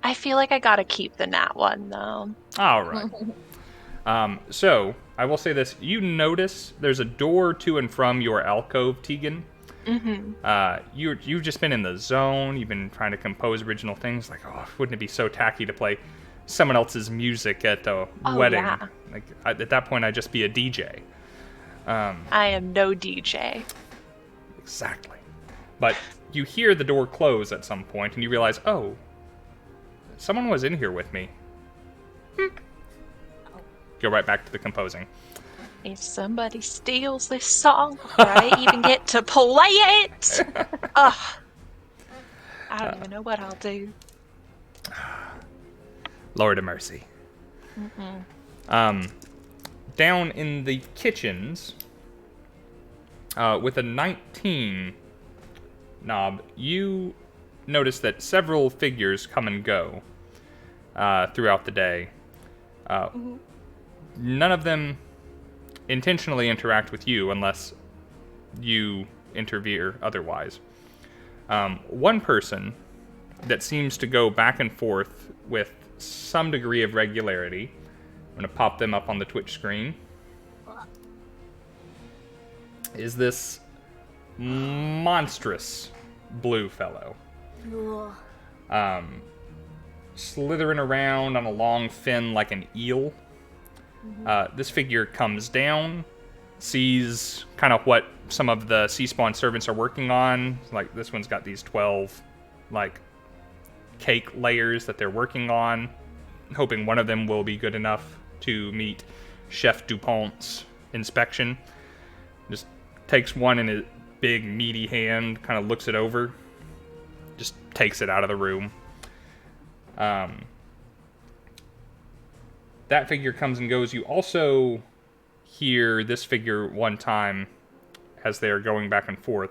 I feel like I gotta keep the nat 1, though. All right. So, I will say this. You notice there's a door to and from your alcove, Tegan. Mm-hmm. You've just been in the zone. You've been trying to compose original things. Like, oh, wouldn't it be so tacky to play someone else's music at a wedding? Yeah. Like, at that point, I'd just be a DJ. I am no DJ. Exactly. But you hear the door close at some point, and you realize, oh, someone was in here with me. Go right back to the composing. If somebody steals this song before I even get to play it, ugh, I don't even know what I'll do. Lord of mercy. Down in the kitchens, with a 19 knob, you notice that several figures come and go throughout the day. None of them intentionally interact with you unless you interfere otherwise. One person that seems to go back and forth with some degree of regularity. I'm going to pop them up on the Twitch screen. Is this monstrous blue fellow. Slithering around on a long fin like an eel. This figure comes down, sees kind of what some of the sea spawn servants are working on. Like, this one's got these 12, like, cake layers that they're working on, hoping one of them will be good enough to meet Chef Dupont's inspection. Just takes one in his big, meaty hand, kind of looks it over, just takes it out of the room. That figure comes and goes. You also hear this figure one time, as they're going back and forth,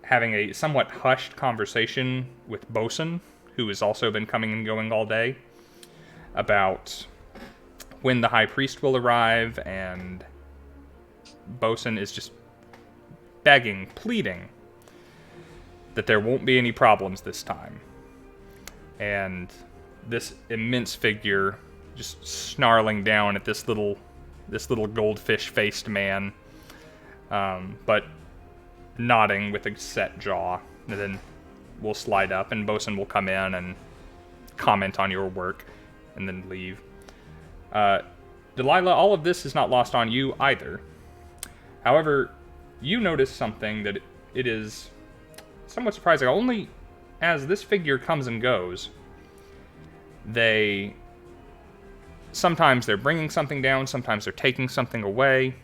having a somewhat hushed conversation with Bosun, who has also been coming and going all day, about when the High Priest will arrive, and Bosun is just begging, pleading, that there won't be any problems this time. And this immense figure just snarling down at this little goldfish-faced man, but nodding with a set jaw, and then we'll slide up, and Bosun will come in and comment on your work, and then leave. Delilah, all of this is not lost on you either. However, you notice something that it is somewhat surprising. Only as this figure comes and goes, Sometimes they're bringing something down, sometimes they're taking something away.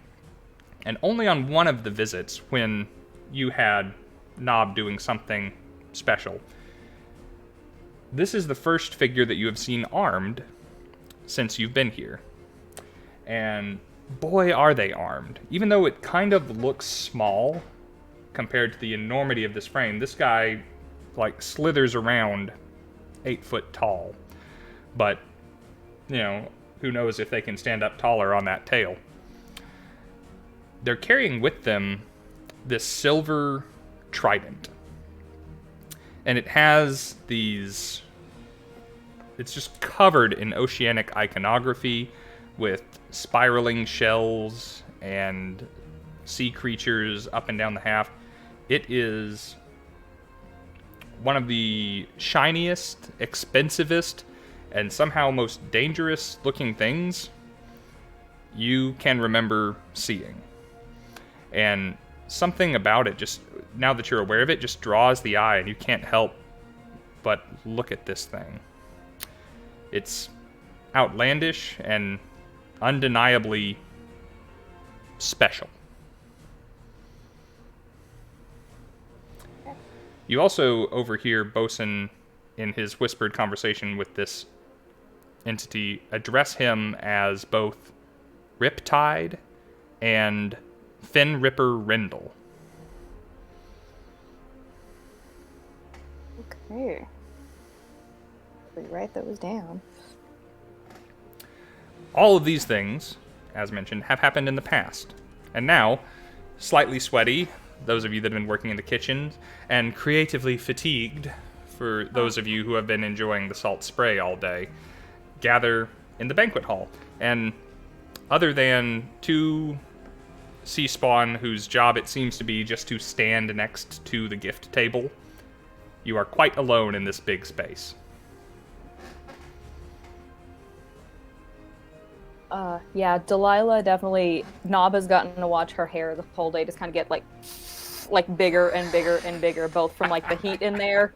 And only on one of the visits, when you had Nob doing something special, this is the first figure that you have seen armed since you've been here. And boy, are they armed. Even though it kind of looks small compared to the enormity of this frame, this guy, like, slithers around 8 foot tall. But, you know, who knows if they can stand up taller on that tail. They're carrying with them this silver trident. And it has these... It's just covered in oceanic iconography with spiraling shells and sea creatures up and down the haft. It is one of the shiniest, expensivest, and somehow most dangerous looking things you can remember seeing. And something about it, just now that you're aware of it, just draws the eye, and you can't help but look at this thing. It's outlandish and undeniably special. You also overhear Bosun, in his whispered conversation with this entity, address him as both Riptide and Fenripper Rindle. Okay. We write those down. All of these things, as mentioned, have happened in the past. And now, slightly sweaty, those of you that have been working in the kitchen, and creatively fatigued, for those of you who have been enjoying the salt spray all day, gather in the banquet hall. And other than two sea spawn whose job it seems to be just to stand next to the gift table, you are quite alone in this big space. Yeah, Delilah definitely... Nob has gotten to watch her hair the whole day just kind of get, like bigger and bigger and bigger, both from, like, the heat in there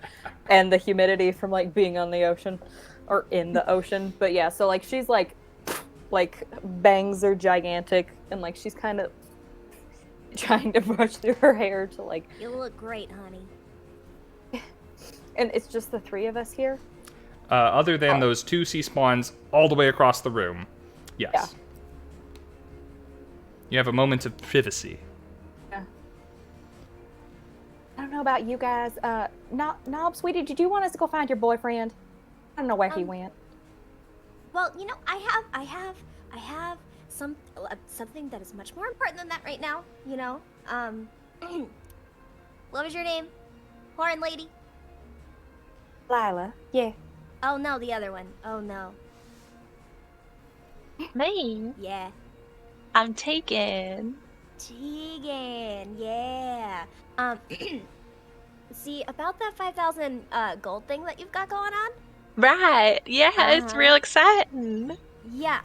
and the humidity from, like, being on the ocean, or in the ocean. But yeah, so, like, she's, like, bangs are gigantic, and, like, she's kind of trying to brush through her hair to, like... You look great, honey. And it's just the three of us here? Other than those two sea spawns all the way across the room. Yes. Yeah. You have a moment of privacy. Yeah. I don't know about you guys. Nob, sweetie, did you want us to go find your boyfriend? I don't know where he went. Well, you know, I have something that is much more important than that right now. You know, what was your name? Horn lady? Lila. Yeah. Oh no, the other one. Oh no. Me? Yeah. I'm Tegan. Tegan, yeah. See, about that 5,000 gold thing that you've got going on? Right. Yeah, it's real exciting. Yeah,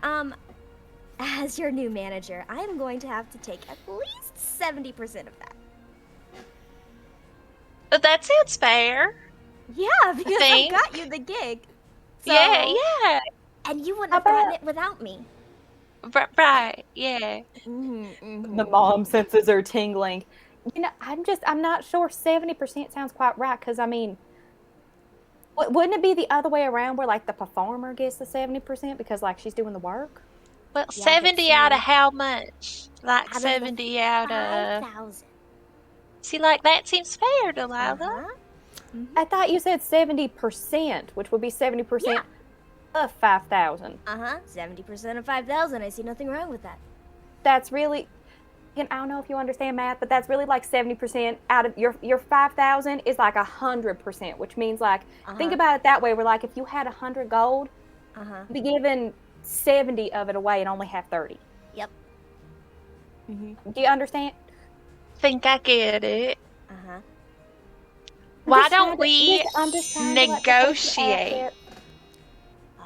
as your new manager, I'm going to have to take at least 70% of that. But that sounds fair. Yeah, because I got you the gig. So, Yeah. And you wouldn't have gotten it without me. Right, yeah. The mom senses are tingling. You know, I'm not sure 70% sounds quite right, because, I mean, wouldn't it be the other way around where, like, the performer gets the 70% because, like, she's doing the work? Well, Yeah, 70 out of how much? Like, Out of 70 out of... 5,000. See, like, that seems fair, Delilah. Uh-huh. I thought you said 70%, which would be 70% of 5,000. 70% of 5,000. I see nothing wrong with that. That's really, I don't know if you understand math, but that's really like 70% out of your 5,000 is like 100%, which means, like, think about it that way. We're like, if you had 100 gold, you'd be giving 70 of it away and only have 30. Yep. Do you understand? Think I get it. Why don't we negotiate?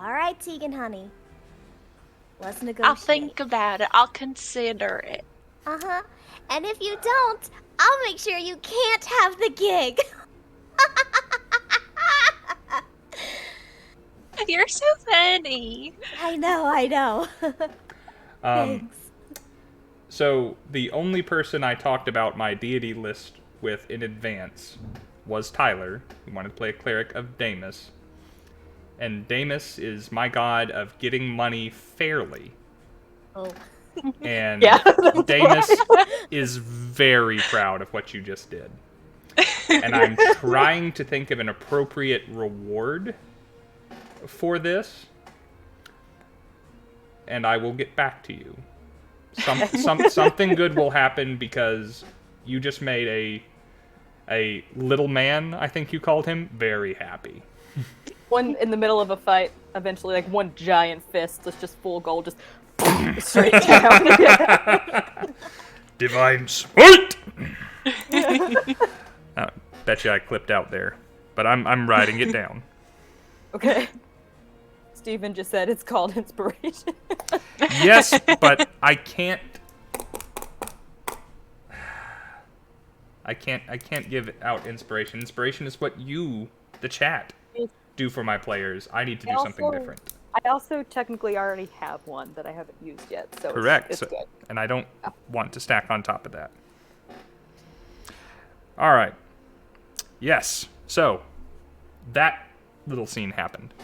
All right, Tegan, honey. Let's negotiate. I'll think about it. I'll consider it. And if you don't, I'll make sure you can't have the gig. You're so funny. I know. Thanks. So the only person I talked about my deity list with in advance was Tyler, who wanted to play a cleric of Damus. And Damus is my god of getting money fairly. Oh. And Yeah. Damus is very proud of what you just did. And I'm trying to think of an appropriate reward for this. And I will get back to you. Something good will happen because you just made a little man, I think you called him, very happy. One in the middle of a fight, eventually, like one giant fist that's just full gold, just straight down. Divine Smite! Bet you I clipped out there, but I'm writing it down. Okay. Steven just said it's called inspiration. Yes, but I can't give out inspiration. Inspiration is what you, the chat, do for my players. I need to do something different. I also technically already have one that I haven't used yet, so Correct. it's good. And I don't want to stack on top of that. All right. Yes. So, that little scene happened.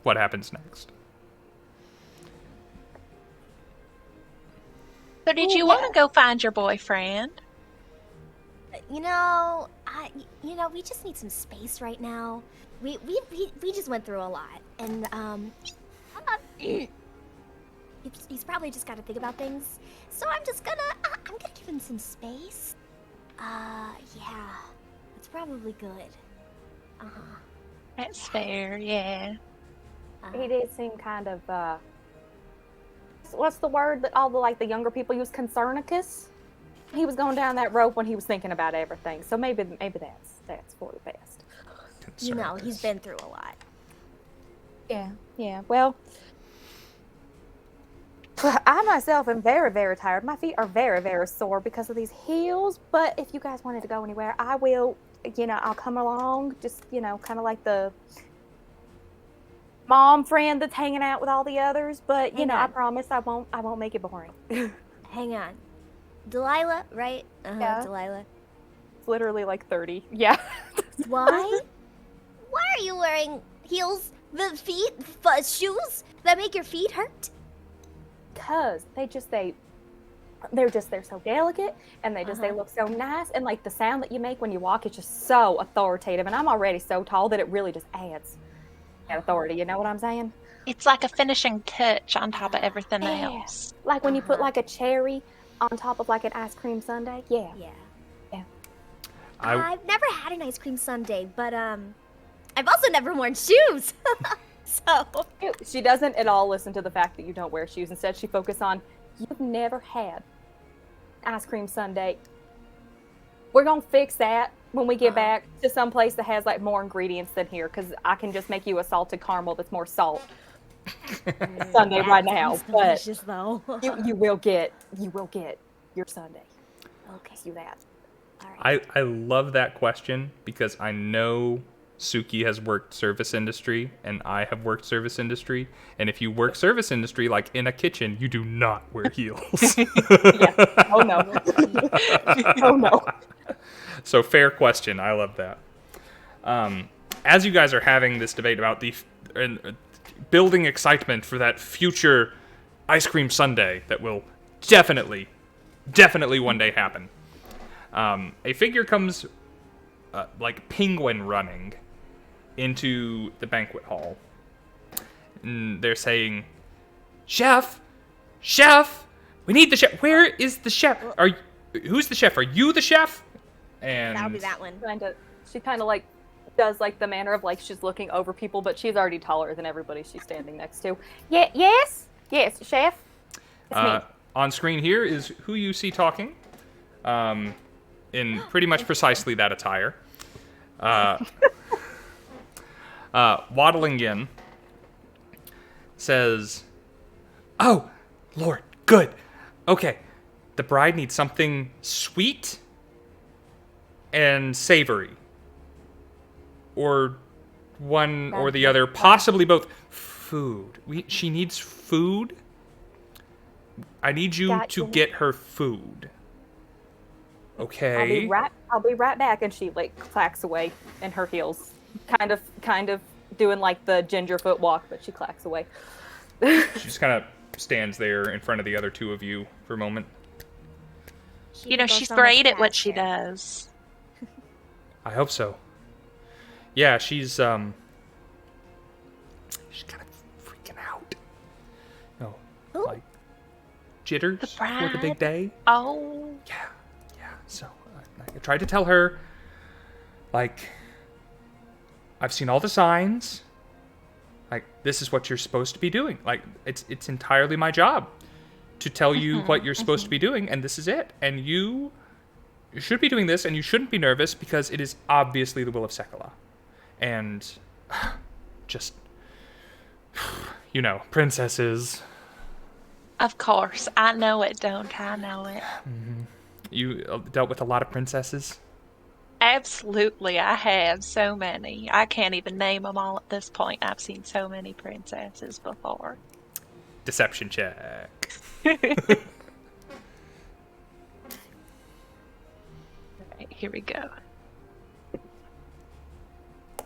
What happens next? So did you want to go find your boyfriend? We just need some space right now. We just went through a lot, and he's probably just got to think about things. So I'm gonna give him some space. Yeah, that's probably good. That's fair, yeah. He did seem kind of, what's the word that all the younger people use? Concernicus? He was going down that rope when he was thinking about everything. So maybe that's for the best. He's been through a lot. Yeah. Well, I myself am very, very tired. My feet are very, very sore because of these heels. But if you guys wanted to go anywhere, I will, I'll come along. Just, kind of like the mom friend that's hanging out with all the others. But, I promise I won't make it boring. Hang on. Delilah, right? Yeah. Delilah. It's literally like 30. Yeah. Why? Why are you wearing heels, shoes that make your feet hurt? Because they're so delicate, and they look so nice, and like the sound that you make when you walk is just so authoritative, and I'm already so tall that it really just adds that authority. You know what I'm saying? It's like a finishing touch on top of everything else. Like when you put like a cherry on top of like an ice cream sundae. Yeah. I've never had an ice cream sundae, but I've also never worn shoes. So She doesn't at all listen to the fact that you don't wear shoes. Instead, she focuses on, you've never had ice cream sundae. We're gonna fix that when we get back to some place that has like more ingredients than here, because I can just make you a salted caramel that's more salt sundae right now. But delicious, though. you will get your sundae. Okay, Do that. all right. I love that question because I know Suki has worked service industry and I have worked service industry. And if you work service industry, like in a kitchen, you do not wear heels. Yeah. Oh no. Oh no. So fair question. I love that. As you guys are having this debate about the building excitement for that future ice cream sundae that will definitely one day happen, a figure comes like penguin running into the banquet hall. And they're saying, Chef, we need the chef. Where is the chef? Who's the chef? Are you the chef? And That'll be that one. She kind of like does like the manner of like she's looking over people, but she's already taller than everybody she's standing next to. Yeah, yes, chef. It's me. On screen here is who you see talking, in pretty much precisely that attire. Waddling in, says, "Oh, Lord, good. Okay, the bride needs something sweet and savory. Or one or the other, possibly both. Food. She needs food. I need you to get her food. Okay. I'll be right back. And she like clacks away in her heels, kind of doing like the gingerfoot walk, but she clacks away. She just kind of stands there in front of the other two of you for a moment. You know, she's great at what she does. I hope so. Yeah, she's kind of freaking out. No, like jitters for the big day. Oh. Yeah. So I tried to tell her, like, I've seen all the signs. Like, this is what you're supposed to be doing. Like, it's entirely my job to tell you what you're supposed to be doing, and this is it. And you should be doing this, and you shouldn't be nervous because it is obviously the will of Sekala. And just, you know, princesses. Of course. I know it, don't I? Know it. Mm-hmm. You dealt with a lot of princesses? Absolutely, I have so many. I can't even name them all at this point. I've seen so many princesses before. Deception check. Alright, here we go.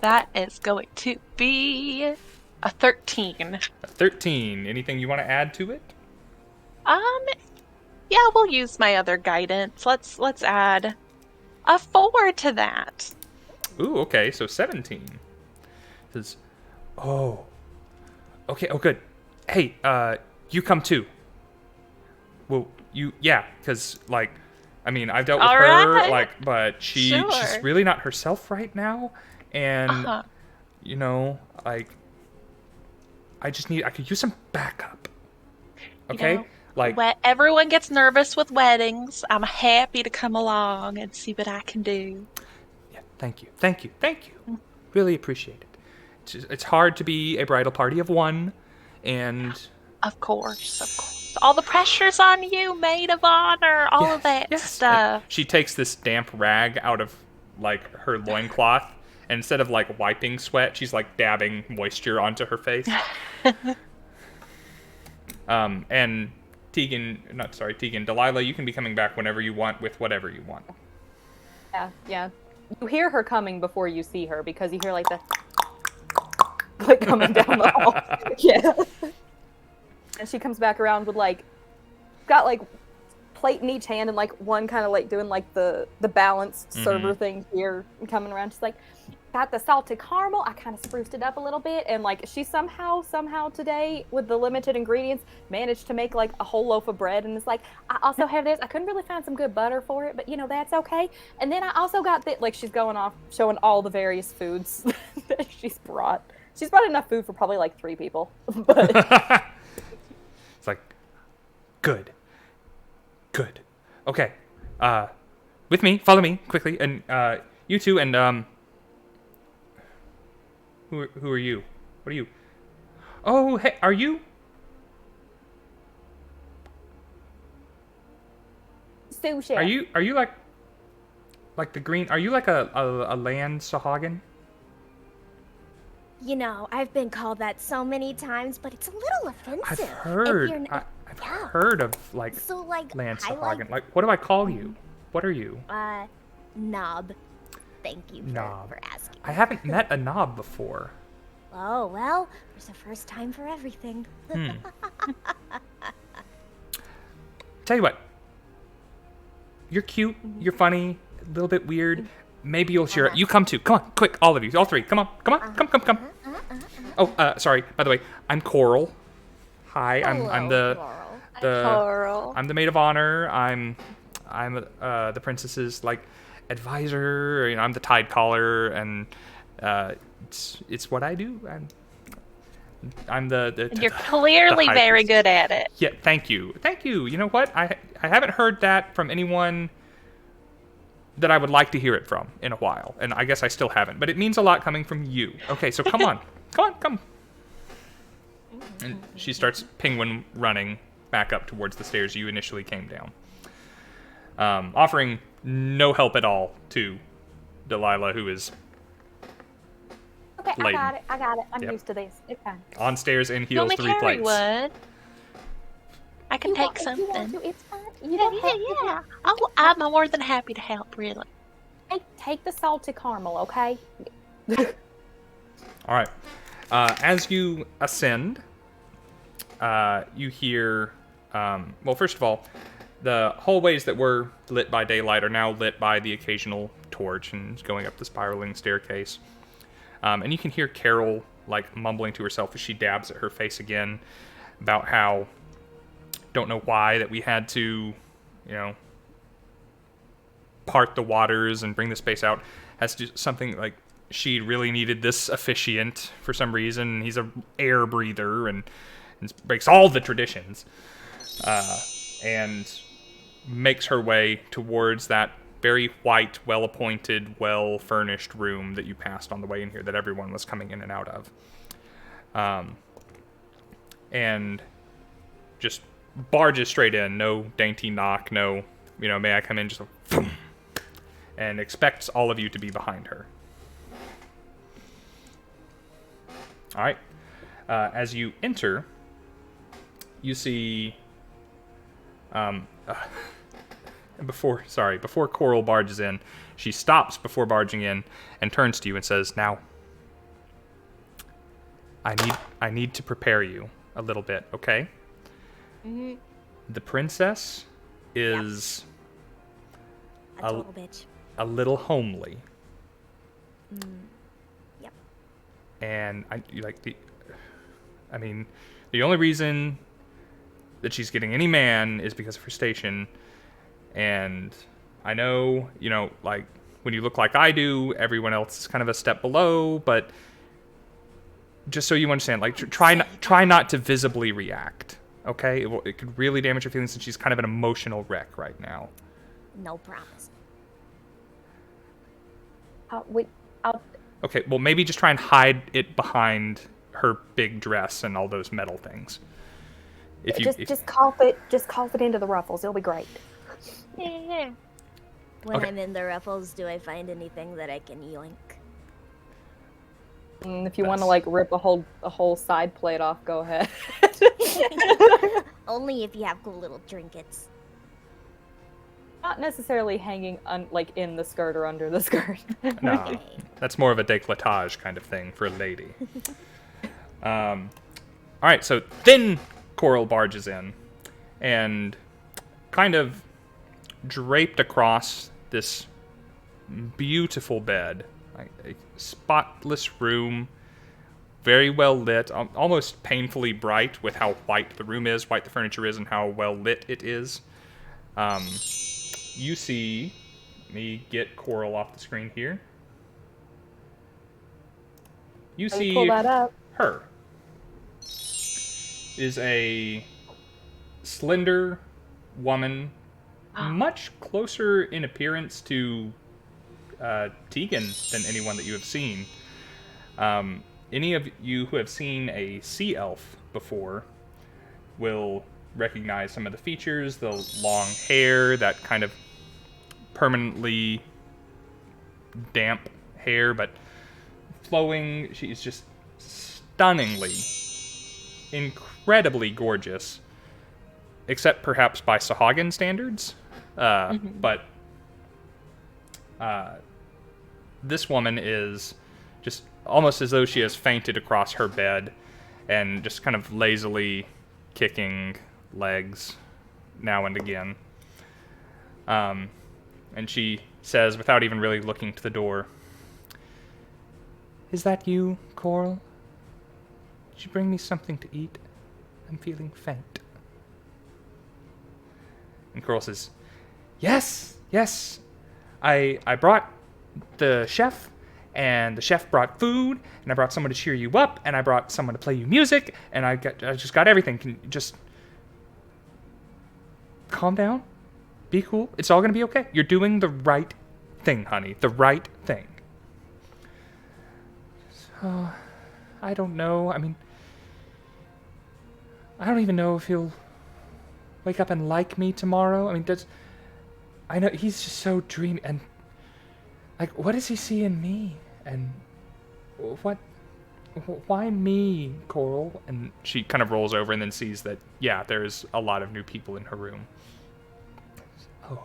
That is going to be a 13. A 13. Anything you want to add to it? Yeah, we'll use my other guidance. Let's add a 4 to that. Ooh, okay, so 17. Says, oh. Okay, oh good. Hey, you come too. Well, because, like, I mean, I've dealt with her, like, but she's really not herself right now. And, you know, like, I could use some backup. Okay? You know, everyone gets nervous with weddings. I'm happy to come along and see what I can do. Yeah, thank you. Really appreciate it. It's hard to be a bridal party of one, and... Of course. All the pressure's on you, maid of honor, all of that stuff. And she takes this damp rag out of, like, her loincloth, and instead of, like, wiping sweat, she's, like, dabbing moisture onto her face. And... Tegan, Delilah, you can be coming back whenever you want with whatever you want. Yeah. You hear her coming before you see her because you hear like the like coming down the hall. Yeah. And she comes back around with like got like plate in each hand and like one kind of like doing like the balanced server thing here and coming around. She's like, got the salted caramel. I kind of spruced it up a little bit, and like she somehow today with the limited ingredients managed to make like a whole loaf of bread, and it's like I also have this. I couldn't really find some good butter for it, but you know that's okay. And then I also got that like she's going off showing all the various foods that she's brought. She's brought enough food for probably like 3 people. But it's like good. Okay, with me, follow me quickly, and you two, and Who are you? What are you? Oh, hey, are you? Sous chef. Are you like the green? Are you like a land Sahagin? You know, I've been called that so many times, but it's a little offensive. I've heard. I've heard of like land Sahagin. Like, what do I call you? What are you? Knob. Thank you for asking. I haven't met a knob before. Oh, well, there's a first time for everything. Tell you what. You're cute. You're funny. A little bit weird. Maybe you'll share it. You come too. Come on, quick, all of you. All 3. Come on. Come. Oh, sorry. By the way, I'm Coral. Hi, I'm the Coral. I'm the maid of honor. I'm the princess's like advisor. You know, I'm the tide caller, and it's what I do. I'm the You're clearly very good at it. Yeah, thank you. You know what? I haven't heard that from anyone that I would like to hear it from in a while, and I guess I still haven't. But it means a lot coming from you. Okay, so come on, come. And she starts penguin running back up towards the stairs you initially came down, offering no help at all to Delilah, who is Okay, I laden. got it. I got it. I'm Yep. used to this. It's fine. On stairs in You want heels, me 3 carry plates. one? I can You take want- if you want something. to, it's fine. You Yeah, don't have to. yeah, yeah. I'm more than happy to help, really. Take the salty caramel, okay? All right. As you ascend, you hear. Well, first of all, the hallways that were lit by daylight are now lit by the occasional torch and going up the spiraling staircase. And you can hear Carol like mumbling to herself as she dabs at her face again about how don't know why that we had to, part the waters and bring the space out. Has to do something like she really needed this officiant for some reason. He's a air breather and breaks all the traditions. And makes her way towards that very white, well-appointed, well-furnished room that you passed on the way in here that everyone was coming in and out of. And just barges straight in, no dainty knock, no, may I come in, just a and expects all of you to be behind her. All right. As you enter, you see before Coral barges in, she stops before barging in and turns to you and says, "Now, I need to prepare you a little bit, okay? Mm-hmm. The princess is A total bitch. a little homely, Yep. and the only reason that she's getting any man is because of her station. And I know, like, when you look like I do, everyone else is kind of a step below, but just so you understand, like, try not to visibly react, okay? It could really damage her feelings, and she's kind of an emotional wreck right now." No promise. Okay, well, maybe just try and hide it behind her big dress and all those metal things. Just cough it into the ruffles. It'll be great. Yeah. When Okay. I'm in the ruffles, do I find anything that I can yoink? If you want to like rip a whole side plate off, go ahead. Only if you have cool little trinkets. Not necessarily hanging in the skirt or under the skirt. No, that's more of a décolletage kind of thing for a lady. All right, so then Coral barges in, and kind of draped across this beautiful bed, like a spotless room, very well lit, almost painfully bright with how white the room is, white the furniture is, and how well lit it is. You see me get Coral off the screen here. You see Pull that up. her. Is a slender woman, much closer in appearance to Tegan than anyone that you have seen. Any of you who have seen a sea elf before will recognize some of the features, the long hair, that kind of permanently damp hair, but flowing. She's just stunningly, incredibly gorgeous, except perhaps by Sahagin standards. But this woman is just almost as though she has fainted across her bed and just kind of lazily kicking legs now and again. And she says, without even really looking to the door, "Is that you, Coral? Did you bring me something to eat? I'm feeling faint." And Coral says, Yes. I brought the chef, and the chef brought food, and I brought someone to cheer you up, and I brought someone to play you music, and I just got everything. Can you just calm down? Be cool. It's all gonna be okay. You're doing the right thing, honey. The right thing. So, I don't know. I mean, I don't even know if he'll wake up and like me tomorrow. I mean, I know he's just so dreamy, and like, what does he see in me? And what Why me, Coral? And she kind of rolls over and then sees that, yeah, there's a lot of new people in her room. Oh,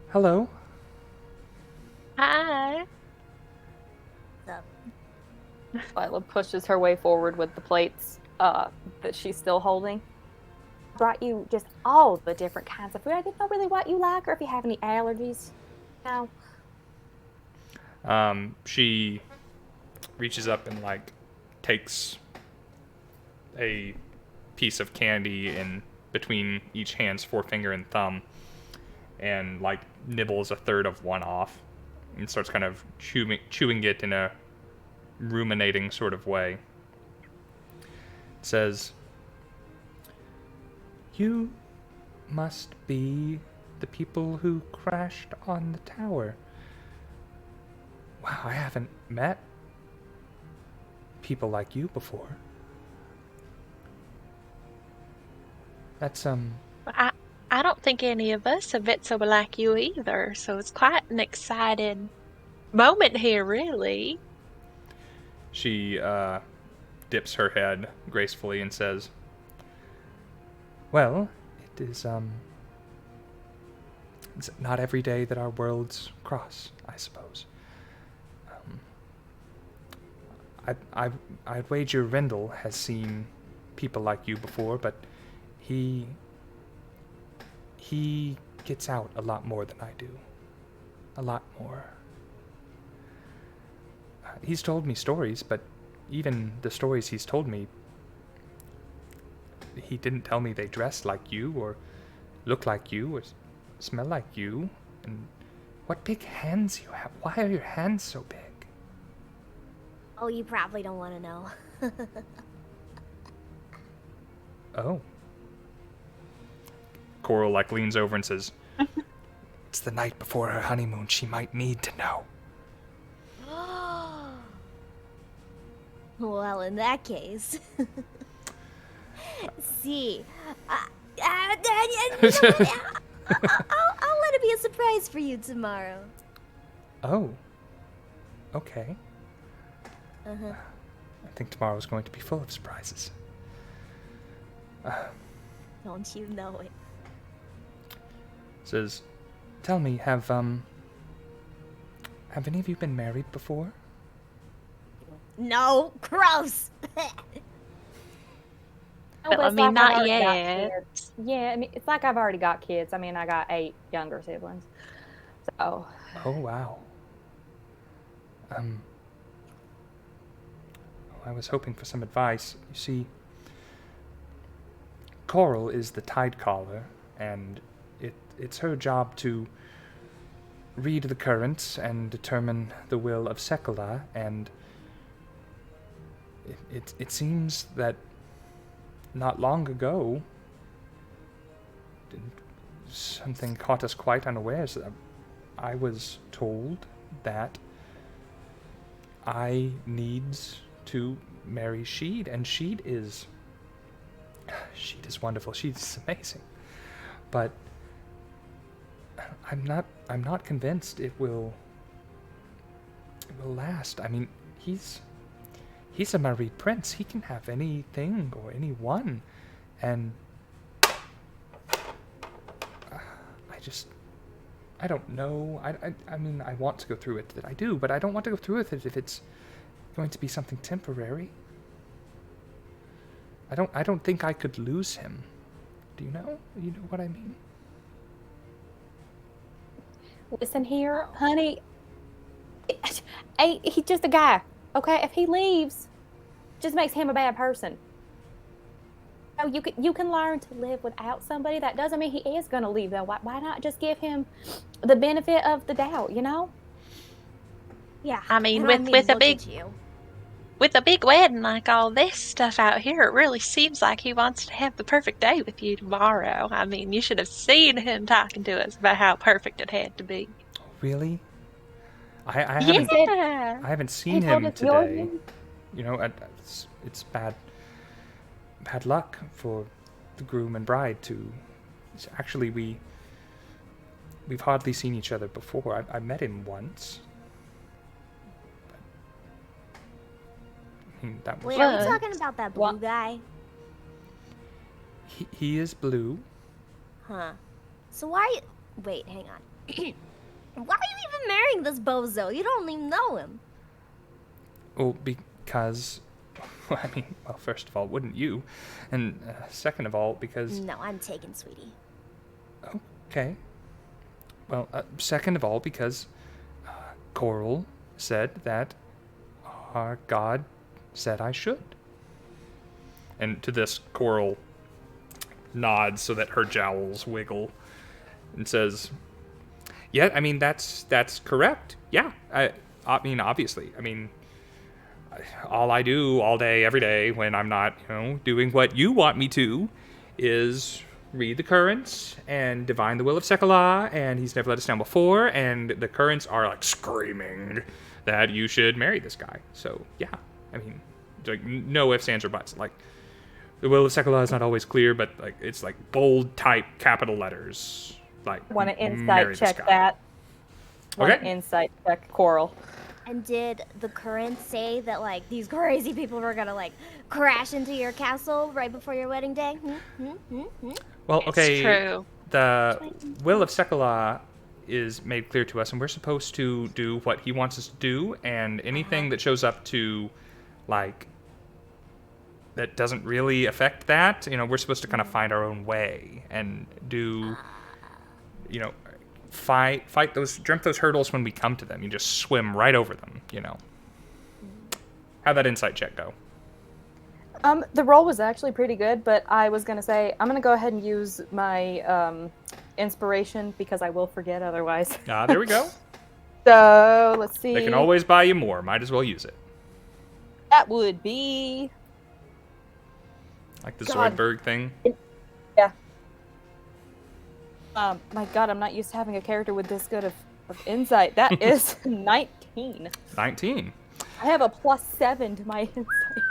hello? Hi. Lila pushes her way forward with the plates that she's still holding. I brought you just all the different kinds of food. I didn't know really what you like or if you have any allergies. No. She reaches up and, like, takes a piece of candy in between each hand's forefinger and thumb and, like, nibbles a third of one off and starts kind of chewing it in a ruminating sort of way. It says, "You must be the people who crashed on the tower. Wow, I haven't met people like you before. That's, I don't think any of us have met someone like you either, so it's quite an exciting moment here, really." She, dips her head gracefully and says, "Well, it is, it's not every day that our worlds cross, I suppose. I'd wager Rendell has seen people like you before, but he gets out a lot more than I do. A lot more. He's told me stories, but even the stories he's told me, he didn't tell me they dressed like you, or look like you, or smell like you. And what big hands you have. Why are your hands so big?" Oh, you probably don't want to know. Oh. Coral, like, leans over and says, "It's the night before her honeymoon. She might need to know." Well, in that case. See. I'll let it be a surprise for you tomorrow. Oh. Okay. Uh-huh. I think tomorrow's going to be full of surprises. Don't you know it? Says, "Tell me, have any of you been married before?" No, gross. Well, I mean, I've not already got yet. kids. Yeah, I mean, it's like I've already got kids. I mean, I got 8 younger siblings. So, Oh, wow. I was hoping for some advice. You see, Coral is the tide caller, and it's her job to read the currents and determine the will of Sekala, and it seems that not long ago something caught us quite unawares. I was told that I needs to marry Sheed, and Sheed is wonderful. She's amazing. But I'm not convinced it will last. I mean, he's a married prince. He can have anything or anyone, and I don't know. I mean, I want to go through it. That I do, but I don't want to go through with it if it's going to be something temporary. I don't think I could lose him. Do you know? You know what I mean? listen here, honey. He's just a guy, okay? If he leaves, just makes him a bad person. So you can learn to live without somebody. That doesn't mean he is going to leave, though. Why not just give him the benefit of the doubt, you know? Yeah. I mean, and with a look big at you. with a big wedding like all this stuff out here, it really seems like he wants to have the perfect day with you tomorrow. I mean, you should have seen him talking to us about how perfect it had to be. Really? I Yeah. haven't seen He told him us yours today. and- You know, it's bad luck for the groom and bride to. Actually, we've hardly seen each other before. I met him once. mean, that was... Wait, are we What? talking about that blue What? guy? He is blue. Huh. So why are you... Wait, hang on. Why are you even marrying this bozo? You don't even know him. Well, because... Well, I mean, well, first of all, wouldn't you? And second of all, because... No, I'm taken, sweetie. Okay. Well, second of all, because Coral said that God said I should. And to this, Coral nods so that her jowls wiggle and says, "Yeah, I mean that's correct. Yeah, I mean obviously. I mean, all I do all day, every day when I'm not, doing what you want me to, is read the currents and divine the will of Sekala, and he's never let us down before, and the currents are like screaming that you should marry this guy. So yeah, I mean, like no ifs, ands, or buts. Like the will of Sekala is not always clear, but like it's like bold type capital letters. Like Want to marry insight this check guy. that? Want to Okay. insight check Coral. And did the current say that, like, these crazy people were gonna, like, crash into your castle right before your wedding day? Well, okay. It's true. The will of Sekala is made clear to us, and we're supposed to do what he wants us to do, and anything that shows up to, like, that doesn't really affect that, we're supposed to kind of find our own way and do, fight those, jump those hurdles when we come to them. You just swim right over them, How'd that insight check go? The roll was actually pretty good, but I was gonna say I'm gonna go ahead and use my inspiration because I will forget otherwise. There we go. So let's see. They can always buy you more. Might as well use it. That would be Like the God. Zoidberg thing. yeah. My God, I'm not used to having a character with this good of insight. That is 19. 19. I have a +7 to my insight.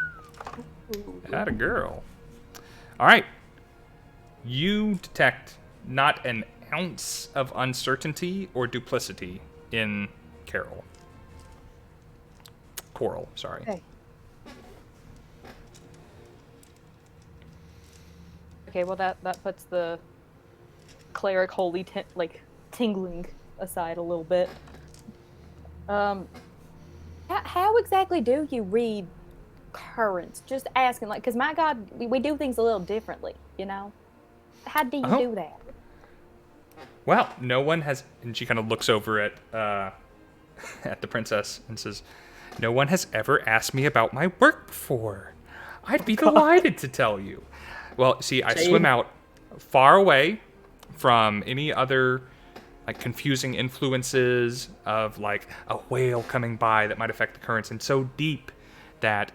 Atta girl. All right. You detect not an ounce of uncertainty or duplicity in Coral, sorry. Okay. Okay, well that puts the cleric holy tingling aside a little bit. How exactly do you read currents? Just asking, because my God, we do things a little differently, How do you do that? Well, no one has, and she kind of looks over at the princess and says, "No one has ever asked me about my work before. I'd be delighted to tell you." Well, see, I swim out far away from any other like confusing influences of like a whale coming by that might affect the currents, and so deep that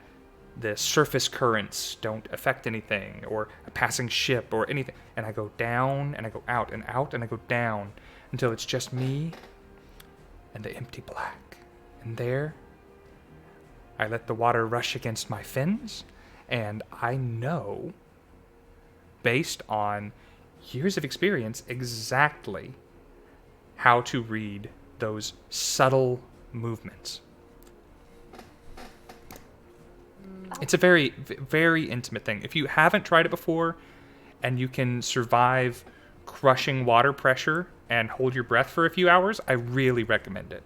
the surface currents don't affect anything, or a passing ship or anything. And I go down and I go out and out and I go down until it's just me and the empty black. And there I let the water rush against my fins, and I know, based on years of experience, exactly how to read those subtle movements. It's a very, very intimate thing. If you haven't tried it before and you can survive crushing water pressure and hold your breath for a few hours, I really recommend it.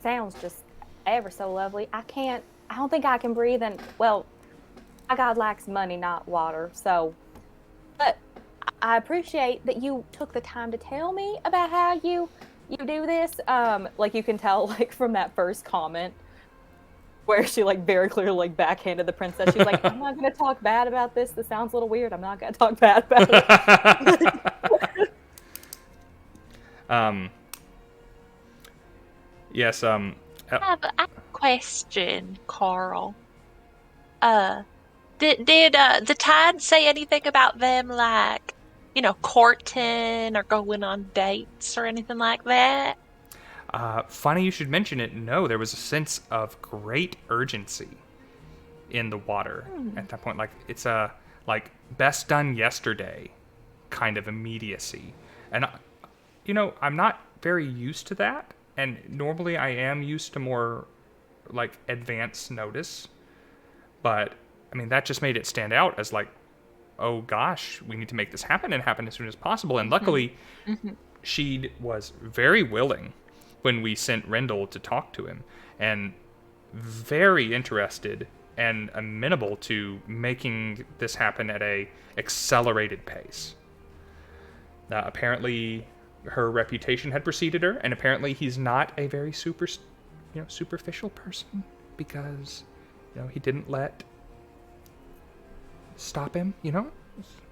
Sounds just ever so lovely. I don't think I can breathe, and, well, my God likes money, not water, so. But I appreciate that you took the time to tell me about how you do this. You can tell, from that first comment, where she very clearly backhanded the princess. She's like, "I'm not gonna talk bad about this. This sounds a little weird. I'm not gonna talk bad about it." Yes, I have a question, Carl. Did the Tide say anything about them, courting or going on dates or anything like that? funny you should mention it. No, there was a sense of great urgency in the water at that point. It's a best done yesterday kind of immediacy. And I'm not very used to that. And normally I am used to more like advance notice. But I mean, that just made it stand out as like, oh gosh, we need to make this happen and happen as soon as possible. And luckily, she was very willing when we sent Rendell to talk to him, and very interested and amenable to making this happen at a accelerated pace. Apparently, her reputation had preceded her, and apparently he's not a very superficial person, because he didn't let stop him.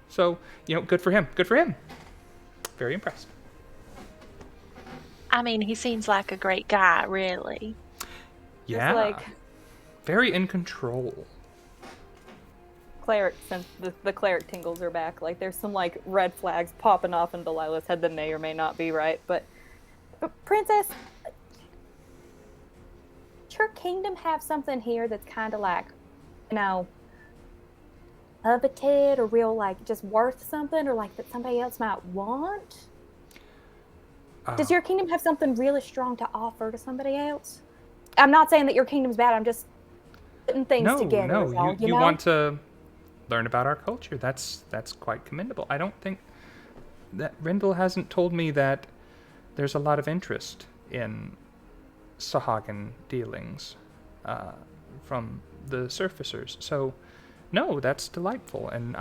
So good for him. Good for him. Very impressed. I mean, he seems like a great guy, really. Yeah. Like, very in control. Cleric, since the cleric tingles are back, like there's some like red flags popping off in Delilah's head that may or may not be right, but Princess, does your kingdom have something here that's kind of like, coveted or real, like just worth something, or like that somebody else might want? Does your kingdom have something really strong to offer to somebody else? I'm not saying that your kingdom's bad. I'm just putting things together. No, you want to learn about our culture. That's quite commendable. I don't think that Rendell hasn't told me that there's a lot of interest in Sahagin dealings from the surfacers. So, no, that's delightful. And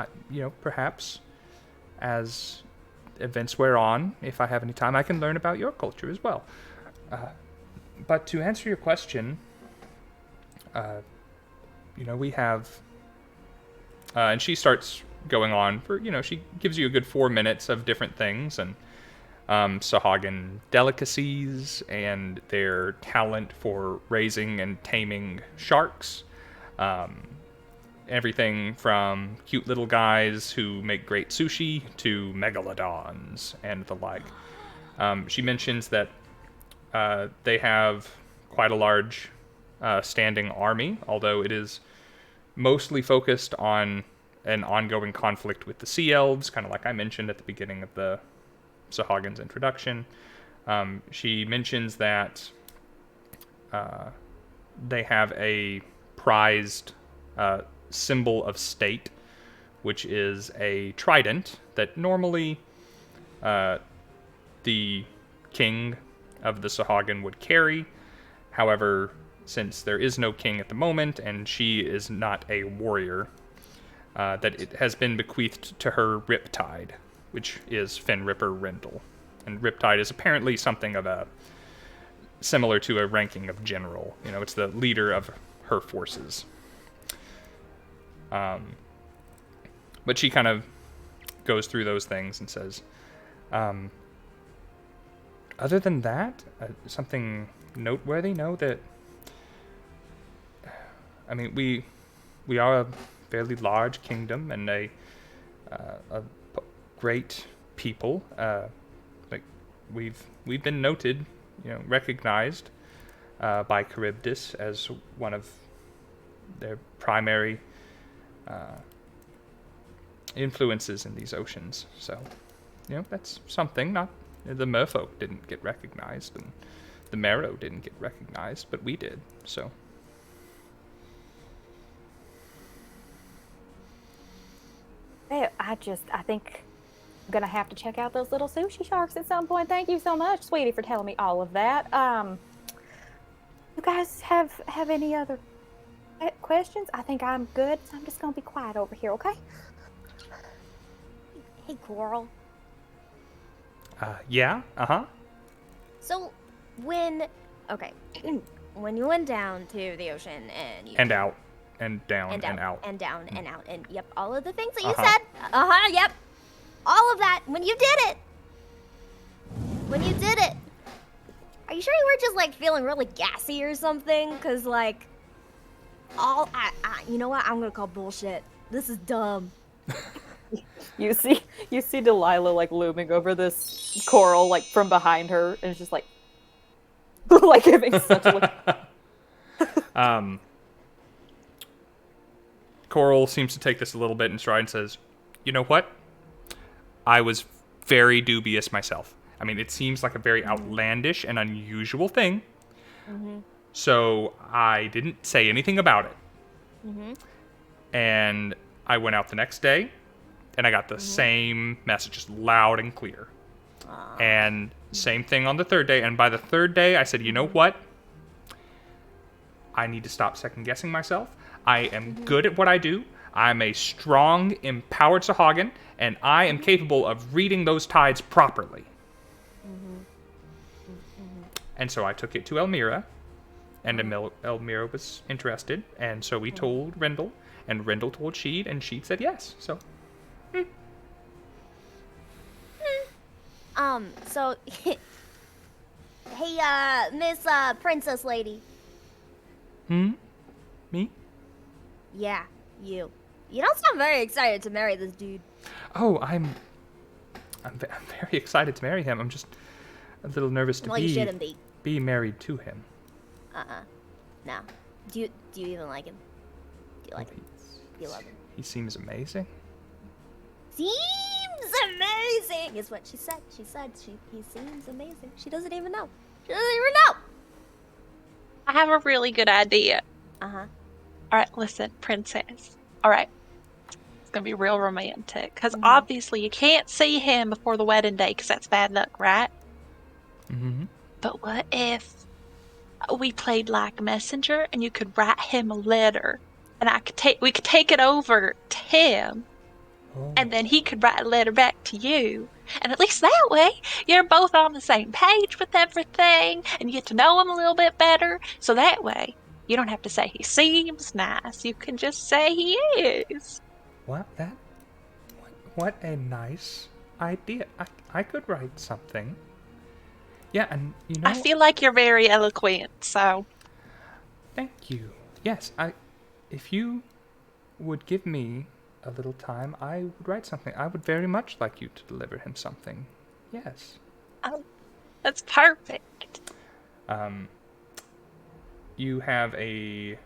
perhaps as events wear on, if I have any time, I can learn about your culture as well. But to answer your question, we have, and she starts going on for, she gives you a good 4 minutes of different things, and Sahagin delicacies and their talent for raising and taming sharks. Everything from cute little guys who make great sushi to megalodons and the like. She mentions that they have quite a large standing army, although it is mostly focused on an ongoing conflict with the Sea Elves, kind of like I mentioned at the beginning of the Sahagin's introduction. She mentions that they have a prized symbol of state, which is a trident that normally the king of the Sahagin would carry. However, since there is no king at the moment and she is not a warrior, that it has been bequeathed to her Riptide, which is Fenripper Rendell. And Riptide is apparently something of a similar to a ranking of general. It's the leader of her forces. But she kind of goes through those things and says, other than that, something noteworthy? No, that, I mean, we are a fairly large kingdom and a great people. Like we've been noted, recognized by Charybdis as one of their primary influences in these oceans. So, that's something. Not the merfolk didn't get recognized, and the marrow didn't get recognized, but we did. So. I think I'm gonna have to check out those little sushi sharks at some point. Thank you so much, sweetie, for telling me all of that. You guys have any other questions? I think I'm good, so I'm just gonna be quiet over here, okay? Hey, Coral. Yeah? Uh-huh. So, when you went down to the ocean and you... And out. And down and out. And down and out. And, yep, all of the things that you said. Yep. All of that. When you did it. Are you sure you weren't just, like, feeling really gassy or something? Because, like, you know what? I'm gonna call bullshit. This is dumb. You see Delilah, like, looming over this Coral, like, from behind her, and it's just, like, like, giving such a look. Coral seems to take this a little bit in stride and says, you know what? I was very dubious myself. I mean, it seems like a very outlandish and unusual thing. Mm-hmm. So I didn't say anything about it. Mm-hmm. And I went out the next day, and I got the same messages loud and clear. And same thing on the third day. And by the third day, I said, you know what? I need to stop second guessing myself. I am good at what I do. I'm a strong, empowered Sahagin, and I am capable of reading those tides properly. And so I took it to Elmira, and Elmira was interested, and so we told Rendell, and Rendell told Sheed, and Sheed said yes. So, So, hey, Miss, Princess Lady. Me? Yeah, you. You don't sound very excited to marry this dude. Oh, I'm very excited to marry him. I'm just a little nervous to Well, you shouldn't be. be married to him. No. Do you even like him? Do you like him? Do you love him? He seems amazing. Seems amazing is what she said. He seems amazing. She doesn't even know. I have a really good idea. Uh-huh. All right, listen, princess. All right. It's going to be real romantic. Because obviously you can't see him before the wedding day because that's bad luck, right? Mm-hmm. But what if we played like messenger and you could write him a letter and we could take it over to him and then he could write a letter back to you. And at least that way, you're both on the same page with everything and you get to know him a little bit better. So that way, you don't have to say he seems nice. You can just say he is. What a nice idea. I could write something. Yeah, and you know, I feel like you're very eloquent, so. Thank you. Yes, if you would give me a little time, I would write something. I would very much like you to deliver him something. Yes. Oh, that's perfect. You have if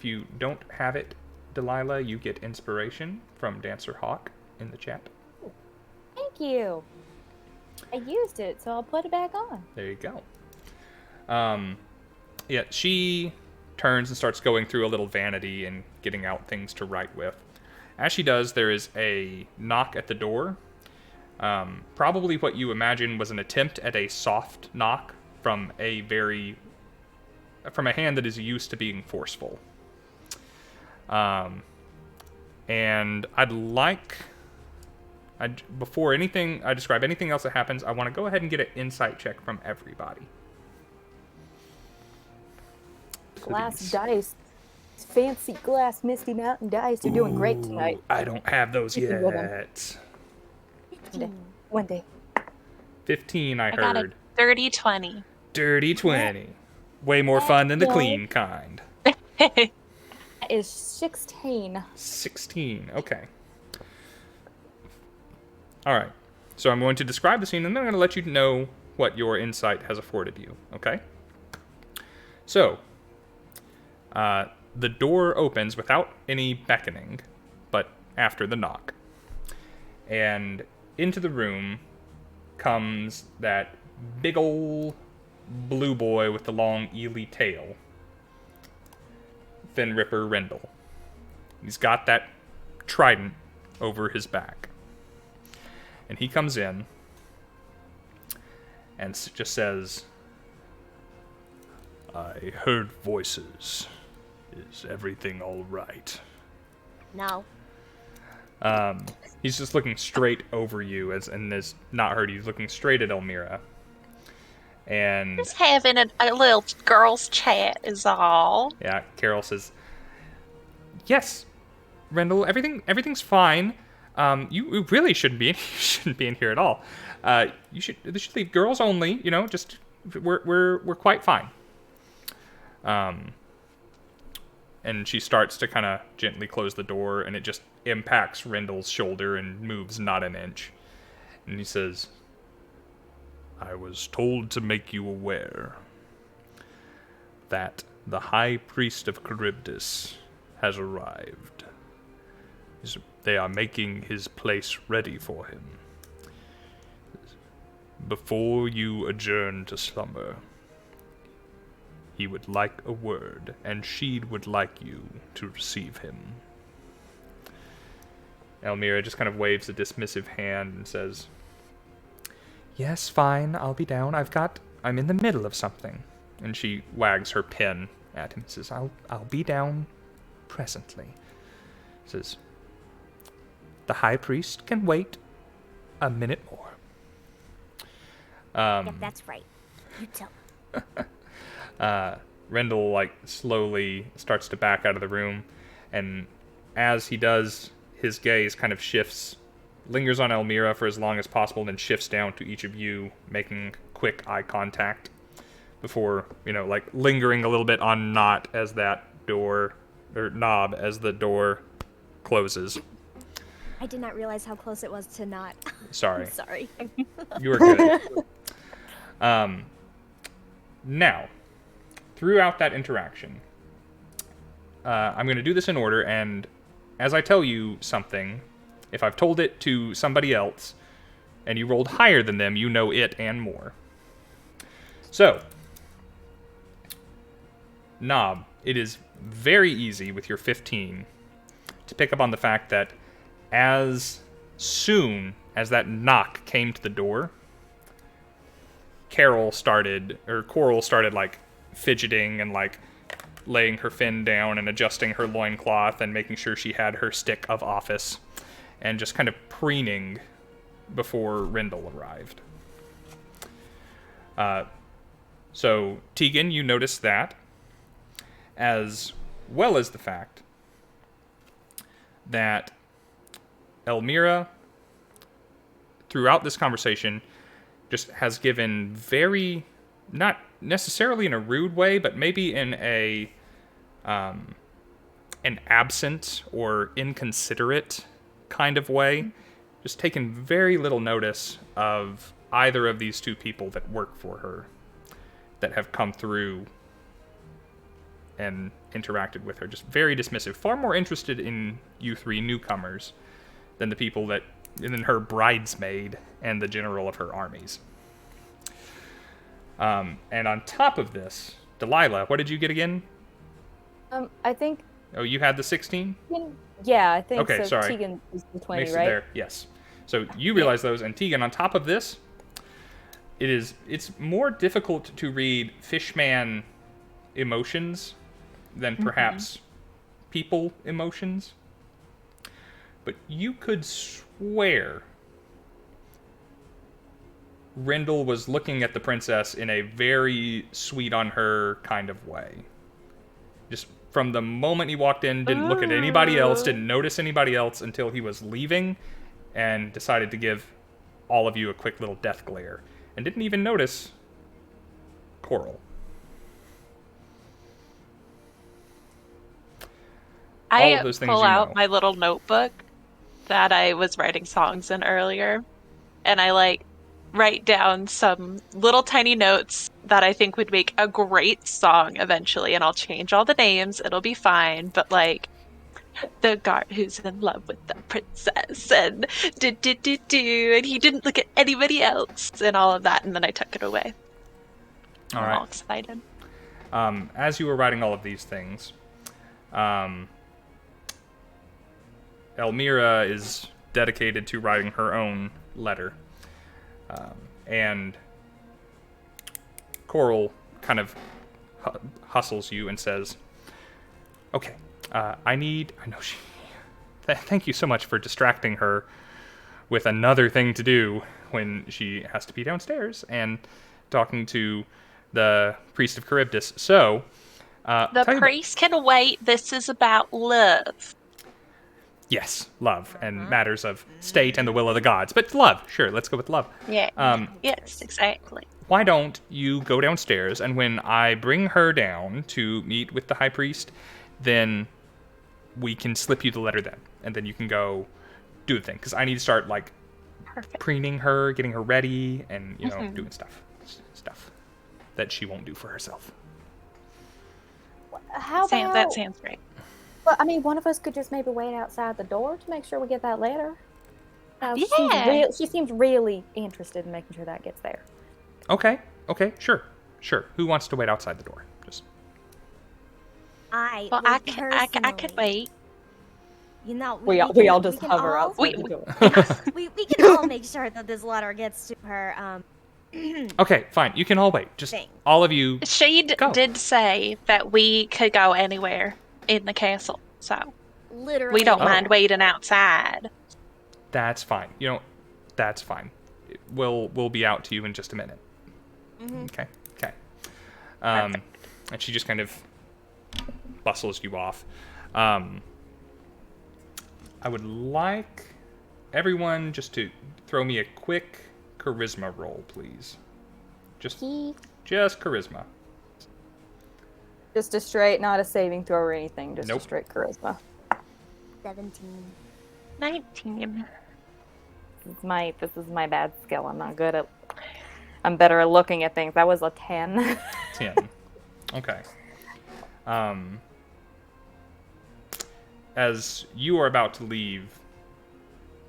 you don't have it, Delilah, you get inspiration from Dancer Hawk in the chat. Thank you. I used it, so I'll put it back on. There you go. Yeah, she turns and starts going through a little vanity and getting out things to write with. As she does, there is a knock at the door. Probably what you imagine was an attempt at a soft knock from a hand that is used to being forceful. And before I describe anything else that happens, I want to go ahead and get an insight check from everybody. Glass dice. Fancy glass Misty Mountain dice. You're doing great tonight. I don't have those yet. One day. 15, I I got a heard. dirty 20. Dirty 20. Way more fun than the clean kind. That is 16. 16, okay. Alright, so I'm going to describe the scene, and then I'm going to let you know what your insight has afforded you, okay? So, the door opens without any beckoning, but after the knock. And into the room comes that big ol' blue boy with the long eely tail. Fin Ripper Rendell. He's got that trident over his back. And he comes in and just says, I heard voices. Is everything all right? No. He's just looking straight over you, and is not heard. He's looking straight at Elmira. And Just having a little girls' chat is all. yeah, Carol says, yes, Rendell, everything's fine. You really shouldn't be in here at all. They should leave girls only. You know, just we're quite fine. And she starts to kind of gently close the door, and it just impacts Rendell's shoulder and moves not an inch. And he says, I was told to make you aware that the High Priest of Charybdis has arrived. They are making his place ready for him. Before you adjourn to slumber, He would like a word, and she would like you to receive him. Elmira just kind of waves a dismissive hand and says, "Yes, fine, I'll be down. I'm in the middle of something." And she wags her pen at him and says, I'll be down presently. Says, "The high priest can wait a minute more." Yep, that's right. You tell. Rendell, like, slowly starts to back out of the room, and as he does, his gaze kind of shifts, lingers on Elmira for as long as possible, and then shifts down to each of you, making quick eye contact before, like, lingering a little bit on Knot as that door, or Knob as the door closes. I did not realize how close it was to not. Sorry. Sorry. You were good. Now, throughout that interaction, I'm going to do this in order, and as I tell you something, if I've told it to somebody else, and you rolled higher than them, you know it and more. So, Knob, it is very easy with your 15 to pick up on the fact that as soon as that knock came to the door, Coral started, like, fidgeting and, like, laying her fin down and adjusting her loincloth and making sure she had her stick of office and just kind of preening before Rendell arrived. So, Tegan, you noticed that, as well as the fact that Elmira, throughout this conversation, just has given very, not necessarily in a rude way, but maybe in an absent or inconsiderate kind of way, just taken very little notice of either of these two people that work for her, that have come through and interacted with her. Just very dismissive, far more interested in you three newcomers than the people that, than her bridesmaid and the general of her armies. And on top of this, Delilah, what did you get again? I think. Oh, you had the 16? Yeah, I think okay, so. sorry. Tegan is the 20, Makes right? it there, yes. So you realize those, and Tegan, on top of this, it's more difficult to read fishman emotions than perhaps people emotions. But you could swear Rendell was looking at the princess in a very sweet on her kind of way. Just from the moment he walked in, didn't look at anybody else, didn't notice anybody else until he was leaving, and decided to give all of you a quick little death glare. And didn't even notice Coral. I those things pull you out know. my little notebook that I was writing songs in earlier, and I write down some little tiny notes that I think would make a great song eventually, and I'll change all the names, it'll be fine, but the guard who's in love with the princess, and and he didn't look at anybody else, and all of that, and then I tuck it away. All I'm right. all excited. As you were writing all of these things, Elmira is dedicated to writing her own letter. And Coral kind of hustles you and says, "Okay, thank you so much for distracting her with another thing to do when she has to be downstairs and talking to the priest of Charybdis. So, The priest can wait. This is about love. Yes, love and matters of state and the will of the gods. But love, sure, let's go with love. Yeah. Yes, exactly. Why don't you go downstairs, and when I bring her down to meet with the high priest, then we can slip you the letter then. And then you can go do the thing. Because I need to start, Perfect. preening her, getting her ready, and, doing stuff that she won't do for herself. How about? That sounds great. Well, I mean, one of us could just maybe wait outside the door to make sure we get that letter. Yeah. She seems really interested in making sure that gets there. Okay, sure. Who wants to wait outside the door? Just I Well, would I could personally- wait. You know, We all just can hover all- outside the door. we can all make sure that this letter gets to her. Okay, fine. You can all wait. Just Thing. all of you. She Go. did say that we could go anywhere in the castle, so Literally. we don't Oh. mind waiting outside. That's fine. You know, that's fine. We'll be out to you in just a minute. Okay. Okay. And she just kind of bustles you off. I would like everyone just to throw me a quick charisma roll, please. Just charisma. Just a straight, not a saving throw or anything. Just Nope. a straight charisma. 17. 19. This is my bad skill. I'm not good at. I'm better at looking at things. That was a 10. 10. Okay. As you are about to leave,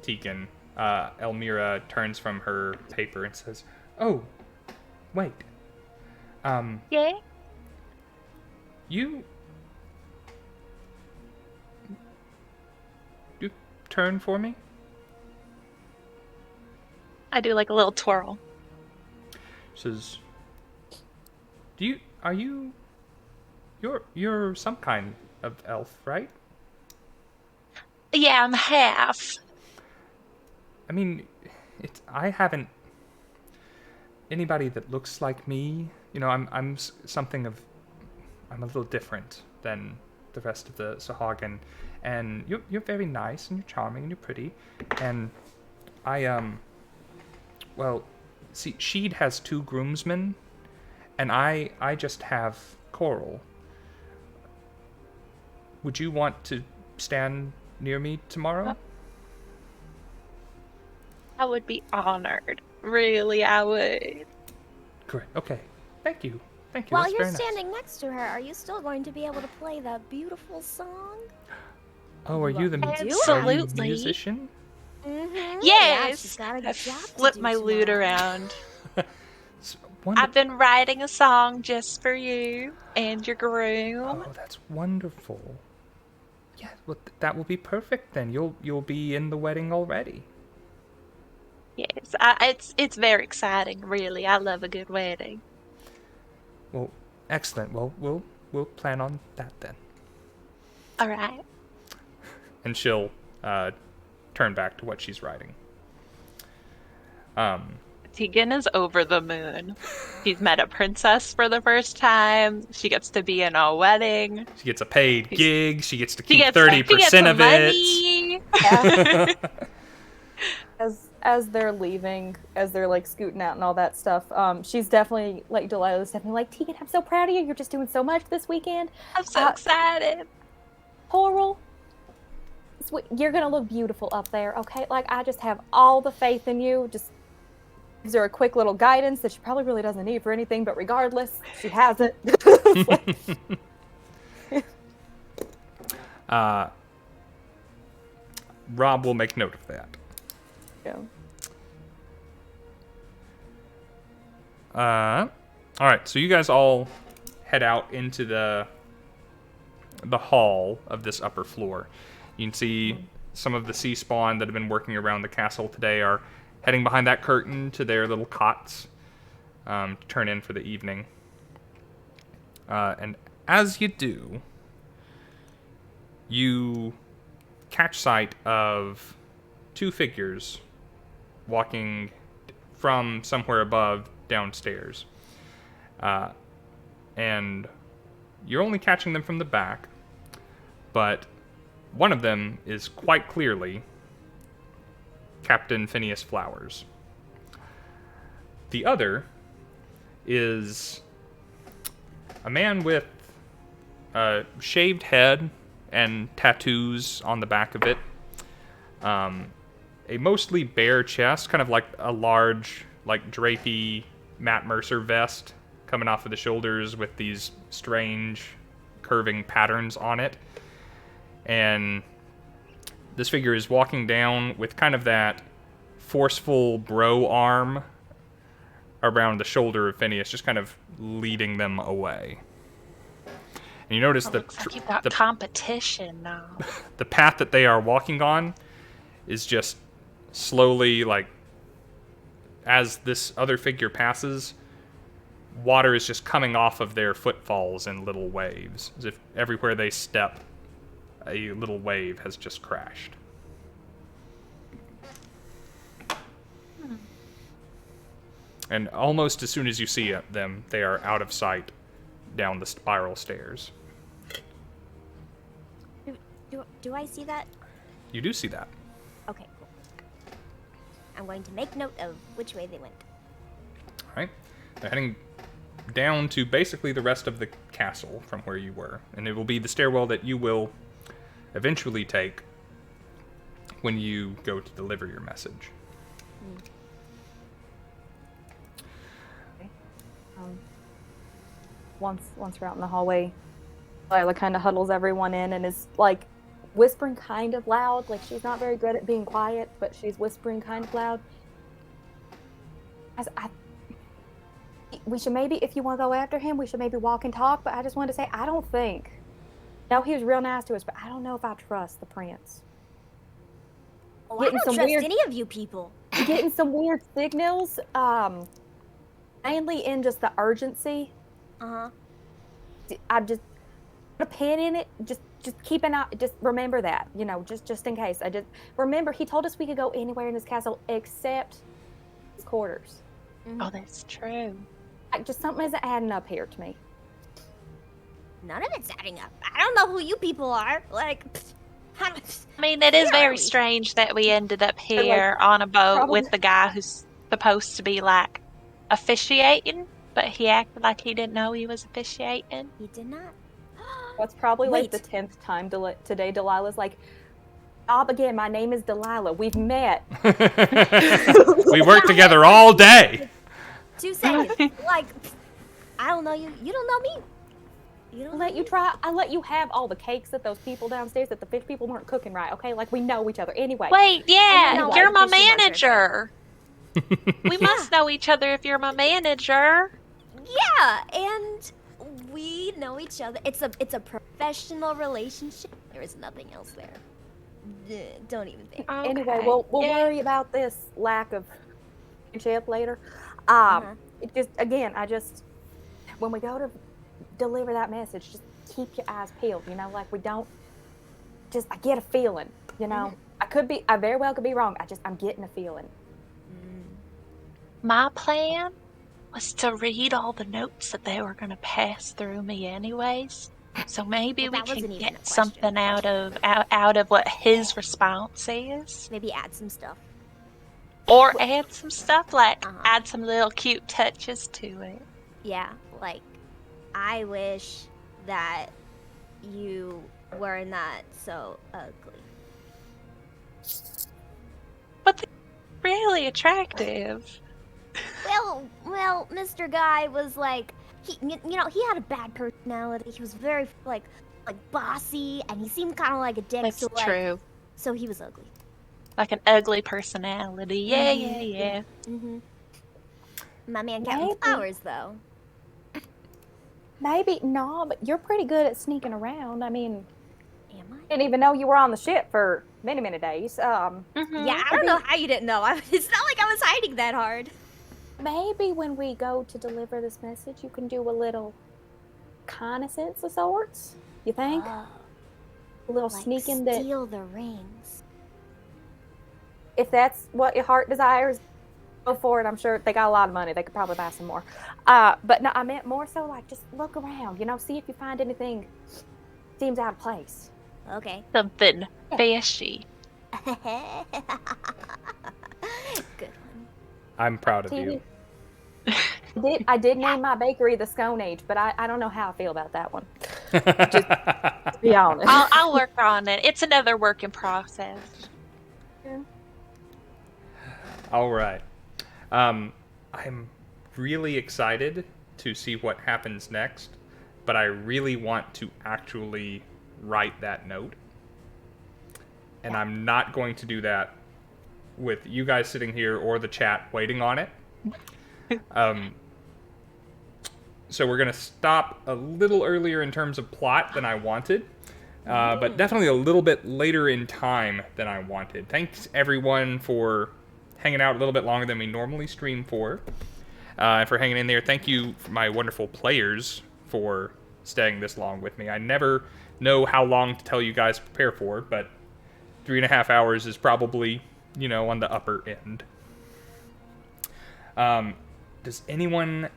Tegan, Elmira turns from her paper and says, "Oh, wait. Yeah? You turn for me?" I do like a little twirl. Says, you're some kind of elf, right? Yeah, I'm half. I mean, I haven't anybody that looks like me. You know, I'm a little different than the rest of the Sahagin, and you're very nice and you're charming and you're pretty, and well, see, Sheed has 2 groomsmen, and I just have Coral. Would you want to stand near me tomorrow? I would be honored. Really, I would. Great. Okay. Thank you. Thank you. While That's you're very nice. standing next to her, are you still going to be able to play that beautiful song? Oh, are you the Absolutely. musician? Mm-hmm. Yes! Yeah, she's got a I job to flip do my lute tomorrow. around. Wonder- I've been writing a song just for you and your groom. Oh, that's wonderful. Yeah, well, that will be perfect then. You'll be in the wedding already. Yes, it's very exciting, really. I love a good wedding. Well, excellent. Well, we'll plan on that then. All right. And she'll turn back to what she's writing. Tegan is over the moon. She's met a princess for the first time. She gets to be in a wedding. She gets a paid gig. She gets to She keep gets 30% some of it. money. As they're leaving, as they're like scooting out and all that stuff, she's definitely like Delilah's definitely like, Tegan, I'm so proud of you. You're just doing so much this weekend. I'm so excited. Coral, you're gonna look beautiful up there, okay? Like, I just have all the faith in you. Just gives her a quick little guidance that she probably really doesn't need for anything, but regardless, she has it. Rob will make note of that. Yeah. All right, so you guys all head out into the hall of this upper floor. You can see some of the sea spawn that have been working around the castle today are heading behind that curtain to their little cots to turn in for the evening. And as you do, you catch sight of 2 figures walking from somewhere above downstairs. And you're only catching them from the back, but one of them is quite clearly Captain Phineas Flowers. The other is a man with a shaved head and tattoos on the back of it. A mostly bare chest, kind of like a large, like drapey Matt Mercer vest coming off of the shoulders with these strange curving patterns on it. And this figure is walking down with kind of that forceful bro arm around the shoulder of Phineas, just kind of leading them away. And you notice It the looks like you've got the competition now. the path that they are walking on is just slowly, like, as this other figure passes, water is just coming off of their footfalls in little waves, as if everywhere they step, a little wave has just crashed. And almost as soon as you see them, they are out of sight down the spiral stairs. Do I see that? You do see that. Okay, cool. I'm going to make note of which way they went. All right. They're heading down to basically the rest of the castle from where you were. And it will be the stairwell that you will eventually take when you go to deliver your message. Once we're out in the hallway, Lila kind of huddles everyone in and is like whispering kind of loud. Like she's not very good at being quiet, but she's whispering kind of loud. We should maybe, if you want to go after him, we should maybe walk and talk. But I just wanted to say, I don't think. No, he was real nice to us, but I don't know if I trust the prince. Oh, I don't trust any of you people. Getting some weird signals, mainly in just the urgency. I just put a pin in it. Just keep an eye. Just remember that, just in case. I just remember he told us we could go anywhere in this castle except his quarters. Oh, that's true. Like, just something isn't adding up here to me. None of it's adding up. I don't know who you people are. Like, I mean, it is very strange that we ended up here on a boat with the guy who's supposed to be like officiating, but he acted like he didn't know he was officiating. He did not. That's probably like the 10th time today Delilah's like, Bob, again, my name is Delilah. We've met. We worked together all day. 2 seconds. Like, I don't know you. You don't know me. I let you have all the cakes that those people downstairs that the fish people weren't cooking right, okay? Like, we know each other. Anyway. Wait, yeah, Anyway, you're my manager. We must know each other if you're my manager. Yeah, and we know each other. It's a professional relationship. There is nothing else there. Don't even think. Okay. Anyway, we'll worry about this lack of friendship later. It just, again, when we go to deliver that message, just keep your eyes peeled, like we don't, I get a feeling, I very well could be wrong. I'm getting a feeling. My plan was to read all the notes that they were going to pass through me anyways. So maybe we can get something out of what his response is. Maybe add some stuff. Or add some stuff, like add some little cute touches to it. Yeah, like, I wish that you were not so ugly. But they're really attractive. Well, Mr. Guy was like, he had a bad personality. He was very, like bossy, and he seemed kind of like a dick. That's true. So he was ugly. Like an ugly personality. Yeah. Mm-hmm. My man counting flowers, though. Maybe, no, but you're pretty good at sneaking around. I mean, am I? Didn't even know you were on the ship for many, many days. Yeah, I don't know how you didn't know. It's not like I was hiding that hard. Maybe when we go to deliver this message, you can do a little reconnaissance of sorts. You think? A little Like sneaking steal the rings. If that's what your heart desires, go for it. I'm sure they got a lot of money. They could probably buy some more. But no, I meant more so like just look around. See if you find anything seems out of place. Okay. Something fishy. Good one. I'm proud of you. I did name my bakery the Scone Age, but I don't know how I feel about that one. Just to be honest. I'll work on it. It's another work in process. Yeah. All right. I'm really excited to see what happens next, but I really want to actually write that note. And I'm not going to do that with you guys sitting here or the chat waiting on it. so we're going to stop a little earlier in terms of plot than I wanted, but definitely a little bit later in time than I wanted. Thanks, everyone, for hanging out a little bit longer than we normally stream for, and for hanging in there. Thank you, my wonderful players, for staying this long with me. I never know how long to tell you guys to prepare for, but 3.5 hours is probably, on the upper end. Does anyone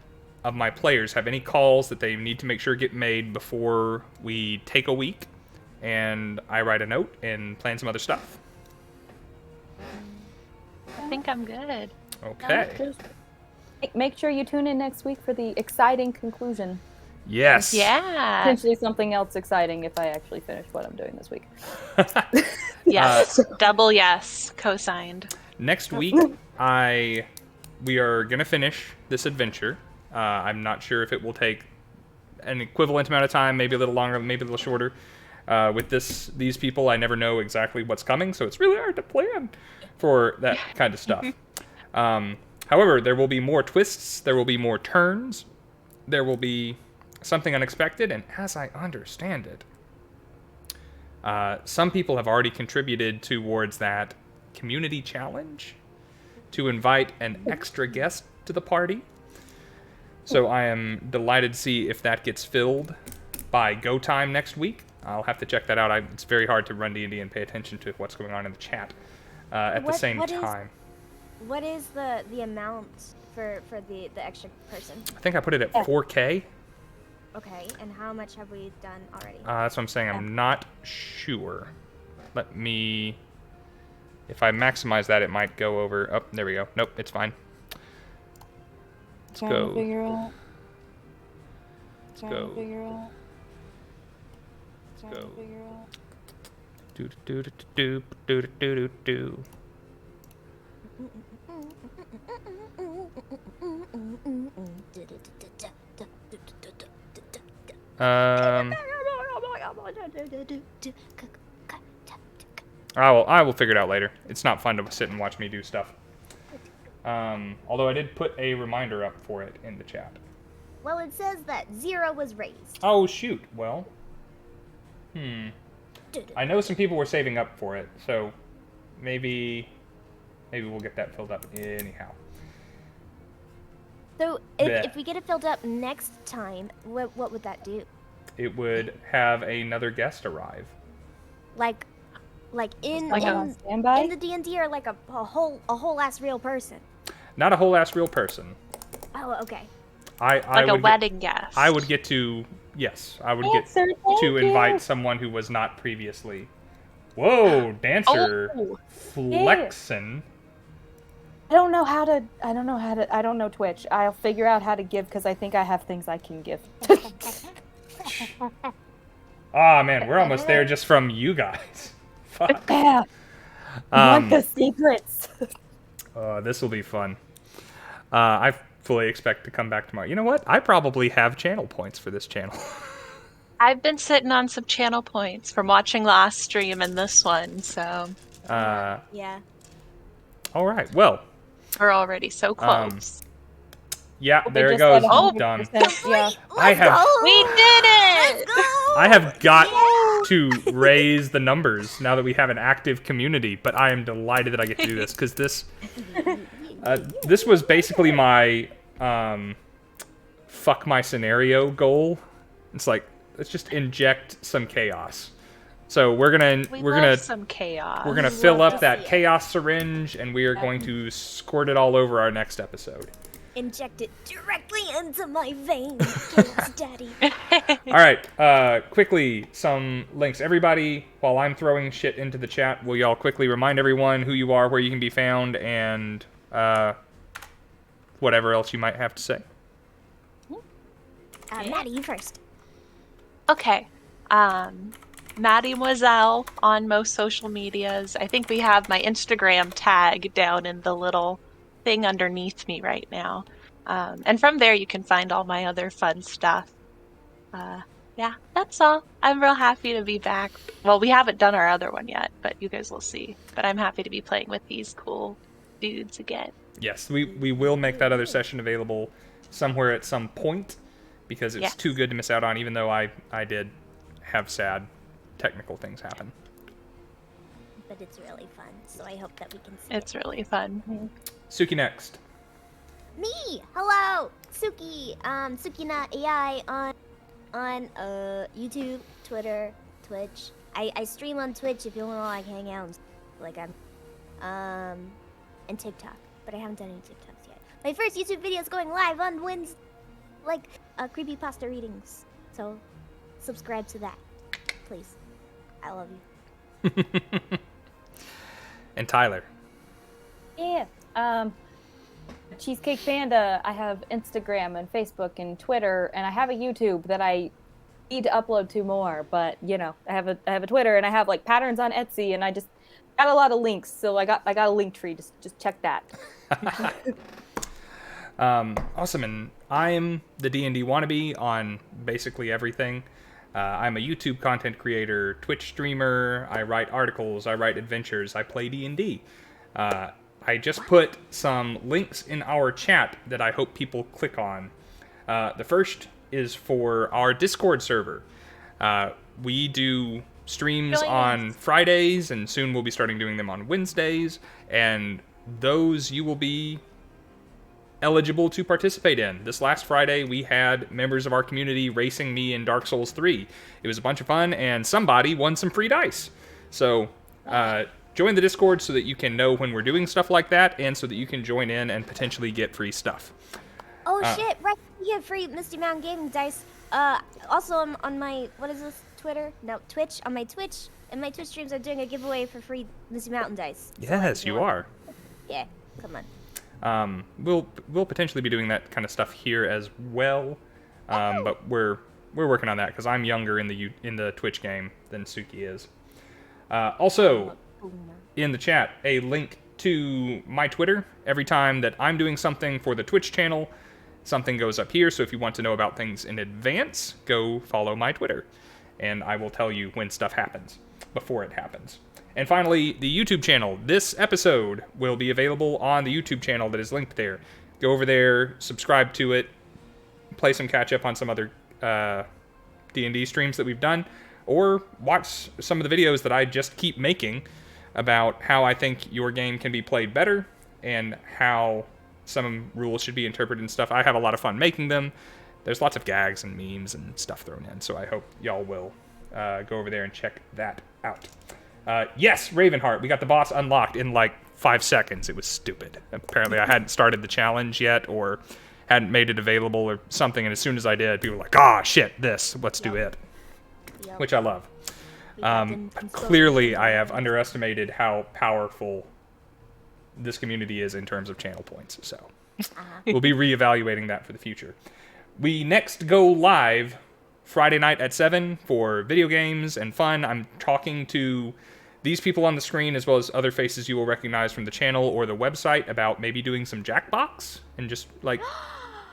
of my players have any calls that they need to make sure get made before we take a week and I write a note and plan some other stuff? I think I'm good. Okay. Make sure you tune in next week for the exciting conclusion. Yes. Yeah. Potentially something else exciting if I actually finish what I'm doing this week. Yes. Double yes. Co-signed. Next week, we are going to finish this adventure. I'm not sure if it will take an equivalent amount of time, maybe a little longer, maybe a little shorter. With these people, I never know exactly what's coming, so it's really hard to plan for that kind of stuff. However, there will be more twists, there will be more turns, there will be something unexpected, and as I understand it, some people have already contributed towards that community challenge to invite an extra guest to the party. So I am delighted to see if that gets filled by go time next week. I'll have to check that out. It's very hard to run D&D and pay attention to what's going on in the chat at the same time. What is the amount for the extra person? I think I put it at 4K. Okay, and how much have we done already? That's what I'm saying. I'm not sure. Let me... If I maximize that, it might go over... Oh, there we go. Nope, it's fine. Let's go. Figure out. Let's go. Figure out. Let's go. Do do do do do do do do. I will figure it out later. It's not fun to sit and watch me do stuff. Although I did put a reminder up for it in the chat. Well, it says that 0 was raised. Oh, shoot. Well. I know some people were saving up for it, so maybe we'll get that filled up anyhow. So, if we get it filled up next time, what would that do? It would have another guest arrive. Like in the D&D, or like a whole ass real person? Not a whole ass real person. Oh, okay. I Like a wedding guest. I would get to... Yes, I would get to invite someone who was not previously. Whoa, dancer flexin'. I don't know Twitch. I'll figure out how to give because I think I have things I can give. Ah, man, we're almost there just from you guys. Fuck. Yeah. I want the secrets. This will be fun. I fully expect to come back tomorrow. You know what? I probably have channel points for this channel. I've been sitting on some channel points from watching last stream and this one, so... yeah. All right, well... We're already so close. Yeah, there it goes. Done. Yeah. I have... We did it! I have got to raise the numbers now that we have an active community, but I am delighted that I get to do this, because this was basically my fuck my scenario goal. It's like, let's just inject some chaos. So we're gonna some chaos. We're gonna fill up that chaos syringe, and we are going to squirt it all over our next episode. Inject it directly into my veins, Chaos Daddy. All right, quickly, some links. Everybody, while I'm throwing shit into the chat, will y'all quickly remind everyone who you are, where you can be found, and whatever else you might have to say. Maddie, you first. Okay. Maddie Moselle on most social medias. I think we have my Instagram tag down in the little thing underneath me right now. And from there you can find all my other fun stuff. Yeah, that's all. I'm real happy to be back. Well, we haven't done our other one yet, but you guys will see. But I'm happy to be playing with these cool dudes again. Yes, we will make that other session available somewhere at some point, because it's Yes. too good to miss out on, even though I did have sad technical things happen. But it's really fun, so I hope that we can see It's really fun. Suki next. Me! Hello! Suki! Sukina AI on YouTube, Twitter, Twitch. I stream on Twitch if you wanna like hang out and like and TikTok. But I haven't done any TikToks yet. My first YouTube video is going live on Wednesday, like creepypasta readings. So subscribe to that. Please. I love you. And Tyler. Yeah. Cheesecake Panda. I have Instagram and Facebook and Twitter, and I have a YouTube that I need to upload to more. But you know, I have a Twitter, and I have like patterns on Etsy, and I just got a lot of links. So I got a link tree. Just check that. Awesome, and I am the D&D wannabe on basically everything. I'm a YouTube content creator, Twitch streamer, I write articles, I write adventures, I play D&D. I just put some links in our chat that I hope people click on. The first is for our Discord server. We do streams on Fridays, and soon we'll be starting doing them on Wednesdays, and those you will be eligible to participate in. This last Friday, we had members of our community racing me in Dark Souls 3. It was a bunch of fun, and somebody won some free dice. So, join the Discord so that you can know when we're doing stuff like that, and so that you can join in and potentially get free stuff. Oh shit! Right, you get free Misty Mountain Gaming dice. Also on my what is this? Twitter? No, Twitch. On my Twitch and my Twitch streams, I'm doing a giveaway for free Misty Mountain dice. Yes, you are. Yeah, come on. We'll potentially be doing that kind of stuff here as well, but we're working on that because I'm younger in the Twitch game than Suki is. Also, in the chat, a link to my Twitter. Every time that I'm doing something for the Twitch channel, something goes up here. So if you want to know about things in advance, go follow my Twitter, and I will tell you when stuff happens before it happens. And finally, the YouTube channel. This episode will be available on the YouTube channel that is linked there. Go over there, subscribe to it, play some catch-up on some other D&D streams that we've done, or watch some of the videos that I just keep making about how I think your game can be played better and how some rules should be interpreted and stuff. I have a lot of fun making them. There's lots of gags and memes and stuff thrown in, so I hope y'all will go over there and check that out. Yes, Ravenheart, we got the boss unlocked in like 5 seconds. It was stupid. Apparently I hadn't started the challenge yet or hadn't made it available or something, and as soon as I did, people were like, ah, shit, let's do it. Yep. Which I love. Clearly, I have underestimated how powerful this community is in terms of channel points, so we'll be reevaluating that for the future. We next go live Friday night at 7 for video games and fun. I'm talking to these people on the screen as well as other faces you will recognize from the channel or the website about maybe doing some Jackbox and just like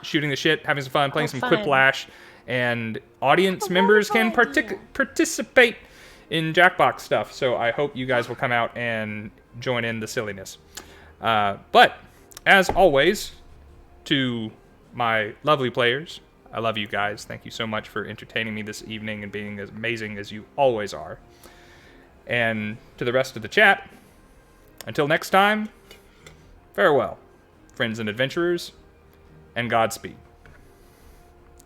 shooting the shit, having some fun, playing some fun. Quiplash, and audience members can participate in Jackbox stuff. So I hope you guys will come out and join in the silliness. But as always, to my lovely players, I love you guys. Thank you so much for entertaining me this evening and being as amazing as you always are. And to the rest of the chat, until next time, farewell, friends and adventurers, and Godspeed.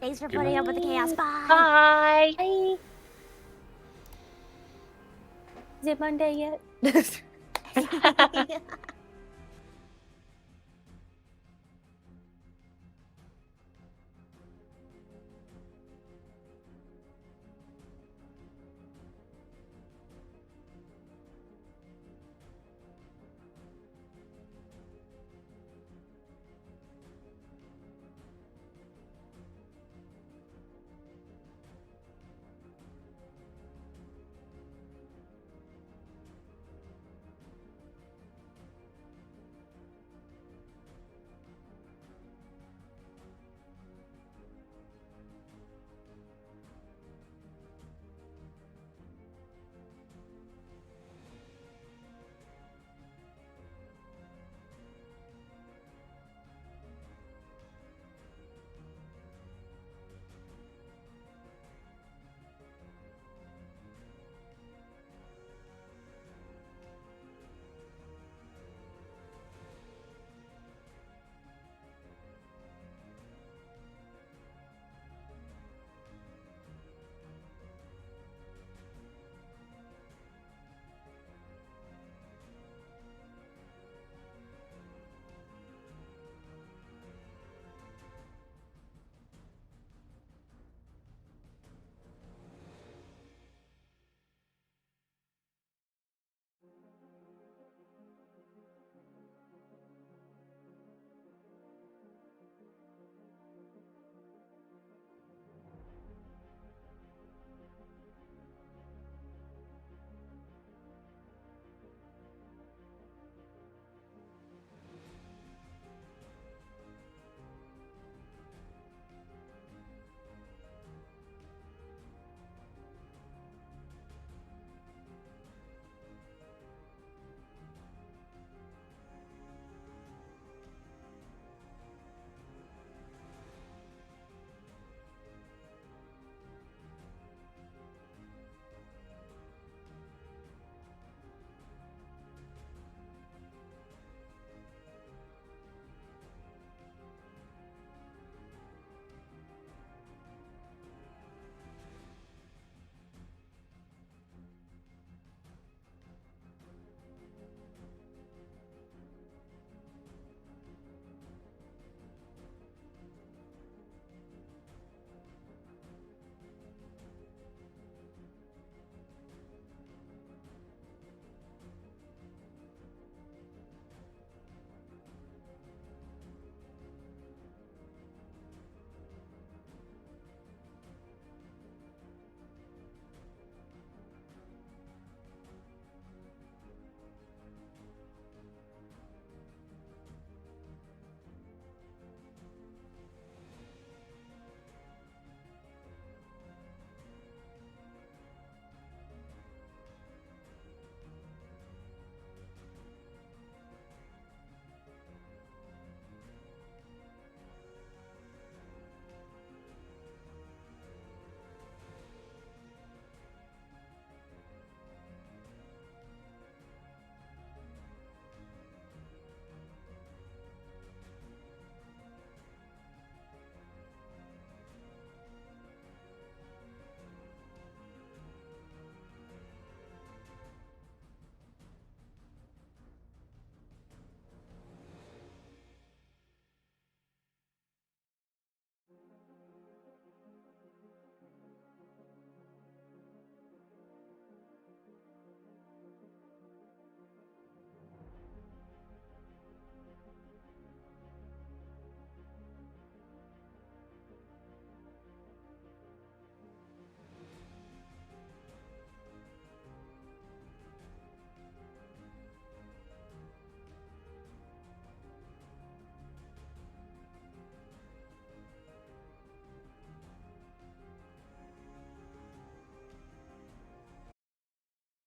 Thanks for putting up with the chaos. Bye. Bye. Bye. Is it Monday yet?